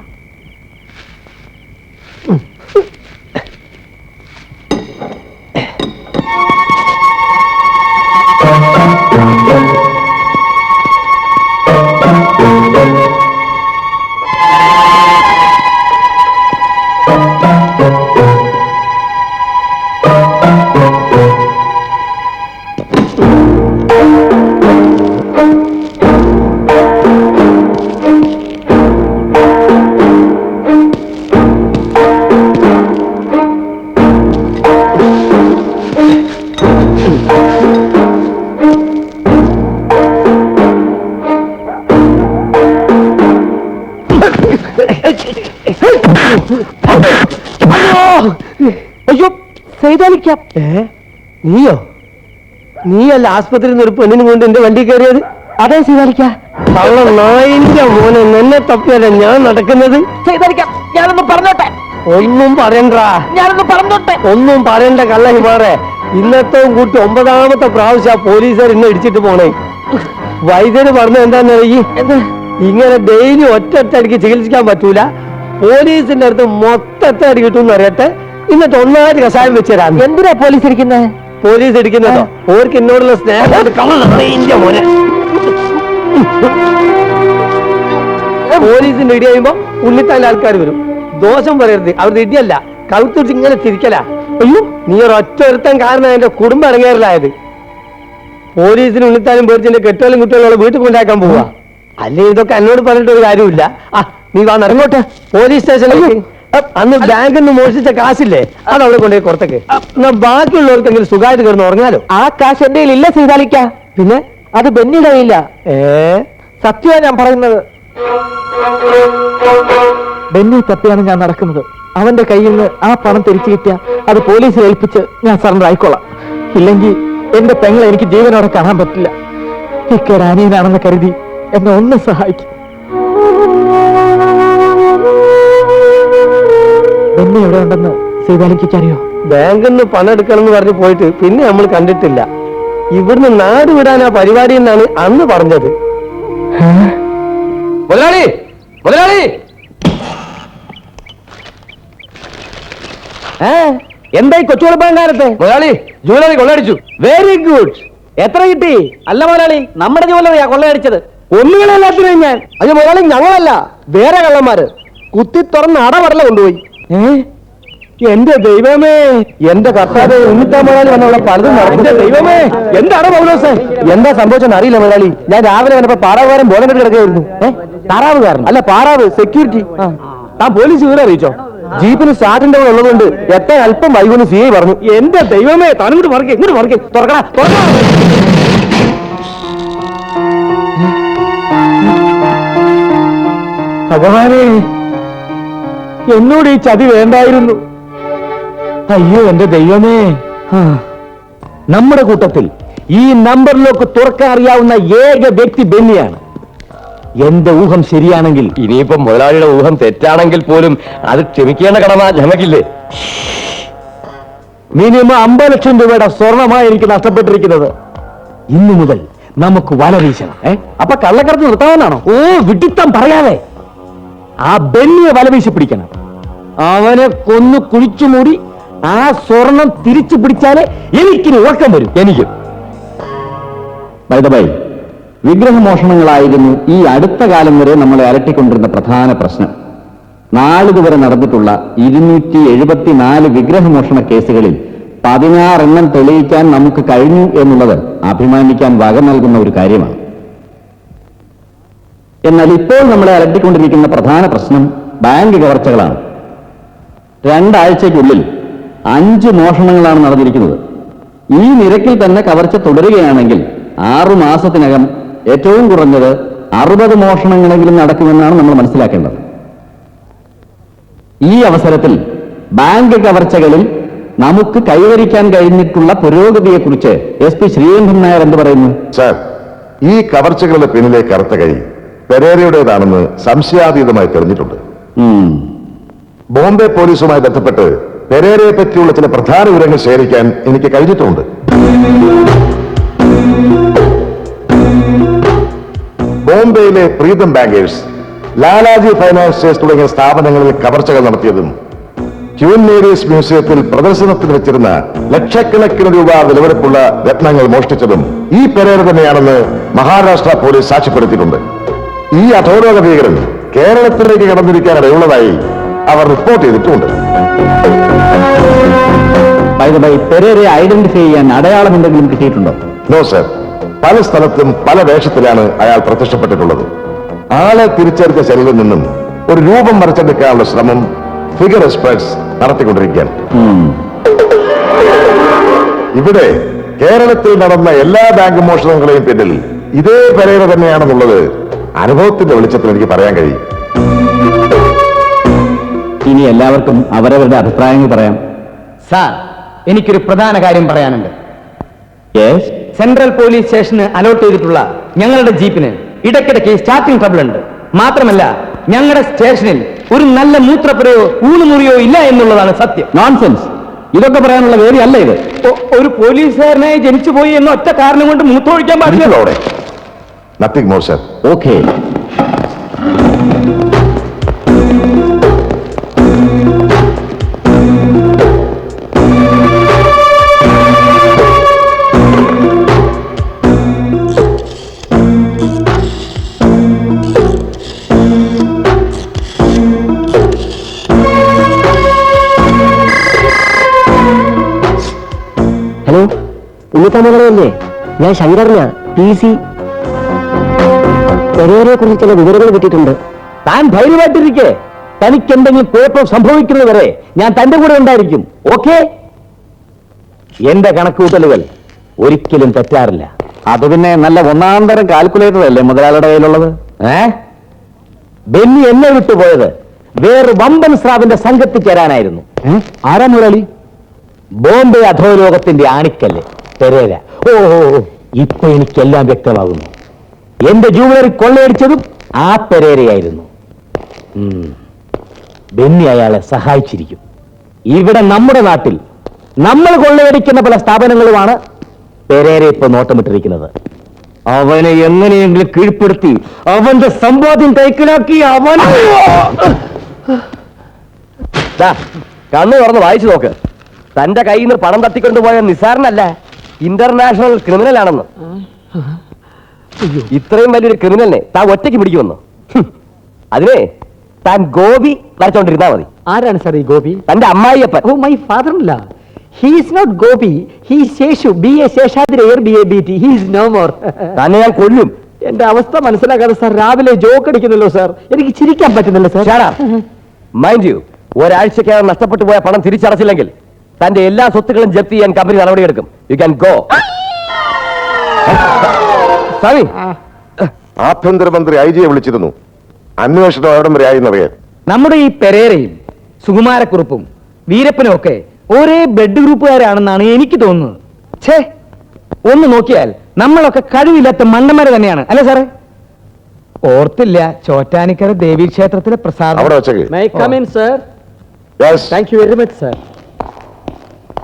അയ്യോ, സൈതാലിക്കാം. നീയോ? നീയല്ല ആസ്പത്രിയിൽ നിന്ന് ഒരു പെണ്ണിനും കൊണ്ട് എന്റെ വണ്ടി കയറിയത്? അതെ സൈതാലിക്ക. കള്ള നായിന്റെ മോനെ, നിന്നെ തപ്പിയല്ല ഞാൻ നടക്കുന്നത്. സൈതാലിക്കാം, ഞാനൊന്ന് പറഞ്ഞോട്ടെ. ഒന്നും പറയണ്ടാ. ഞാനൊന്ന് പറഞ്ഞോട്ടെ. ഒന്നും പറയണ്ട കള്ള ഹിമാറെ. ഇന്നത്തെ കൂട്ടി 9ാമത്തെ പ്രാവശ്യം പോലീസുകാർ ഇന്നെ ഇടിച്ചിട്ട് പോണേ. വൈദ്യര് പറഞ്ഞ എന്താന്നറിയി? ഇങ്ങനെ ഡെയിലി ഒറ്റയടിക്ക് ചികിത്സിക്കാൻ പറ്റൂല. പോലീസിന്റെ അടുത്ത് മൊത്തത്തെ അടി കിട്ടുമെന്ന് അറിയട്ടെ. എന്നിട്ട് ഒന്നായിട്ട് കഷായം വെച്ച് തരാം. എന്തിനാ പോലീസ് ഇരിക്കുന്നത്? പോലീസ് ഇടിക്കുന്നതോ? ഓർക്ക് എന്നോടുള്ള സ്നേഹം. മോനെ, പോലീസിന്റെ ഇടി കഴിയുമ്പോ ഉള്ളിത്താൻ്റെ ആൾക്കാർ വരും. ദോഷം പറയരുത്, അവരുടെ ഇടിയല്ല, കഴുത്തുടിച്ച് ഇങ്ങനെ തിരിക്കല. അയ്യോ, നീ ഒരൊറ്റ ഒരുത്തൻ കാരണം എന്റെ കുടുംബം ഇറങ്ങേറിലായത്. പോലീസിന് ഉള്ളിത്താനും പേടിച്ചെന്റെ കെട്ടുകളും കുട്ടികളോട് വീട്ടിൽ കൊണ്ടാക്കാൻ പോവാ. അല്ലേ ഇതൊക്കെ എന്നോട് പറഞ്ഞിട്ട് ഒരു കാര്യമില്ല. നീ വാ, ഇറങ്ങോട്ടെ. പോലീസ് സ്റ്റേഷനിലേക്ക് അന്ന് ബാങ്കിൽ നിന്ന് മോഷിച്ച കാശില്ലേ, അത് അവിടെ കൊണ്ടുപോയി പുറത്തേക്ക്. എന്നാ ബാക്കിയുള്ളവർക്കെങ്കിലും സുഖമായിട്ട് കിടന്ന് ഉറങ്ങാലോ. ആ കാശ് എന്റെ ഇല്ല സീതാലിക്ക. പിന്നെ അത് ബെന്നിയുടെ കയ്യില്ല. സത്യമാണ് ഞാൻ പറയുന്നത്. ബെന്നി തപ്പിയാണ് ഞാൻ നടക്കുന്നത്. അവന്റെ കയ്യിൽ നിന്ന് ആ പണം തിരിച്ചു കിട്ടിയ അത് പോലീസിൽ ഏൽപ്പിച്ച് ഞാൻ സറണ്ടർ ആയിക്കോളാം. ഇല്ലെങ്കിൽ എന്റെ പെങ്ങളെ എനിക്ക് ജീവനോടെ കാണാൻ പറ്റില്ല. ഇക്കയുടെ അനിയനാണെന്ന് കരുതി എന്നെ ഒന്ന് സഹായിക്കും. എന്നെ എവിടെ ഉണ്ടെന്ന് സീതാലിക്ക് അറിയോ? ബാങ്കിൽ നിന്ന് പണം എടുക്കണം എന്ന് പറഞ്ഞ് പോയിട്ട് പിന്നെ നമ്മൾ കണ്ടിട്ടില്ല. ഇവിടുന്ന് നാട് വിടാനാ പരിപാടി എന്നാണ് അന്ന് പറഞ്ഞത്. മുതലാളി, മുതലാളി, എന്തായി കൊച്ചുകുളപ്പങ്കാലത്തെ? മുതലാളി, ജൂവലറി കൊള്ളയടിച്ചു. Very good. എത്ര കിട്ടി? അല്ല മുതലാളി, നമ്മുടെ ജൂവലറിയാ കൊള്ളയടിച്ചത്. ഒന്നുകളെല്ലാത്തിനും ഞാൻ. അത് മുതലാളി ഞങ്ങളല്ല, വേറെ കള്ളന്മാര് കുത്തി തുറന്ന് അടവടല കൊണ്ടുപോയി. എന്റെ ദൈവമേ, എന്റെ കർത്താവ് ഉണ്ണിത്താൻ മുതലാളി വന്നവിടെ പലതും നടന്നു. ദൈവമേ, എന്താണ് പൗലോസേ? എന്താ സംഭവിച്ചെന്ന് അറിയില്ല മുതലാളി. ഞാൻ രാവിലെ വന്നപ്പോ പാറാവുകാരൻ ബോധം കെട്ടി കിടക്കുകയായിരുന്നു. താറാവുകാരൻ അല്ല, പാറാവ് സെക്യൂരിറ്റി. താൻ പോലീസ് വീട് അറിയിച്ചോ? ജീപ്പിന് സ്റ്റാർട്ടിന്റെ ഉള്ളതുകൊണ്ട് എത്താൻ അല്പം വൈകുന്നു സി ഐ പറഞ്ഞു. എന്റെ ദൈവമേ, താനിങ്ങോട്ട് മറിക്കേ, ഇങ്ങോട്ട് മറിക്കേ. തുറക്കണ ഭഗവാനെ, എന്നോട് ഈ ചതി വേണ്ടായിരുന്നു. അയ്യോ എന്റെ ദൈവമേ. നമ്മുടെ കൂട്ടത്തിൽ ഈ നമ്പറിലേക്ക് തുറക്കാൻ അറിയാവുന്ന ഏക വ്യക്തി ബെന്നിയാണ്. എന്റെ ഊഹം ശരിയാണെങ്കിൽ, ഇനിയിപ്പം മുതലാളിയുടെ ഊഹം തെറ്റാണെങ്കിൽ പോലും അത് ക്ഷമിക്കേണ്ട കടമ ഞങ്ങൾക്കില്ലേ? മിനിമം 50 ലക്ഷം രൂപയുടെ സ്വർണമായി എനിക്ക് നഷ്ടപ്പെട്ടിരിക്കുന്നത്. ഇന്നു മുതൽ നമുക്ക് വല വീശണം. അപ്പൊ കള്ളക്കടത്ത് നിർത്താമെന്നാണോ? ഓ, വിഡിത്തം പറയാതെ ആ ബെന്നിയെ വല വീശി പിടിക്കണം. അവനെ കൊന്നു കുഴിച്ചുമൂടി ആ സ്വർണം തിരിച്ചു പിടിച്ചാലേ എനിക്കിനി ഉറക്കം വരും. എനിക്കും. ബൈ വിഗ്രഹമോഷണങ്ങളായിരുന്നു ഈ അടുത്ത കാലം വരെ നമ്മളെ അലട്ടിക്കൊണ്ടിരുന്ന പ്രധാന പ്രശ്നം. നാളിതുവരെ നടന്നിട്ടുള്ള 274 വിഗ്രഹമോഷണ കേസുകളിൽ 16 എണ്ണം തെളിയിക്കാൻ നമുക്ക് കഴിഞ്ഞു എന്നുള്ളത് അഭിമാനിക്കാൻ വക നൽകുന്ന ഒരു കാര്യമാണ്. എന്നാൽ ഇപ്പോൾ നമ്മളെ അലട്ടിക്കൊണ്ടിരിക്കുന്ന പ്രധാന പ്രശ്നം ബാങ്ക് കവർച്ചകളാണ്. 2 ആഴ്ചയ്ക്കുള്ളിൽ 5 മോഷണങ്ങളാണ് നടന്നിരിക്കുന്നത്. ഈ നിരക്കിൽ തന്നെ കവർച്ച തുടരുകയാണെങ്കിൽ 6 മാസത്തിനകം ഏറ്റവും കുറഞ്ഞത് 60 മോഷണങ്ങളെങ്കിലും നടക്കുമെന്നാണ് നമ്മൾ മനസ്സിലാക്കേണ്ടത്. ഈ അവസരത്തിൽ ബാങ്ക് കവർച്ചകളിൽ നമുക്ക് കൈവരിക്കാൻ കഴിഞ്ഞിട്ടുള്ള പുരോഗതിയെക്കുറിച്ച് SP ശ്രീകണ്ഠൻ നായർ എന്ത് പറയുന്നു? സാർ, ഈ കവർച്ചകളുടെ പിന്നിലെ കറുത്ത കൈ പെരേരയുടേതാണെന്ന് സംശയാതീതമായി തെളിഞ്ഞിട്ടുണ്ട്. ബോംബെ പോലീസുമായി ബന്ധപ്പെട്ട് പെരേരയെ പറ്റിയുള്ള ചില പ്രധാന വിവരങ്ങൾ ശേഖരിക്കാൻ എനിക്ക് കഴിഞ്ഞിട്ടുണ്ട്. ബോംബെയിലെ പ്രീതം ബാങ്കേഴ്സ്, ലാലാജി ഫൈനാൻസിയേഴ്സ് തുടങ്ങിയ സ്ഥാപനങ്ങളിൽ കവർച്ചകൾ നടത്തിയതും ക്യൂൻ മേരീസ് മ്യൂസിയത്തിൽ പ്രദർശനത്തിന് വെച്ചിരുന്ന ലക്ഷക്കണക്കിന് രൂപ വിലവെടുപ്പുള്ള രത്നങ്ങൾ മോഷ്ടിച്ചതും ഈ പെരേര തന്നെയാണെന്ന് മഹാരാഷ്ട്ര പോലീസ് സാക്ഷ്യപ്പെടുത്തിയിട്ടുണ്ട്. ഈ അധോലോക ഭീകരൻ കേരളത്തിലേക്ക് കടന്നിരിക്കാനിടയുള്ളതായി അവർ റിപ്പോർട്ട് ചെയ്തിട്ടുമുണ്ട്. പെരേരയെ ഐഡന്റിഫൈ ചെയ്യാൻ അടയാളം എന്തെങ്കിലും കിട്ടിയിട്ടുണ്ടോ? നോ സർ, പല സ്ഥലത്തും പല വേഷത്തിലാണ് അയാൾ പ്രത്യക്ഷപ്പെട്ടിട്ടുള്ളത്. ആളെ തിരിച്ചറിഞ്ഞ ശരീരത്തിൽ നിന്നും ഒരു രൂപം വരച്ചെടുക്കാനുള്ള ശ്രമം ഫിഗർ എക്സ്പെർട്സ് നടത്തിക്കൊണ്ടിരിക്കുകയാണ്. ഇവിടെ കേരളത്തിൽ നടന്ന എല്ലാ ബാങ്ക് മോഷണങ്ങളെയും പിന്നിൽ ഇതേ പെരേര തന്നെയാണെന്നുള്ളത് അനുഭവത്തിന്റെ വെളിച്ചത്തിൽ എനിക്ക് പറയാൻ കഴിയും. ഇനി എല്ലാവർക്കും അവരവരുടെ അഭിപ്രായങ്ങൾ പറയാം. സാർ, എനിക്കൊരു പ്രധാന കാര്യം പറയാനുണ്ട്. സെൻട്രൽ പോലീസ് സ്റ്റേഷന് അലോട്ട് ചെയ്തിട്ടുള്ള ഞങ്ങളുടെ ജീപ്പിന് ഇടയ്ക്കിടയ്ക്ക് സ്റ്റാർട്ടിംഗ് ട്രബിൾ ഉണ്ട്. മാത്രമല്ല, ഞങ്ങളുടെ സ്റ്റേഷനിൽ ഒരു നല്ല മൂത്രപ്പുരയോ ഊണുമുറിയോ ഇല്ല എന്നുള്ളതാണ് സത്യം. നോൺസെൻസ്. ഇതൊക്കെ പറയാനുള്ള വേദിയല്ല ഇത്. ഒരു പോലീസുകാരനായി ജനിച്ചു പോയി എന്ന ഒറ്റ കാരണം കൊണ്ട് മൂത്രമൊഴിക്കാൻ പാടില്ല. Nothing more sir. Okay. Hello, ഉണ്ണിത്താമകളല്ലേ? ഞാൻ ശങ്കരനാ, PC. പെരേരയെ കുറിച്ച് ചില വിവരങ്ങൾ കിട്ടിയിട്ടുണ്ട്. താൻ ധൈര്യമായിട്ടിരിക്കെ. തനിക്ക് എന്തെങ്കിലും കുഴപ്പം സംഭവിക്കുന്നതുവരെ ഞാൻ തന്റെ കൂടെ ഉണ്ടായിരിക്കും. ഓക്കെ? എന്റെ കണക്കുകൂട്ടലുകൾ ഒരിക്കലും തെറ്റാറില്ല. അത് പിന്നെ നല്ല ഒന്നാന്തരം കാൽക്കുലേറ്റർ അല്ലേ മുതലാളിയുടെ കയ്യിലുള്ളത്? ബെന്നി എന്നെ വിട്ടുപോയത് വേറെ വമ്പൻ സ്രാവിന്റെ സംഘത്തിൽ ചേരാനായിരുന്നു. ആരാ മുരളി? ബോംബെ അധോലോകത്തിന്റെ ആണിക്കല്ല്. പെരേര. ഓ ഇപ്പൊ എനിക്കെല്ലാം വ്യക്തമാകുന്നു. എന്റെ ജൂവലറി കൊള്ളയടിച്ചതും ആ പെരേരയായിരുന്നു. ബെന്നി അയാളെ സഹായിച്ചിരിക്കും. ഇവിടെ നമ്മുടെ നാട്ടിൽ നമ്മൾ കൊള്ളയടിക്കുന്ന പല സ്ഥാപനങ്ങളുമാണ് പെരേര ഇപ്പൊ നോട്ടമിട്ടിരിക്കുന്നത്. അവനെ എങ്ങനെയെങ്കിലും കീഴ്പ്പെടുത്തി അവന്റെ സമ്പാദ്യം കൈക്കലാക്കി അവൻ കണ്ണു തുറന്ന് വായിച്ചു നോക്ക്. തന്റെ കയ്യിൽ നിന്ന് പണം തട്ടിക്കൊണ്ടുപോയ നിസാരനല്ല, ഇന്റർനാഷണൽ ക്രിമിനൽ ആണെന്ന്. ഇത്രയും വലിയൊരു ക്രിമിനലിനെ താൻ ഒറ്റയ്ക്ക് പിടിക്കുമെന്ന്. അതിനെ താൻ ഗോപി വരച്ചോണ്ടിരുന്നാ മതി. ആരാണ് സാർ ഈ ഗോപി? തന്റെ അമ്മായിയപ്പൻ. Oh my father in law. He is not Gopi. He is Sheshu. B.A. Sheshadrayar B.A.B.T. He is no more. തന്നെ ഞാൻ കൊല്ലും. എന്റെ അവസ്ഥ മനസ്സിലാക്കാതെ സാർ രാവിലെ ജോക്ക് അടിക്കുന്നല്ലോ സാർ. എനിക്ക് ചിരിക്കാൻ പറ്റുന്നില്ല സാർ. മൈൻഡ് യു, ഒരാഴ്ചക്കകം നഷ്ടപ്പെട്ടു പോയ പണം തിരിച്ചടച്ചില്ലെങ്കിൽ തന്റെ എല്ലാ സ്വത്തുക്കളും ജപ്തി ചെയ്യാൻ കമ്പനി നടപടിയെടുക്കും. You can go. സ്വാമി, ആഭ്യന്തരമന്ത്രി IG വിളിച്ചിരുന്നു. അന്വേഷണം എവിടം വരെ ആയി എന്നറിയാൻ. നമ്മുടെ ഈ പെരേരയും സുകുമാരക്കുറുപ്പും വീരപ്പനും ഒക്കെ ഒരേ ബ്ലഡ് ഗ്രൂപ്പുകാരാണെന്നാണ് എനിക്ക് തോന്നുന്നത്. ഛേ, ഒന്ന് നോക്കിയാൽ നമ്മളൊക്കെ കഴിവില്ലാത്ത മണ്ടന്മാര് തന്നെയാണ്, അല്ലെ സാറേ? ഓർത്തില്ല ചോറ്റാനിക്കര ദേവീക്ഷേത്രത്തിലെ പ്രസാദം. അവിടെ വെച്ചേക്ക്. May I come in, sir? Yes. Thank you very much, sir.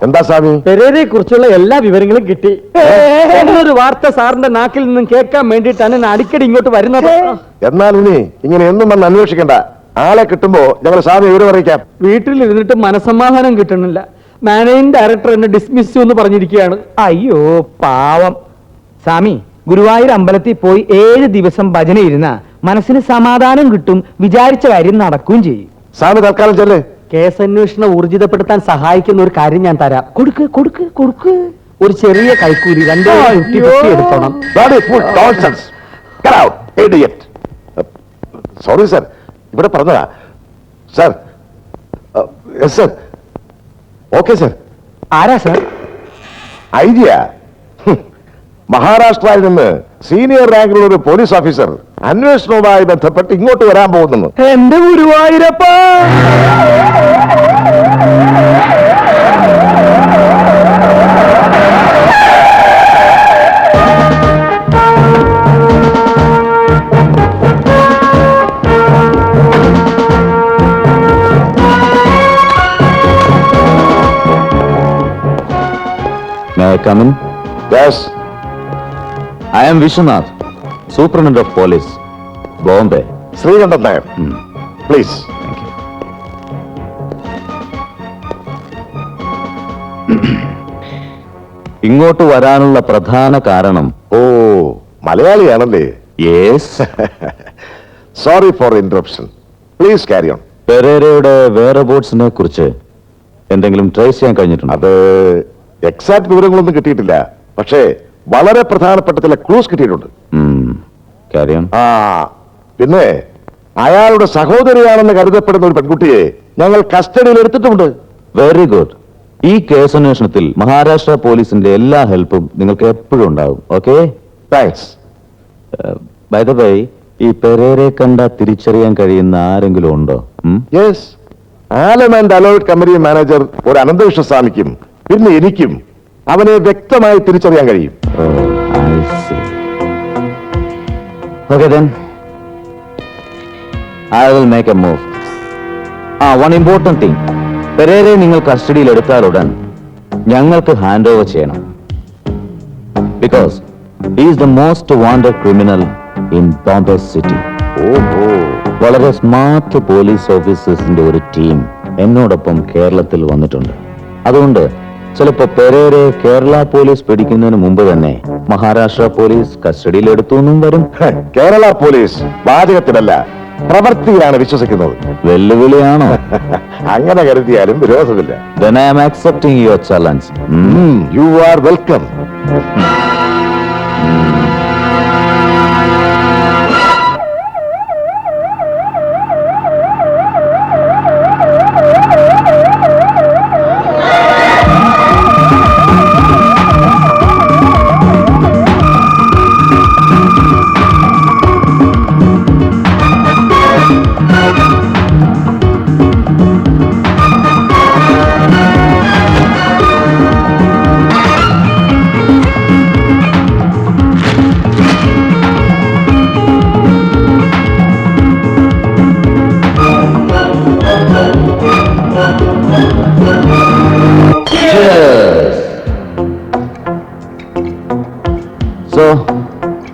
എന്താ സ്വാമി? പെരേരയെ കുറിച്ചുള്ള എല്ലാ വിവരങ്ങളും കിട്ടി. എന്നൊരു വാർത്ത സാറിന്റെ നാക്കിൽ നിന്നും കേൾക്കാൻ വേണ്ടിയിട്ടാണ് ഞാൻ അടിക്കടി ഇങ്ങോട്ട് വരുന്നത്. എന്നാൽ ഇനി ഇങ്ങനെ എന്നും വന്ന് അന്വേഷിക്കണ്ട. ആളെ കിട്ടുമ്പോ ഞങ്ങൾ സ്വാമി വിവരം അറിയിക്കാം. വീട്ടിലിരുന്നിട്ട് മനസമാധാനം കിട്ടണില്ല. മാനേജിംഗ് ഡയറക്ടർ എന്നെ ഡിസ്മിസ് എന്ന് പറഞ്ഞിരിക്കുകയാണ്. അയ്യോ പാവം സ്വാമി, ഗുരുവായൂർ അമ്പലത്തിൽ പോയി 7 ദിവസം ഭജന ഇരുന്ന മനസ്സിന് സമാധാനം കിട്ടും, വിചാരിച്ച കാര്യം നടക്കുകയും ചെയ്യും. സ്വാമി തൽക്കാലം ചെല്ലേ. കേസ് അന്വേഷണം ഊർജിതപ്പെടുത്താൻ സഹായിക്കുന്ന ഒരു കാര്യം ഞാൻ തരാം. കൊടുക്ക് കൊടുക്ക് കൊടുക്ക്. ഒരു ചെറിയ കൈക്കൂലി 250 എടുത്തോണം. സോറി സർ, ഇവിടെ പറഞ്ഞതാ sir. Yes sir. Okay sir. ആരാ സാർ? ഐഡിയ മഹാരാഷ്ട്രയിൽ നിന്ന് സീനിയർ റാങ്കിലുള്ള ഒരു പോലീസ് ഓഫീസർ അന്വേഷണവുമായി ബന്ധപ്പെട്ട് ഇങ്ങോട്ട് വരാൻ പോകുന്നു. എന്റെ ഗുരുവായൂരപ്പ. May I come in? Yes. I am Vishwanath, Superintendent of Police, Bombay. Sreekantan Nair, please. Thank you. ഇങ്ങോട്ട് വരാനുള്ള പ്രധാന കാരണം, ഓ, മലയാളിയാണല്ലേ? Yes, sorry for interruption. Please carry on. പെരേരയുടെ വേറെ ബോട്ട്സിനെ കുറിച്ച് എന്തെങ്കിലും ട്രേസ് ചെയ്യാൻ കഴിഞ്ഞിട്ടുണ്ട്? അത് എക്സാക്ട് വിവരങ്ങളൊന്നും കിട്ടിയിട്ടില്ല, പക്ഷേ വളരെ പ്രധാനപ്പെട്ട ചില ക്ലൂസ് കിട്ടിയിട്ടുണ്ട്. Carry on. ആ, പിന്നെ അയാളുടെ സഹോദരിയാണെന്ന് കരുതപ്പെടുന്ന ഒരു പെൺകുട്ടിയെ ഞങ്ങൾ കസ്റ്റഡിയിൽ എടുത്തിട്ടുണ്ട്. Very good. ഈ കേസ് അന്വേഷണത്തിൽ മഹാരാഷ്ട്ര പോലീസിന്റെ എല്ലാ ഹെൽപ്പും നിങ്ങൾക്ക് എപ്പോഴും ഉണ്ടാവും. Okay, thanks. By the way, ഈ പെരേരെ കണ്ട തിരിച്ചറിയാൻ കഴിയുന്ന ആരെങ്കിലും ഉണ്ടോ? Yes, Alam and alloyed company manager ഒരു അനന്തവിശ്വസ്വാമിക്കും പിന്നെ എനിക്കും അവനെ വ്യക്തമായി തിരിച്ചറിയാൻ കഴിയും. Okay then, I will make a move. One important thing. പെരേരെ നിങ്ങൾ കസ്റ്റഡിയിൽ എടുത്താലുടൻ ഞങ്ങൾക്ക് ഹാൻഡ് ഓവർ ചെയ്യണം. Because he is the most wanted criminal in Bombay city. ഓഹോ, വളരെ സ്മാർട്ട് പോലീസ് ഓഫീസേഴ്സിന്റെ ഒരു ടീം എന്നോടൊപ്പം കേരളത്തിൽ വന്നിട്ടുണ്ട്. അതുകൊണ്ട് ചിലപ്പോ പെരേരെ കേരള പോലീസ് പിടിക്കുന്നതിന് മുമ്പ് തന്നെ മഹാരാഷ്ട്ര പോലീസ് കസ്റ്റഡിയിൽ എടുത്തു എന്നും വരും. കേരള പോലീസ് വാചകത്തിലല്ല, പ്രവൃത്തിയിലാണ് വിശ്വസിക്കുന്നത്. വെല്ലുവിളിയാണോ? അങ്ങനെ കരുതിയാലും വിരോധമില്ല. Then I am accepting your challenge. You are welcome.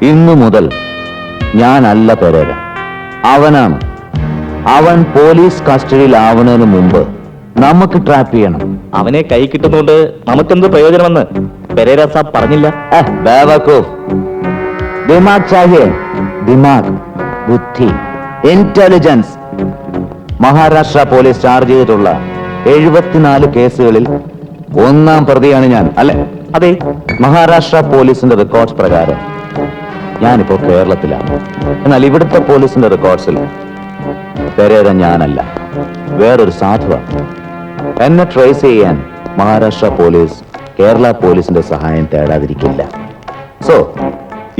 ഇന്നു മുതൽ ഞാനല്ല പെരേര, അവനാണ്. അവൻ പോലീസ് കസ്റ്റഡിയിലാവുന്നതിന് മുമ്പ് നമുക്ക് ട്രാപ്പ് ചെയ്യണം. അവനെ കൈ കിട്ടുന്നോണ്ട് നമുക്കെന്ത് പ്രയോജനമെന്ന് പെരേര സാബ് പറഞ്ഞില്ല. ദിമാഗ് ചാഹിയേ, ദിമാഗ്, ബുദ്ധി, ഇന്റലിജൻസ്. മഹാരാഷ്ട്ര പോലീസ് ചാർജ് ചെയ്തിട്ടുള്ള 74 കേസുകളിൽ 1-ാം പ്രതിയാണ് ഞാൻ. അല്ലെ? അതെ. മഹാരാഷ്ട്ര പോലീസിന്റെ റെക്കോർഡ്സ് പ്രകാരം ഞാനിപ്പോ കേരളത്തിലാണ്. എന്നാൽ ഇവിടുത്തെ പോലീസിന്റെ റെക്കോർഡ്സിൽ പെരേര ഞാനല്ല, വേറൊരു സാധുവാണ്. എന്നെ ട്രേസ് ചെയ്യാൻ മഹാരാഷ്ട്ര പോലീസ് കേരള പോലീസിന്റെ സഹായം തേടാതിരിക്കില്ല. സോ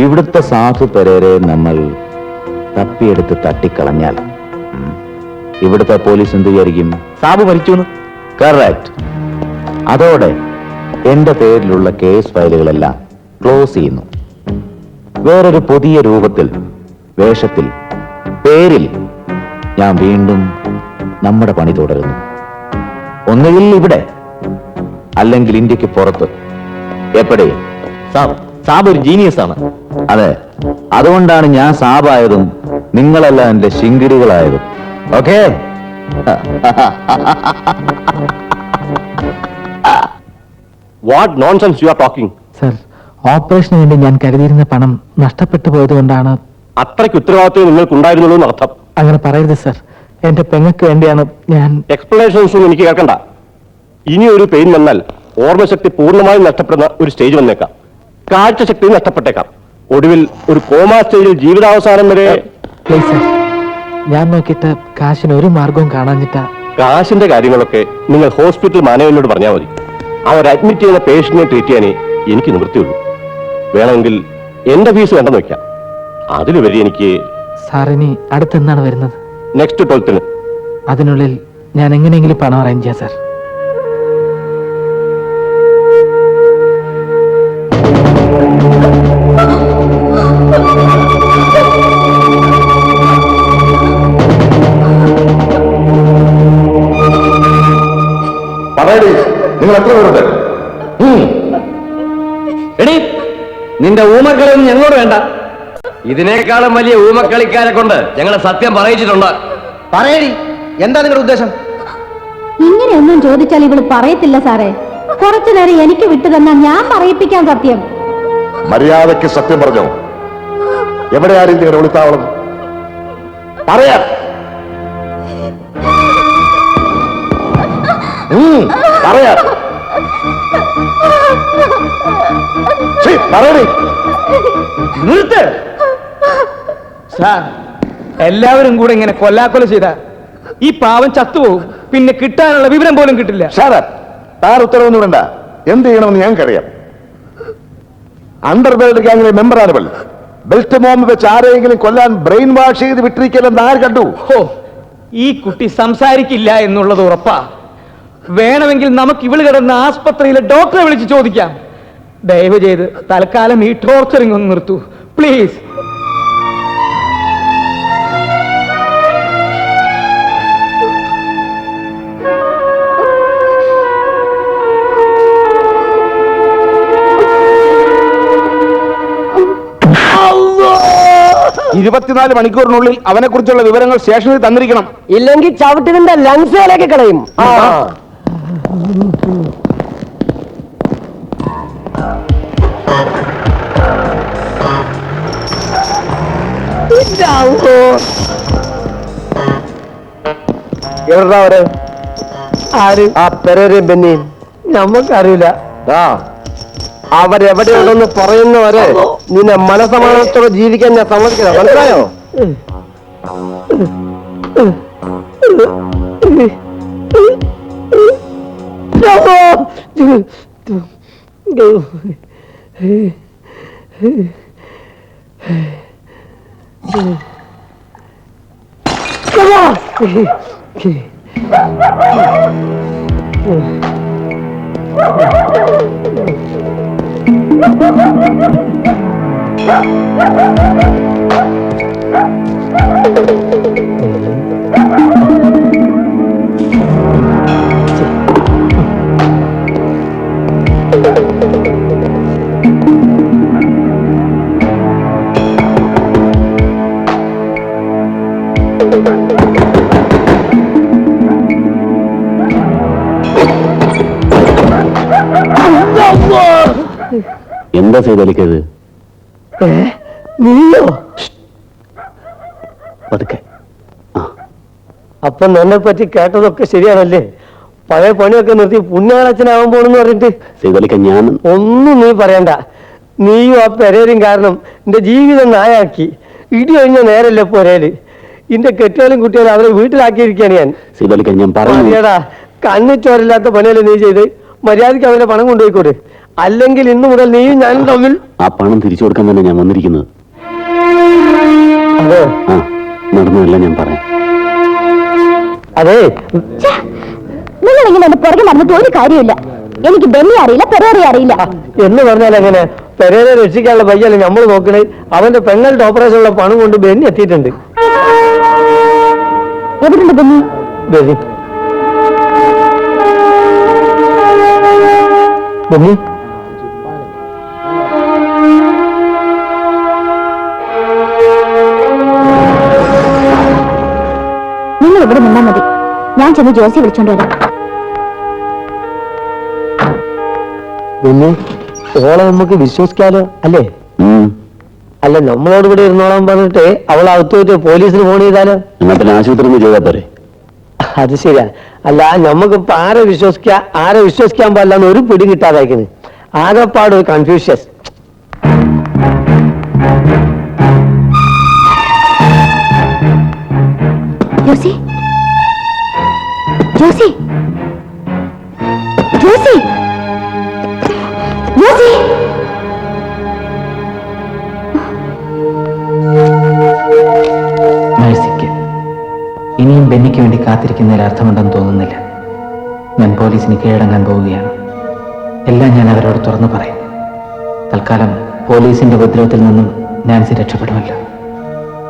ഇവിടുത്തെ സാധു പെരേരയെ നമ്മൾ തപ്പിയെടുത്ത് തട്ടിക്കളഞ്ഞാൽ ഇവിടുത്തെ പോലീസ് എന്ത് വിചാരിക്കും? സാബ് മരിച്ചു. കറക്റ്റ്. അതോടെ എന്റെ പേരിലുള്ള കേസ് ഫയലുകളെല്ലാം ക്ലോസ് ചെയ്യുന്നു. വേറൊരു പുതിയ രൂപത്തിൽ, വേഷത്തിൽ, പേരിൽ ഞാൻ വീണ്ടും നമ്മുടെ പണി തുടരുന്നു. ഒന്നുകിൽ ഇവിടെ, അല്ലെങ്കിൽ ഇന്ത്യക്ക് പുറത്ത്. എപ്പോഴേ സാബ് ഒരു ജീനിയസ് ആണ്. അതെ, അതുകൊണ്ടാണ് ഞാൻ സാബായതും നിങ്ങളെല്ലാം എന്റെ ശിങ്കിടികളായതും. Okay? What nonsense you are talking? Sir, ഓപ്പറേഷന് വേണ്ടി ഞാൻ കരുതിയിരുന്ന പണം നഷ്ടപ്പെട്ടു പോയതുകൊണ്ടാണ്. അത്രയ്ക്ക് ഉത്തരവാദിത്വം നിങ്ങൾക്കുണ്ടായിരുന്നുള്ളൂ എന്നർത്ഥം. അങ്ങനെ പറയരുത് സർ, എന്റെ പെങ്ങൾക്ക് വേണ്ടിയാണ് ഞാൻ. എക്സ്പ്ലനേഷൻസ് ഒന്നും എനിക്ക് കേൾക്കണ്ട. ഇനി ഒരു പെയിൻ വന്നാൽ ഓർമ്മശക്തി പൂർണ്ണമായും നഷ്ടപ്പെടുന്ന ഒരു സ്റ്റേജ് വന്നേക്കാം. കാഴ്ചശക്തി നഷ്ടപ്പെട്ടേക്കാം. ഒടുവിൽ ഒരു കോമാ സ്റ്റേജിൽ ജീവിതാവസാനം വരെ. പ്ലീസ് സർ, ഞാൻ നോക്കിയിട്ട് കാശിന് ഒരു മാർഗവും കാണാഞ്ഞിട്ടാ. കാശിന്റെ കാര്യങ്ങളൊക്കെ നിങ്ങൾ ഹോസ്പിറ്റൽ മാനേജറിനോട് പറഞ്ഞാൽ മതി. അവർ അഡ്മിറ്റ് ചെയ്യുന്ന പേഷ്യന്റിനെ ട്രീറ്റ് ചെയ്യാനേ എനിക്ക് നിവൃത്തിയുള്ളൂ. വേണമെങ്കിൽ എന്റെ ഫീസ് വേണ്ടെന്ന് വെക്കാം. അതിലുപരി എനിക്ക്. സാറിനി അടുത്തെന്നാണ് വരുന്നത്? നെക്സ്റ്റ് 12ന്. അതിനുള്ളിൽ ഞാൻ എങ്ങനെയെങ്കിലും പണം അറേഞ്ച് ചെയ്യാം സാർ. പറയടി, നിങ്ങൾ എത്ര പേരുണ്ട്? എടി, നിന്റെ ഊമക്കളൊന്നും ഞങ്ങളോട് വേണ്ട. ഇതിനേക്കാളും വലിയ ഊമക്കളിക്കാരെ കൊണ്ട് ഞങ്ങളെ സത്യം പറയിച്ചിട്ടുണ്ട്. പറയടി, എന്താ നിങ്ങളുടെ ഉദ്ദേശം? ഇങ്ങനെയൊന്നും ചോദിച്ചാൽ ഇവള് പറയത്തില്ല സാറേ. കുറച്ചു നേരം എനിക്ക് വിട്ടു തന്നാ ഞാൻ പറയിപ്പിക്കാൻ സത്യം. മര്യാദയ്ക്ക് സത്യം പറഞ്ഞോ. എവിടെയാരും നിങ്ങളുടെ ഒളിത്താവളം? പറയാ. പറയാ. പറയണേ. നിർത്ത് സാർ. എല്ലാവരും കൂടെ ഇങ്ങനെ കൊല്ലാക്കൊല ചെയ്ത ഈ പാവം ചത്തുപോകും. പിന്നെ കിട്ടാനുള്ള വിവരം പോലും കിട്ടില്ല. താൻ ഉത്തരവൊന്നും വേണ്ട. എന്ത് ചെയ്യണമെന്ന് ഞങ്ങൾക്കറിയാം. അണ്ടർവേൾഡ് ഗാങ്ങിലെ മെമ്പറാണ്. ബെൽറ്റ് ബോംബ് വെച്ച് ആരെയെങ്കിലും കൊല്ലാൻ ബ്രെയിൻ വാഷ് ചെയ്ത് വിട്ടിരിക്കലെന്ന് ആര് കണ്ടു? ഈ കുട്ടി സംസാരിക്കില്ല എന്നുള്ളത് ഉറപ്പാ. വേണമെങ്കിൽ നമുക്ക് ഇവള് കിടന്ന ആസ്പത്രിയിലെ ഡോക്ടറെ വിളിച്ച് ചോദിക്കാം. ദയവ് ചെയ്ത് തൽക്കാലം ഈ ടോർച്ചറിംഗ് ഒന്ന് നിർത്തൂ പ്ലീസ്. ഇരുപത്തിനാല് മണിക്കൂറിനുള്ളിൽ അവനെ കുറിച്ചുള്ള വിവരങ്ങൾ സ്റ്റേഷനിൽ തന്നിരിക്കണം. ഇല്ലെങ്കിൽ ചവിട്ടിന്റെ ലങ്സിലേക്ക് കളയും. എവിടാ അവര്? ആര്? ആ പെരേരയും ബെന്നിയും. നമ്മക്കറിയില്ല. അവരെവിടെയുണ്ടെന്ന് പറയുന്നവരെ നിന്നെ മനസമാധാനത്തോടെ ജീവിക്കാൻ ഞാൻ സമ്മതിക്കണം. മനസ്സിലായോ? എന്താ ചെയ്തലിക്കത്? നീയോ? പതുക്കെ. അപ്പൊ എന്നെ പറ്റി കേട്ടതൊക്കെ ശരിയാണല്ലേ? പഴയ പണിയൊക്കെ നിർത്തി പുണ്യാളച്ചനാവാൻ പോണെന്ന് പറഞ്ഞിട്ട് ചെയ്തലിക്ക ഞാൻ ഒന്നും നീ പറയണ്ട. നീയും ആ പെരേരും കാരണം എന്റെ ജീവിതം നായാക്കി. ഇടി കഴിഞ്ഞ നേരല്ലേ പൊരേല്. ഇന്റെ കെട്ടിയാലും കുട്ടികളും അവരെ വീട്ടിലാക്കിയിരിക്കുകയാണ് ഞാൻ. ചെയ്തലിക്ക ഞാൻ പറഞ്ഞു. മതിയടാ, കണ്ണിച്ചോരില്ലാത്ത പണിയല്ലേ നീ ചെയ്ത്. മര്യാദയ്ക്ക് അവരെ പണം കൊണ്ടുപോയിക്കോട്ടെ. അല്ലെങ്കിൽ ഇന്നു മുതൽ നീയും ഞാനും തമ്മിൽ. ആ പണം തിരിച്ചു കൊടുക്കാൻ തന്നെ ഞാൻ വന്നിരിക്കുന്നത്. അതെ ആ, നടന്നതല്ല ഞാൻ പറയാം. അതെ, നിങ്ങൾ ഇങ്ങനെ എന്റെ പുറകെ നടന്നിട്ട് ഒരു കാര്യമില്ല. എനിക്ക് ബെന്നി അറിയില്ല, പെരേറി അറിയില്ല. എന്ന് പറഞ്ഞാൽ എങ്ങനെ? പെരേരെ രക്ഷിക്കാനുള്ള പയ്യല്ലേ നമ്മൾ നോക്കണേ. അവന്റെ പെങ്ങളുടെ ഓപ്പറേഷനുള്ള പണം കൊണ്ട് ബെന്നി എത്തിയിട്ടുണ്ട്. എവിടുണ്ട് ബെന്നി? ബെന്നി ബെന്നി നിങ്ങൾ ഇവിടെ നിന്നാ മതി, ഞാൻ ചെന്ന് ജോസി വിളിച്ചോണ്ട് വരാം. ബെന്നി, ഓളെ നമുക്ക് വിശ്വസിക്കാലോ അല്ലേ? അല്ല, നമ്മളോട് ഇവിടെ ഇരുന്നോളാൻ പറഞ്ഞിട്ട് അവൾ അകത്ത് പോയിട്ട് പോലീസിന് ഫോൺ ചെയ്താലോ? എന്നാ പിന്നെ ആശുപത്രി ചെയ്താൽ പോരെ? അത് ശരിയാ. അല്ല, നമുക്കിപ്പോ ആരെ വിശ്വസിക്കാൻ പാടില്ലെന്ന് ഒരു പിടി കിട്ടാതായിക്കുന്നു. ആകെപ്പാട് ഒരു കൺഫ്യൂഷ്യസ്. ജോസി, ജോസി, ജോസി, ജോസി. മേഴ്സിക്ക് ഇനിയും ബെന്നിക്ക് വേണ്ടി കാത്തിരിക്കുന്നതിൽ അർത്ഥമുണ്ടെന്ന് തോന്നുന്നില്ല. ഞാൻ പോലീസിന് കീഴടങ്ങാൻ പോവുകയാണ്. എല്ലാം ഞാൻ അവരോട് തുറന്നു പറയും. തൽക്കാലം പോലീസിന്റെ ഉപദ്രവത്തിൽ നിന്നും നാൻസി രക്ഷപ്പെടുമല്ലോ.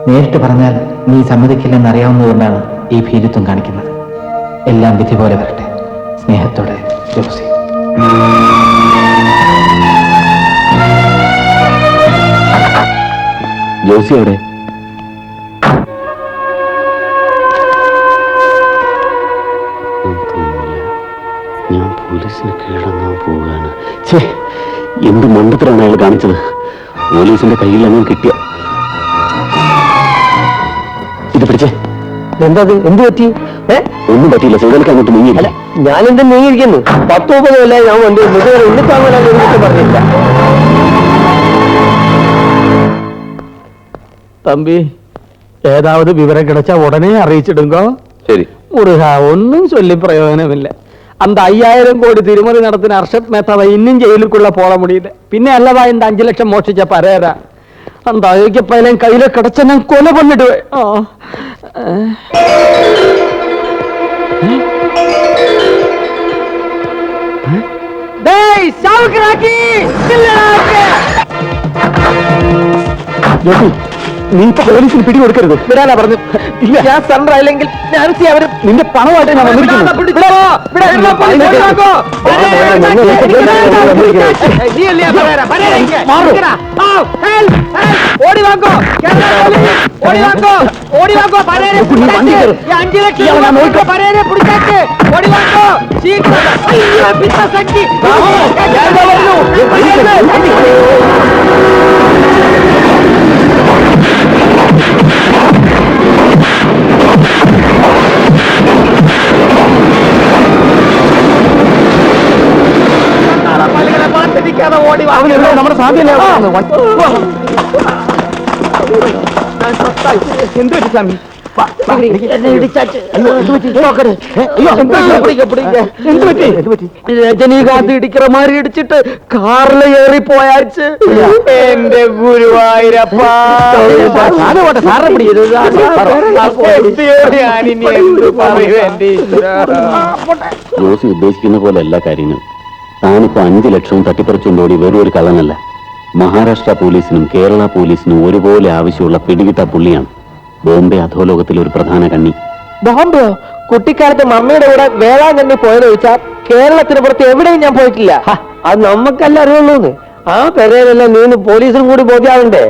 നേരിട്ട് പറഞ്ഞാൽ നീ സമ്മതിക്കില്ലെന്ന് അറിയാവുന്നതുകൊണ്ടാണ് ഈ ഭീരുത്വം കാണിക്കുന്നത്. എല്ലാം വിധി പോലെ വരട്ടെ. സ്നേഹത്തോടെ, ജോസി. ജോസി അവിടെ? ഞാൻ പോലീസിന് കീഴടങ്ങാൻ പോവുകയാണ്. ഛേ, എന്ത് മണ്ടത്തിലാണ് അയാൾ കാണിച്ചത്. പോലീസിന്റെ കയ്യിൽ അങ്ങനെ കിട്ടിയ ഇത് പിടിച്ചേ. എന്താ എന്ത് പറ്റി? ഒന്നും പറ്റിയില്ല. സൈതലിക്ക് അങ്ങോട്ട് നീങ്ങിയില്ല. അല്ല, ഞാനെന്ത് നീങ്ങിയിരിക്കുന്നു? 10-30 കൊല്ലം ഞാൻ വണ്ടി ഇതുവരെ ഉണ്ണിത്താമല പറഞ്ഞില്ല. തമ്പി, ഏതാവത് വിവരം കിടച്ചാ ഉടനെ അറിയിച്ചിടുങ്കോ. ശരി മുറുക, ഒന്നും ചൊല്ലി പ്രയോജനമില്ല. அந்த 5000 கோடி തിരുമറി നടത്തിന് അർഷദ് മേത്താവ ഇന്നും ജയിലിലേക്കുള്ള പോള മുടിയില്ല. പിന്നെ അല്ലതാ இந்த 5 ലക്ഷം മോഷിച്ച പരേരാ. அந்த അയോഗ്യപ്പയലും കയ്യിലെ കിടച്ച ഞാൻ കൊല പണിടുവേ. നീ ഇപ്പൊ പോലീസിന് പിടി കൊടുക്കരുത്. വിടാനാ പറഞ്ഞു. ഇല്ല, ഞാൻ സറണ്ടർ ആയില്ലെങ്കിൽ നാൻസി അവര് നിന്റെ പണമായിട്ട് ഞാൻ വന്നിരിക്കുന്നു. നമ്മുടെ സാധ്യത എന്ത് പറ്റി സ്വാമി? രജനീകാന്ത് ഇടിக்கிற മാതിരി ഇടിച്ചിട്ട് കാറിൽ ഏറി പോയാച്ച്. എന്റെ ഗുരുവായൂരപ്പ, ജോസി ഉദ്ദേശിക്കുന്ന പോലെ എല്ലാ കാര്യങ്ങളും. താനിപ്പോ 5 ലക്ഷവും തട്ടിപ്പറിച്ചുകൊണ്ടോടി വെറും ഒരു കള്ളനല്ല. മഹാരാഷ്ട്ര പോലീസിനും കേരള പോലീസിനും ഒരുപോലെ ആവശ്യമുള്ള പിടികിട്ട പുള്ളിയാണ്. ബോംബെ അധോലോകത്തിലെ ഒരു പ്രധാന കണ്ണി. ബോംബോ? കുട്ടിക്കാലത്ത് മമ്മിയുടെ കൂടെ വേളാങ്കണ്ണി പോയെന്ന് ചോദിച്ചാൽ കേരളത്തിന് പുറത്ത് എവിടെയും ഞാൻ പോയിട്ടില്ല. അത് നമുക്കല്ല അറിയുള്ളൂന്ന്. ആ പെരേരെല്ലാം നീന്ന് പോലീസിനും കൂടി ബോധ്യാവണ്ടേ?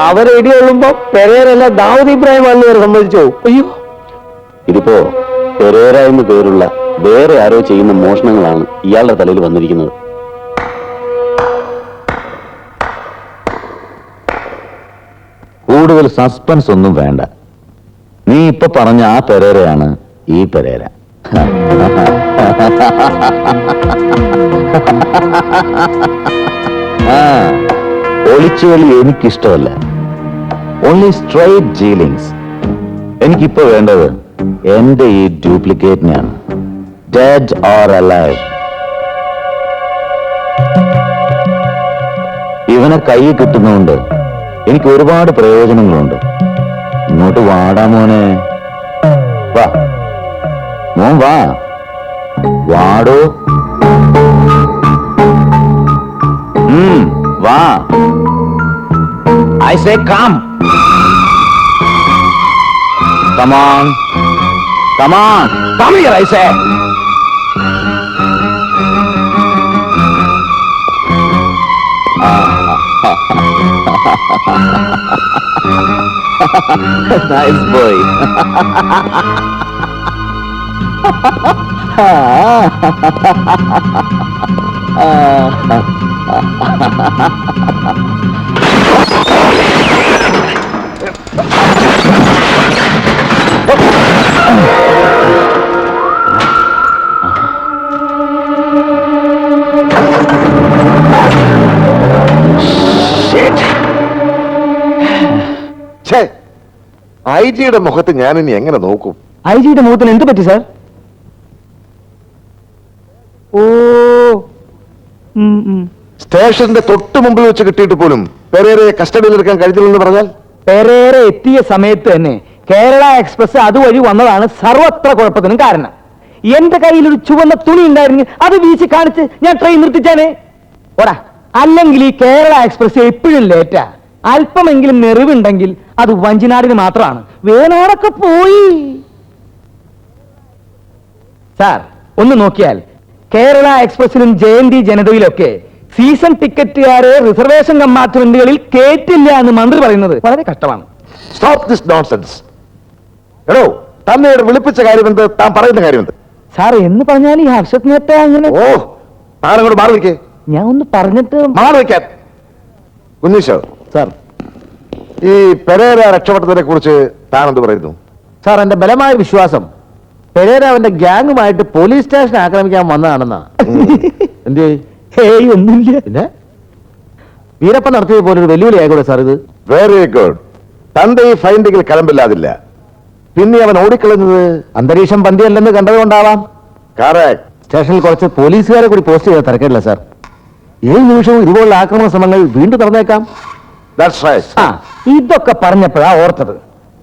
അവരെ ഇടികൊള്ളുമ്പോ പെരേരല്ല ദാവൂദ് ഇബ്രാഹിം ആണെന്ന് വരെ സമ്മതിച്ചു. അയ്യോ, ഇതിപ്പോ പെരേര എന്ന് പേരുള്ള വേറെ ആരോ ചെയ്യുന്ന മോഷണങ്ങളാണ് ഇയാളുടെ തലയിൽ വന്നിരിക്കുന്നത്. കൂടുതൽ സസ്പെൻസ് ഒന്നും വേണ്ട. നീ ഇപ്പൊ പറഞ്ഞ ആ പെരേരയാണ് ഈ പെരേര. ഒളിച്ചുകളി എനിക്കിഷ്ടമല്ല. Only straight dealings. എനിക്കിപ്പോ വേണ്ടത് എന്റെ ഈ ഡ്യൂപ്ലിക്കേറ്റിനെയാണ്. Dead or alive. ഇവനെ കൈ കിട്ടുന്നതുകൊണ്ട് എനിക്ക് ഒരുപാട് പ്രയോജനങ്ങളുണ്ട്. ഇങ്ങോട്ട് വാടാ മോനെ. വാ മോൻ വാ. വാടോ. വാ. I say come. Come on. Come on. Come here, I say. Nice boy. I ജിയുടെ മുഖത്ത് ഞാൻ ഇനി എങ്ങനെ നോക്കും? ഐ ജിയുടെ മുഖത്തിന് എന്ത് പറ്റി സാർ? ഓ, സ്റ്റേഷന്റെ തൊട്ട് മുമ്പിൽ വെച്ച് കിട്ടിയിട്ട് പോലും പെരേരയെ കസ്റ്റഡിയിൽ എടുക്കാൻ കഴിഞ്ഞില്ലെന്ന് പറഞ്ഞാൽ? പെരേര എത്തിയ സമയത്ത് തന്നെ കേരള എക്സ്പ്രസ് അതുവഴി വന്നതാണ് സർവത്ര കുഴപ്പത്തിനും കാരണം. എന്റെ കയ്യിൽ ഒരു ചുവന്ന തുണി ഉണ്ടായിരുന്നു, അത് വീശി കാണിച്ച് ഞാൻ ട്രെയിൻ നിർത്തിച്ചാനേ. ഓടാ, അല്ലെങ്കിൽ ഈ കേരള എക്സ്പ്രസ് എപ്പോഴും ലേറ്റാ. അല്പമെങ്കിലും നെറിവുണ്ടെങ്കിൽ അത് വഞ്ചിനാടിന് മാത്രമാണ്. വേണോടൊക്കെ പോയി. സാർ ഒന്ന് നോക്കിയാൽ കേരള എക്സ്പ്രസിലും ജയന്തി ജനതയിലൊക്കെ സീസൺ ടിക്കറ്റുകാരെ റിസർവേഷൻ കമ്പാർട്ട്മെന്റുകളിൽ കേറ്റില്ല എന്ന് മന്ത്രി പറയുന്നത് വളരെ കഷ്ടമാണ്. Stop this nonsense. എടോ, തന്നെ വിളിപ്പിച്ച കാര്യമെന്ത്? താൻ പറയുന്ന കാര്യമെന്ത്? സാർ എന്ന് പറഞ്ഞാൽ ഈ ഹർഷത് നേരത്തെ അങ്ങനെ. ഓ, താനങ്ങോട്ട് മാറി വയ്ക്കേ. ഞാൻ ഒന്ന് പറഞ്ഞിട്ട് മാറി വയ്ക്കാൻ. കുഞ്ഞീശോ സാർ, ഈ പെരേര രക്ഷപ്പെട്ടതിനെ കുറിച്ച് താൻ എന്ത് പറയുന്നു? സാർ, എന്റെ ബലമായ വിശ്വാസം പെരേര അവന്റെ ഗ്യാങ്ങുമായിട്ട് പോലീസ് സ്റ്റേഷൻ ആക്രമിക്കാൻ വന്നതാണെന്നാ. എന്തേ? ഹേയ്, ഒന്നുമില്ല. പിന്നെ വീരപ്പൻ നടത്തിയത് പോലെ ഒരു വെല്ലുവിളി ആയിക്കോട്ടെ സാർ ഇത്. Very good. തന്റെ ഈ ഫൈൻഡിങ്ങിൽ കലമ്പില്ലാതില്ല. പിന്നെ അവൻ ഓടിക്കളഞ്ഞത് അന്തരീക്ഷം പന്തിയല്ലെന്ന് കണ്ടതുകൊണ്ടാവാം. കറക്റ്റ്. സ്റ്റേഷനിൽ കുറച്ച് പോലീസുകാരെ കൂടി പോസ്റ്റ് ചെയ്ത തിരക്കില്ല സാർ. ഏത് നിമിഷവും ഇതുപോലുള്ള ആക്രമണ ശ്രമങ്ങൾ വീണ്ടും നടന്നേക്കാം. That's right. ആ, ഇതൊക്കെ പറഞ്ഞപ്പോഴാ ഓർത്തത്.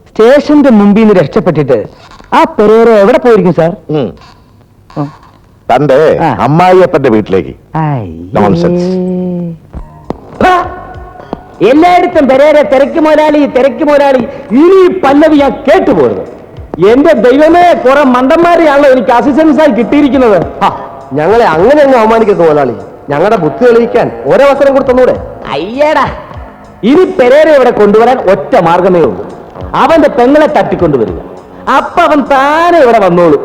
സ്റ്റേഷന്റെ മുമ്പിൽ നിന്ന് രക്ഷപ്പെട്ടിട്ട് ആ പെരേര എവിടെ പോയിരിക്കും സാർ? തന്റെ ആ. അമ്മായിയപ്പന്റെ വീട്ടിലേക്ക്. Nonsense. എല്ലായിടത്തും പെരേര തിരക്ക് മുതലാളി, തിരക്ക് മുതലാളി. ഇനി പല്ലവി ഞാൻ കേട്ടുപോരുത്. എന്റെ ദൈവമേ, കുറെ മണ്ടന്മാരെയാണല്ലോ എനിക്ക് അസിസ്റ്റൻസായി കിട്ടിയിരിക്കുന്നത്. ഞങ്ങളെ അങ്ങനെ അങ്ങ് അവമാനിക്കുന്നു മുതലാളി. ഞങ്ങളുടെ ബുദ്ധി തെളിയിക്കാൻ ഒരവസരം കൊടുത്തൂടെ? അയ്യടാ, ഇനി പെരേര ഇവിടെ കൊണ്ടുവരാൻ ഒറ്റ മാർഗമേ ഉള്ളൂ. അവന്റെ പെങ്ങളെ തട്ടിക്കൊണ്ടുവരിക. അപ്പൊ അവൻ താനെ ഇവിടെ വന്നോളൂ.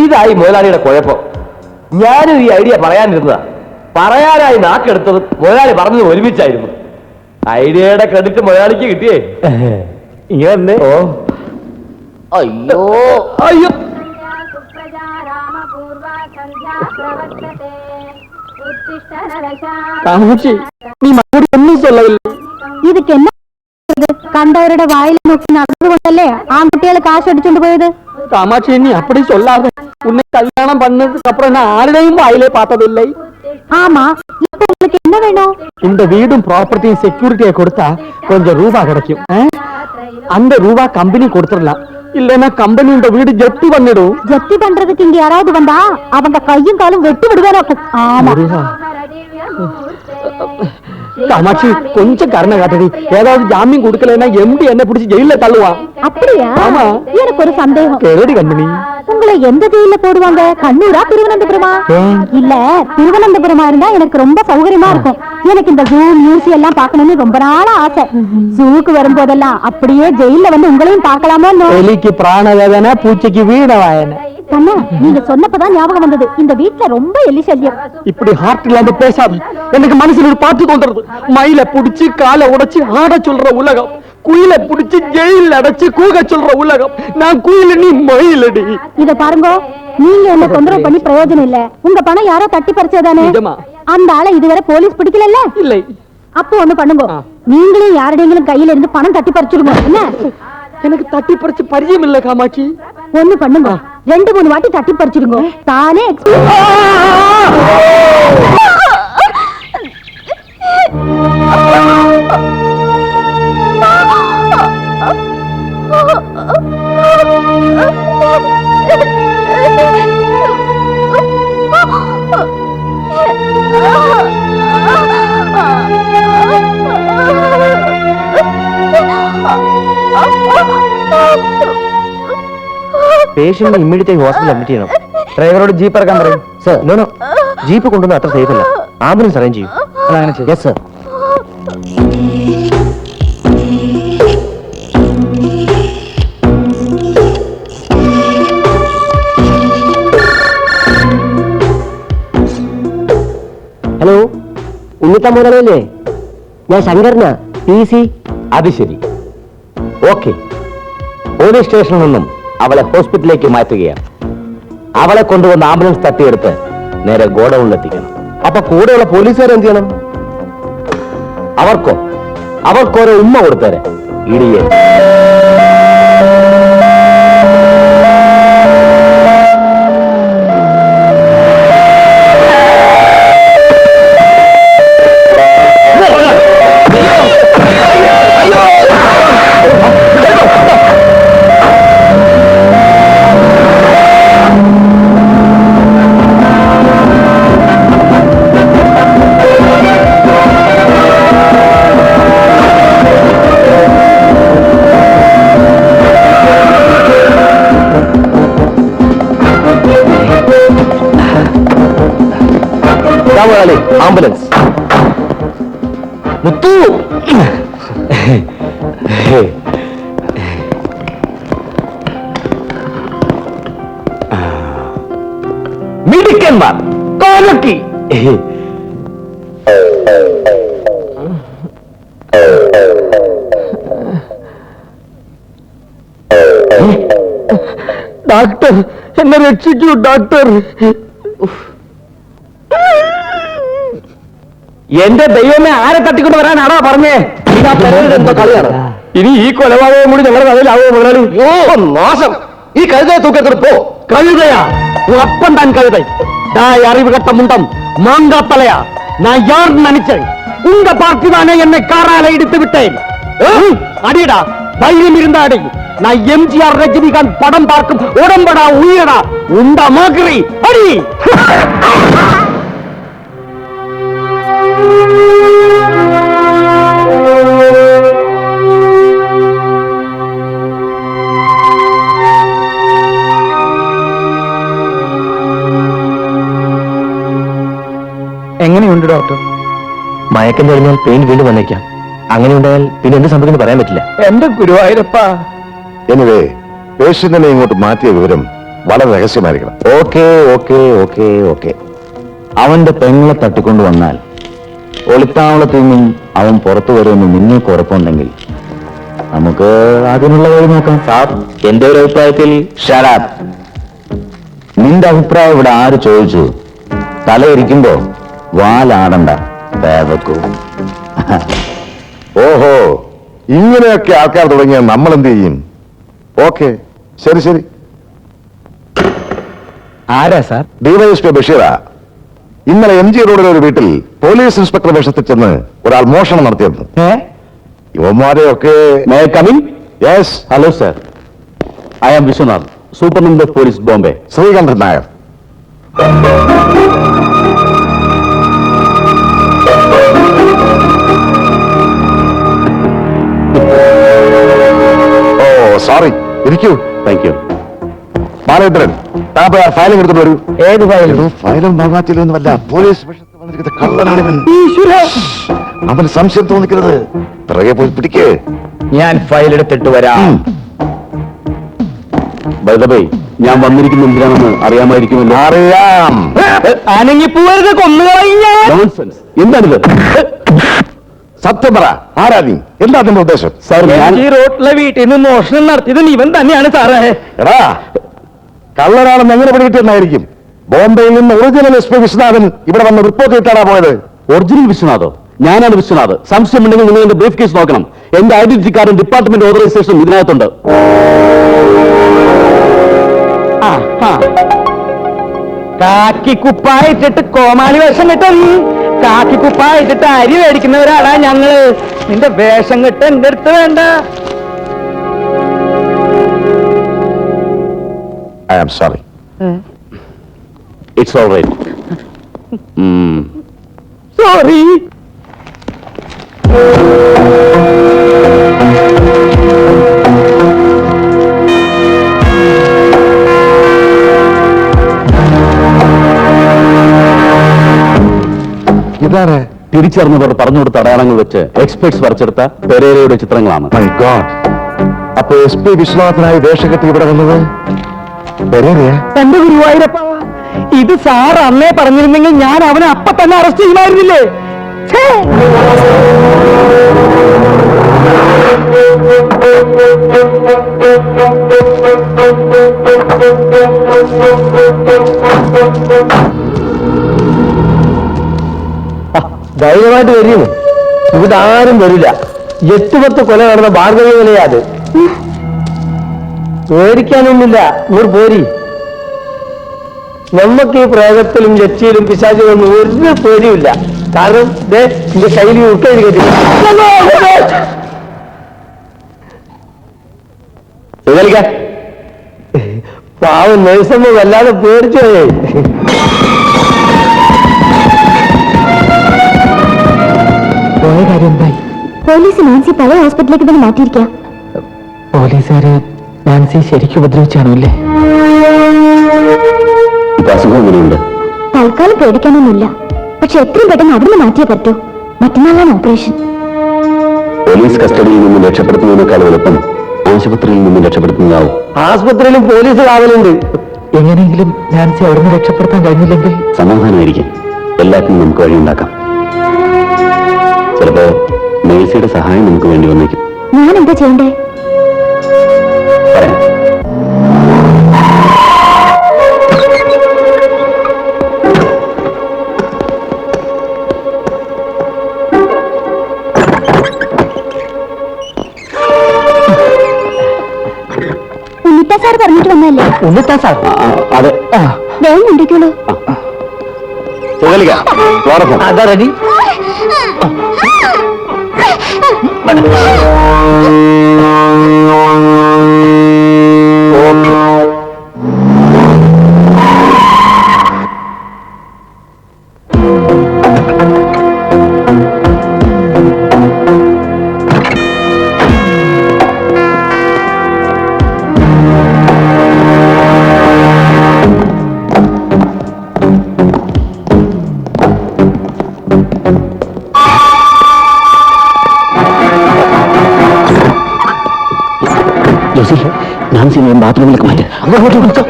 ഇതായി മുതലാളിയുടെ കുഴപ്പം. ഞാനും ഈ ഐഡിയ പറയാനിരുന്നതാ. പറയാനായി നാക്കെടുത്തത് മുതലാളി പറഞ്ഞത് ഒരുമിച്ചായിരുന്നു. ഐഡിയയുടെ ക്രെഡിറ്റ് മുതലാളിക്ക് കിട്ടിയേ. ഇങ്ങനെ ഓ, അയ്യോ അയ്യോ. നീ മറുപടി ഒന്നും ചൊല്ലവില്ല. இதுக்கு என்ன കണ്ടവരുടെ വായിൽ നോക്കി നടന്നുകൊണ്ടല്ലേ ആൺകുട്ടികൾ കാശ് അടിച്ചോണ്ട് പോയത്? காமாட்சி, நீ அப்படி சொல்லாத. உன்னை கல்யாணம் பண்ணதுக்கு அப்புறம் நான் யாரையும் வாயிலே பார்த்ததில்லை. ஆமா, இப்ப உங்களுக்கு என்ன வேணும்? இந்த வீடும் ப்ராப்பர்ட்டியும் செக்யூரிட்டியை கொடுத்தா கொஞ்சம் ரூபா கிடைக்கும். அந்த ரூபா கம்பெனி கொடுத்துடலாம். இல்லைன்னா கம்பெனி இந்த வீடு ஜப்தி பண்ணிடும். ஜப்தி பண்றதுக்கு இங்க யாராவது வந்தா அவங்க கையும் காலும் வெட்டி விடுவேன். ஆமா, காமாட்சி கொஞ்சம் கருணை காட்டடி. ஏதாவது ஜாமீன் கொடுக்கலன்னா எம்டி என்ன பிடிச்சி ஜெயில தள்ளுவான். அப்படியா? ஆமா. எனக்கு ஒரு சந்தேகம். கேடி கம்பெனி உங்களை எந்த ஜெயில போடுவாங்க? கண்ணூரா, திருவனந்தபுரமா? இல்ல, திருவனந்தபுரமா இருந்தா எனக்கு ரொம்ப சௌகரியமா இருக்கும். எனக்கு இந்த ஜூ மியூசியம் எல்லாம் பார்க்கணும்னு ரொம்ப நாளா ஆசை. ஜூக்கு வரும்போதெல்லாம் அப்படியே ஜெயில வந்து உங்களையும் பார்க்கலாமோ? எலிக்கு பிராண வேதனை, பூச்சிக்கு வீண வாயனை. கண்ணா நீங்க சொன்னப்பதான் ஞாபகம் வந்தது இந்த வீட்ல ரொம்ப எலி சல்யம் இப்படி ஹார்ட் இல்லாம பேசாது. எனக்கு மனசுல ஒரு பாட்டு தோன்றது. மயில புடிச்சு காலை உடைச்சு ஆட சொல்ற உலகம், குயில புடிச்சு ஜெயில அடைச்சு கூக சொல்ற உலகம். நான் குயில, நீ மயிலடி. இத பாருங்க, நீங்க என்ன தொந்தரவு பண்ணி பிரயோஜனம் இல்ல. உங்க பணம் யாரோ தட்டி பறிச்சதானே? நிஜமா? அந்த ஆளை இதுவரை போலீஸ் பிடிக்கல. இல்லை. அப்போ ஒண்ணு பண்ணுங்க, நீங்களும் யாருடையங்களும் கையில இருந்து பணம் தட்டி பறிச்சிருங்க. என்ன? எனக்கு தட்டி பறிச்சு பரிச்சயம் இல்ல காமாட்சி. ஒண்ணு பண்ணுங்க, 2-3 வாட்டி தட்டி பறிச்சிருங்க. தானே പേഷ്യന്റിനെ ഇമ്മീഡിയറ്റ് ഹോസ്പിറ്റലിൽ അഡ്മിറ്റ് ചെയ്യണം. ഡ്രൈവറോട് ജീപ്പ് ഇറക്കാൻ പറയും. സർ, നോ ജീപ്പ് കൊണ്ടുവന്ന് അത്ര സേഫ് അല്ല. ആംബുലൻസ് അറേഞ്ച് ചെയ്യും. Yes sir. ഹലോ, ഉണ്ണിത്ത മുതലല്ലേ? ഞാൻ ശങ്കരനാ, PC. അത് ശരി, ഓക്കെ. പോലീസ് സ്റ്റേഷനിൽ നിന്നും അവളെ ഹോസ്പിറ്റലിലേക്ക് മാറ്റുകയാണ്. അവളെ കൊണ്ടുവന്ന് ആംബുലൻസ് തട്ടിയെടുത്ത് നേരെ ഗോഡൌണിലെത്തിക്കണം. അപ്പൊ കൂടെയുള്ള പോലീസുകാർ എന്ത് ചെയ്യണം? അവർക്കോരോ ഉമ്മ കൊടുത്തേരെ. ഇടിയെ ആംബുലൻസ്. മുത്തു, മിടുക്കന്മാർ കോലക്കി. ഡോക്ടർ, എന്നെ രക്ഷിക്കൂ ഡോക്ടർ. എന്റെ ദൈവമേ, ആരെ തട്ടിക്കൊണ്ട് വരാനാണോ പറഞ്ഞേ? എന്തോ കളിയാണ്. ഇനി ഈ കൊലപാതകം കൂടി ഞങ്ങളുടെ കഥയിലാവോ മുതലാളി? നാശം. ഈ കഴുതയെ തൂക്കത്തിൽ പോ. കഴുതയാ? ഉറപ്പൻ താൻ കഴുത. അറിവ് കെട്ട മുണ്ടം മാങ്കാത്തലയാ. ഞാൻ യാർ നനിച്ചേ ഉങ്ക പാർട്ടി താനെ എന്നെ കാറാല എടുത്തു വിട്ടേ. അടിയടാ, ധൈര്യം ഇരുന്ന അടി. நான் MGR ரஜினிகாந்த் படம் பார்க்கும் உடம்படா உயிரடா உண்ட மாகரி அடி. എങ്ങനെയുണ്ട് ഡോക്ടർ? മയക്കം കഴിഞ്ഞാൽ പെയിൻ വീണ്ടും വന്നേക്കാം. അങ്ങനെ ഉണ്ടായാൽ പിന്നെ എന്ത് സംഭവിക്കുന്നു പറയാൻ പറ്റില്ല. എന്റെ ഗുരുവായൂരപ്പ. എനിവേ, പേഷ്യന്റിനെ ഇങ്ങോട്ട് മാറ്റിയ വിവരം വളരെ രഹസ്യമായിരിക്കണം. Okay okay okay okay. അവന്റെ പെങ്ങളെ തട്ടിക്കൊണ്ടു വന്നാൽ ഒളിത്താവളത്തിൽ നിന്നും അവൻ പുറത്തു വരുമെന്ന് നിങ്ങൾക്ക് ഉറപ്പുണ്ടെങ്കിൽ നമുക്ക് അതിനുള്ള വഴി നോക്കാം. സാർ, എന്റെ ഒരു അഭിപ്രായത്തിൽ ഷടാപ്പ്. നിന്റെ അഭിപ്രായം ഇവിടെ ആര് ചോദിച്ചു? തലയിരിക്കുമ്പോ വാലാടണ്ട. പേവക്കൂ. ഓഹോ, ഇങ്ങനെയൊക്കെ ആൾക്കാർ തുടങ്ങിയാൽ നമ്മൾ എന്ത് ചെയ്യും? ഓക്കെ, ശരി ശരി. ആരാ സാർ? ഡിവൈഎസ്പി ബഷീറാ. ഇന്നലെ MG റോഡിലെ ഒരു വീട്ടിൽ പോലീസ് ഇൻസ്പെക്ടർ വേഷത്തിൽ ചെന്ന് ഒരാൾ മോഷണം നടത്തിയിരുന്നു. യുവന്മാരെയൊക്കെ yes. Hello sir, I am Viswanath, superintendent of police Bombay. Sreekantan Nair. Oh sorry, ഇരിക്കൂ. Thank you. ബാലേന്ദ്രൻ, താൻ പോയി ആ ഫയലിംഗ് എടുത്തിട്ട് വരൂ. ഏത് ഫയലും? ഫയലും വാങ്ങാത്തില്ലൊന്നുമല്ല, പോലീസ് വേഷത്തിൽ വന്നിരിക്കുന്ന കള്ളനാണിവൻ. അവന് സംശയം തോന്നിക്കരുത്. പിറകെ പോയി പിടിക്കേ. ഞാൻ ഫയൽ എടുത്തിട്ട് വരാം. ബൈ ഞാൻ വന്നിരിക്കുന്ന എന്തിനാണെന്ന് അറിയാമായിരിക്കുമല്ലോ. അറിയാം. അനങ്ങിപ്പോവരുത്, കൊന്നുകളഞ്ഞ. നോൺസെൻസ്. എന്താണിത്? സത്യം പറ, ആരാ നീ? എന്താ നിന്റെ ഉദ്ദേശം? സാർ ഞാൻ ഈ റോട്ടിലെ വീട്ടിൽ നിന്ന് മോഷണം നടത്തിയത് ഇവൻ തന്നെയാണ് സാറേ. എടാ, കള്ളനാണെന്ന് എങ്ങനെ പിടികിട്ടെന്നായിരിക്കും? ബോംബെയിൽ നിന്ന് ഒറിജിനൽ SP വിശ്വനാഥൻ ഇവിടെ വന്ന് റിപ്പോർട്ട് ചെയ്തിട്ടാണ് പോയത്. ഒറിജിനൽ വിശ്വനാഥോ? ഞാനാണ് വിശ്വനാഥ്. സംശയമുണ്ടെങ്കിൽ നിങ്ങൾ എന്റെ ബ്രീഫ് കേസ് നോക്കണം. എന്റെ ഐഡന്റിറ്റി കാർഡും ഡിപ്പാർട്ട്മെന്റ് ഓതറൈസേഷനും ഇതിനകത്തുണ്ട്. കാക്കിക്കുപ്പായിട്ടിട്ട് കോമാളി വേഷം കെട്ടും. കാക്കിക്കുപ്പായിട്ടിട്ട് അരി മേടിക്കുന്ന ഒരാളാ ഞങ്ങള്. നിന്റെ വേഷം കെട്ട് എന്റെ അടുത്ത് വേണ്ട. I am sorry. It's all right. Sorry. ഇതാണ് തിരിച്ചറിഞ്ഞവർ പറഞ്ഞു കൊടുത്ത അടയാളങ്ങൾ വെച്ച് എക്സ്പെർട്സ് വരച്ചെടുത്ത പെരേരയുടെ ചിത്രങ്ങളാണ്. My God. അപ്പൊ SP വിശ്വനാഥനായി വേഷം കെട്ടി ഇവിടെ വന്നത് പെരേരയാ? എന്റെ ഗുരുവായൂരപ്പ, ഇത് സാർ അന്നേ പറഞ്ഞിരുന്നെങ്കിൽ ഞാൻ അവനെ അപ്പൊ തന്നെ അറസ്റ്റ് ചെയ്യുമായിരുന്നില്ലേ? ഛേ! ധൈര്യമായിട്ട് വരും. ഇവിടെ ആരും വരില്ല. 8-10 കൊല നടന്ന ഭാർഗവ കൊലയാ അത്. പേടിക്കാനൊന്നുമില്ല. ഇങ്ങോട്ട് പോരി. നമുക്ക് ഈ പ്രേതത്തിലും ജച്ചിയിലും പിശാചിലൊന്നും ഒരു പേടിയുമില്ല. കാരണം എന്റെ കയ്യിൽ ഉൾക്കയിൽ കെട്ടി. പാവം നേഴ്സമ്മ വല്ലാതെ പേടിച്ചു പോയേ. പോയ കാര്യം എന്തായി? പോലീസ് നാൻസി പഴയ ഹോസ്പിറ്റലിലേക്ക് തന്നെ മാറ്റിയിരിക്കാം. പോലീസുകാര് നാൻസി ശരിക്കും ഉപദ്രവിച്ചാണോ അല്ലേ? ഇപ്പൊ അസുഖം എങ്ങനെയുണ്ട്? തൽക്കാലം പേടിക്കാനൊന്നുമില്ല. പക്ഷെ എത്രയും പെട്ടെന്ന് അവിടുന്ന് മാറ്റിയേ പറ്റൂ. മറ്റന്നാളാണ് ഓപ്പറേഷൻ. പോലീസ് കസ്റ്റഡിയിൽ നിന്നും രക്ഷപ്പെടുത്തുന്നതിനേക്കാൾ എളുപ്പം ആശുപത്രിയിൽ നിന്നും രക്ഷപ്പെടുത്തുന്നതാവും. ആസ്പത്രിയിലും പോലീസ് കാവലുണ്ട്. എങ്ങനെയെങ്കിലും നാൻസി അവിടുന്ന് രക്ഷപ്പെടുത്താൻ കഴിഞ്ഞില്ലെങ്കിൽ സമാധാനമായിരിക്കും. എല്ലാത്തിനും നമുക്ക് വഴിയുണ്ടാക്കാം. ചിലപ്പോ മേഴ്സിയുടെ സഹായം നമുക്ക് വേണ്ടി വന്നേക്കും. ഞാൻ എന്താ ചെയ്യണ്ടേ? പറയാം. ഉണ്ണിത്താ സാർ പറഞ്ഞിട്ട് വന്നല്ലേ? ഉണ്ണിത്താ സാർ? അതെ. വേഗം കൊണ്ടിരിക്കുള്ളൂ. അതാ റെഡി. നാൻസിനെ ബാത്റൂമിലേക്ക് മാറ്റി. അങ്ങോട്ട് കൊടുക്കാം.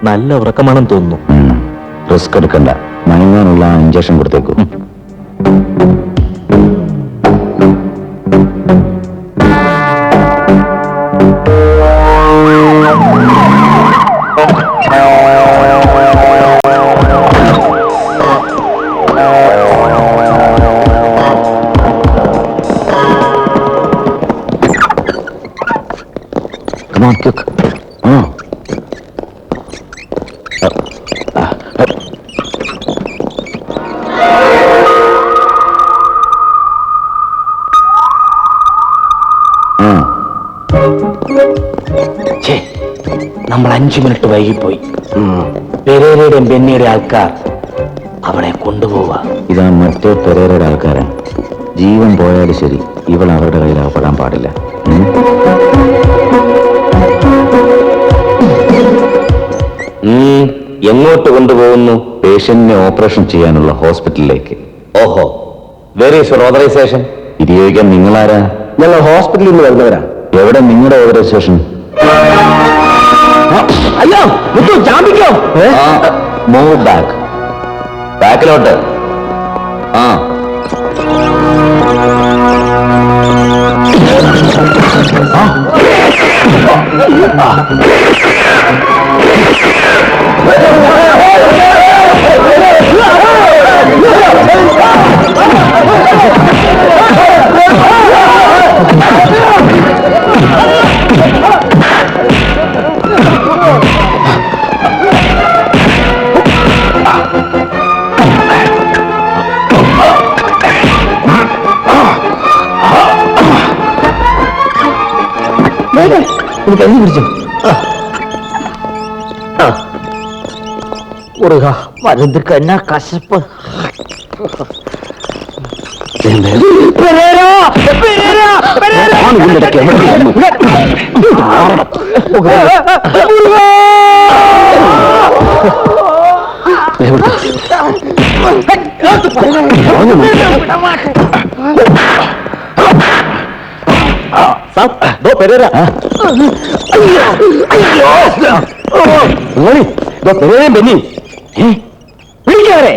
നല്ല ഉറക്കമാണെന്ന് തോന്നുന്നു. റിസ്ക് എടുക്കണ്ട. മയങ്ങാനുള്ള ഇഞ്ചക്ഷൻ കൊടുത്തേക്കും. Come on, quick. നമ്മൾ 5 മിനിറ്റ് വൈകിപ്പോയി. പെരേരയുടെയും ബെന്നിയുടെ ആൾക്കാർ അവളെ കൊണ്ടുപോവുക. ഇതാ മറ്റേ പെരേരയുടെ ആൾക്കാരാണ്. ജീവൻ പോയാലും ശരി, ഇവൾ അവരുടെ കയ്യിൽ അകപ്പെടാൻ പാടില്ല. എങ്ങോട്ട് കൊണ്ടുപോകുന്നു? പേഷ്യന്റിനെ ഓപ്പറേഷൻ ചെയ്യാനുള്ള ഹോസ്പിറ്റലിലേക്ക്. ഓഹോ, വെരി ഈസ് യുവർ ഓതറൈസേഷൻ? ഇത് ചോദിക്കാൻ നിങ്ങളാരാ? ഞങ്ങൾ ഹോസ്പിറ്റലിൽ നിന്ന് വരുന്നവരാ. എവിടെ നിങ്ങളുടെ ഓതറൈസേഷൻ? അയ്യോ മുത്തു, ജാമ്പിക്കോ. മൂവ് ബാക്ക്, ബാക്കിലോട്ട്. ആ കൈ പിടിച്ചു. മുറുക മരുന്നുക്ക് എന്നാ കശപ്പ്. ബെന്നി വിളിക്കാരെ.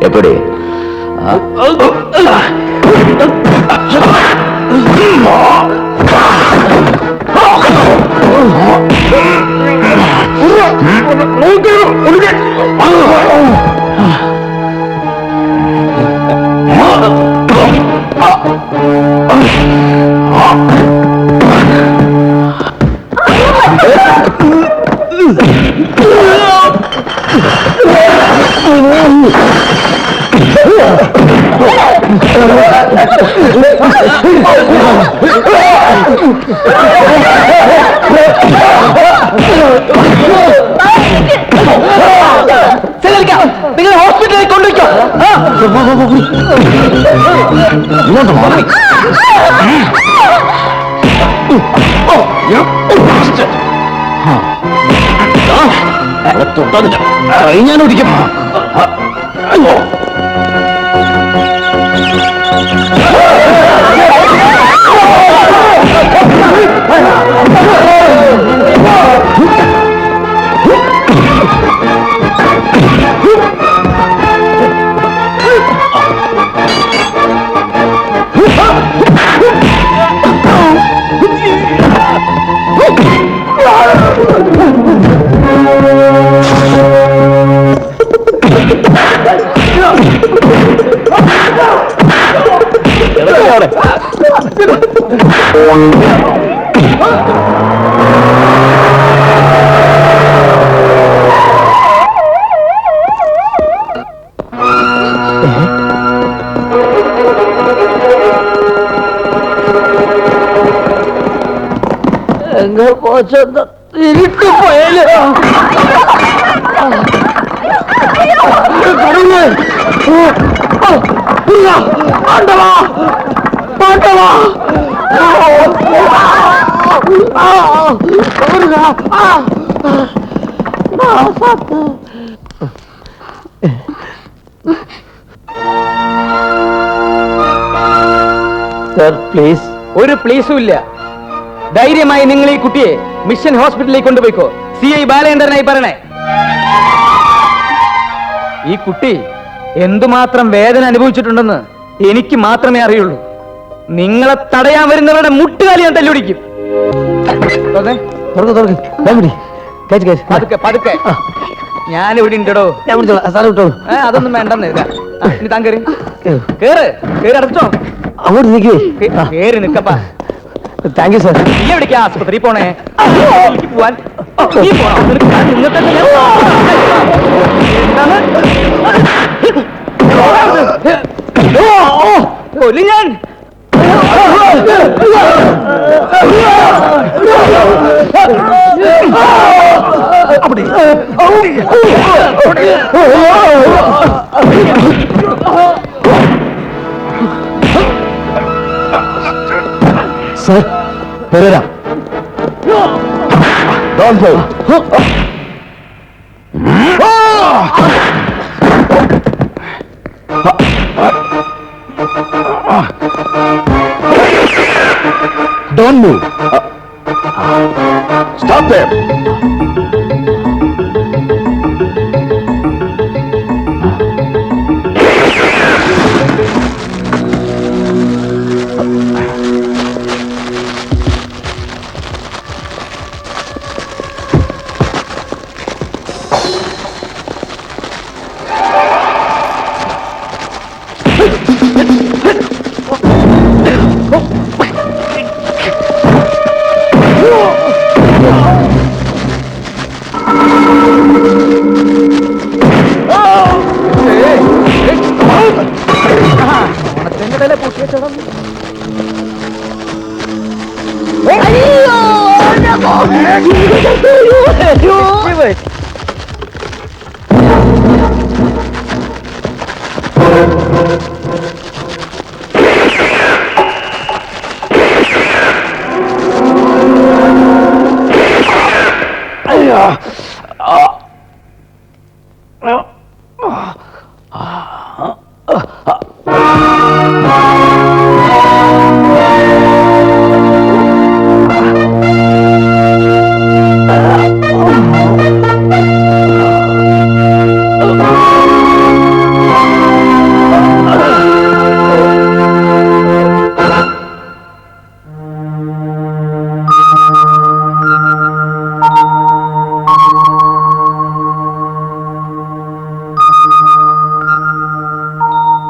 എപ്പടി? നിങ്ങൾ ഹോസ്പിറ്റലിൽ കൊണ്ടുവയ്ക്കോ. ഇങ്ങോട്ട് മാറി. ഞാനൊരിക്കും. എങ്ങ പോച്ചെന്ന തിരിട്ടു പോയാലോ. ആണ്ടവാ പാണ്ടവാ സർ പ്ലീസ്. ഒരു പ്ലീസും ഇല്ല. ധൈര്യമായി നിങ്ങൾ ഈ കുട്ടിയെ മിഷൻ ഹോസ്പിറ്റലിലേക്ക് കൊണ്ടുപോയിക്കോ. CI ബാലേന്ദ്രനായി പറയണേ. ഈ കുട്ടി എന്തുമാത്രം വേദന അനുഭവിച്ചിട്ടുണ്ടെന്ന് എനിക്ക് മാത്രമേ അറിയുള്ളൂ. നിങ്ങളെ തടയാൻ വരുന്നവരുടെ മുട്ടുകാലി ഞാൻ തല്ലുപിടിക്കും. പതുക്കെ പതുക്കെ. ഞാനിവിടെ ഉണ്ടോ? അതൊന്നും വേണ്ടെന്ന്. ഇനി താൻ കേറി കേറ് കേറി അടച്ചോ. അങ്ങോട്ട് നിൽക്കേ. കേറി നിക്കപ്പാ. Thank you sir. നീ എവിടേക്കാ ആസ്പത്രി പോണേ? എനിക്ക് പോവാൻ. നീ പോണോ? നിങ്ങൾക്ക് കൊല്ലു ഞാൻ. Sir Perera. Don't move. Don't move. Stop there.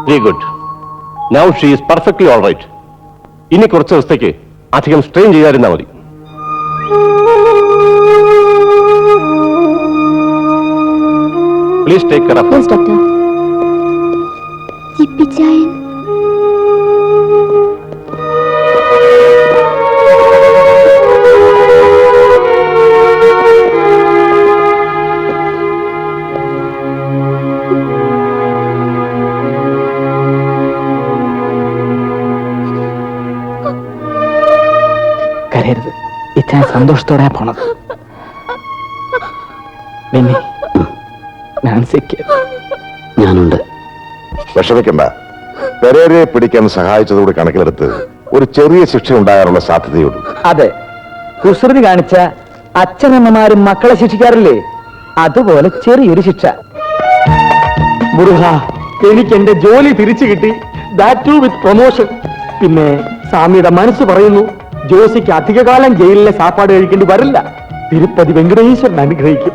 Very good. Now she is perfectly all right. ഇനി കുറച്ച് ദിവസത്തേക്ക് അധികം സ്ട്രെയിൻ ചെയ്യാതിരുന്നാൽ മതി. Please take care of her. Yes, doctor. ചിപ്പിച്ചായൻ. കരയരുത്. ഇച്ചാൻ സന്തോഷത്തോടെ പോണത്. പിന്നെ നാൻസിക്ക് ഞാനുണ്ട്. വിഷമിക്കണ്ട. പെരേരയെ പിടിക്കാൻ സഹായിച്ചതോട് കണക്കിലെടുത്ത് ഒരു ചെറിയ ശിക്ഷ ഉണ്ടാകാനുള്ള സാധ്യതയുള്ളൂ. അതെ, കുസൃതി കാണിച്ച അച്ഛനമ്മമാരും മക്കളെ ശിക്ഷിക്കാറില്ലേ? അതുപോലെ ചെറിയൊരു ശിക്ഷ. മുരുക, എനിക്ക് എന്റെ ജോലി തിരിച്ചു കിട്ടി. That too with promotion. പിന്നെ സ്വാമിയുടെ മനസ്സ് പറയുന്നു, ജോസിക്ക് അധികകാലം ജയിലിലെ സാപ്പാട് കഴിക്കേണ്ടി വരില്ല. തിരുപ്പതി വെങ്കടേശ്വരൻ അനുഗ്രഹിക്കും.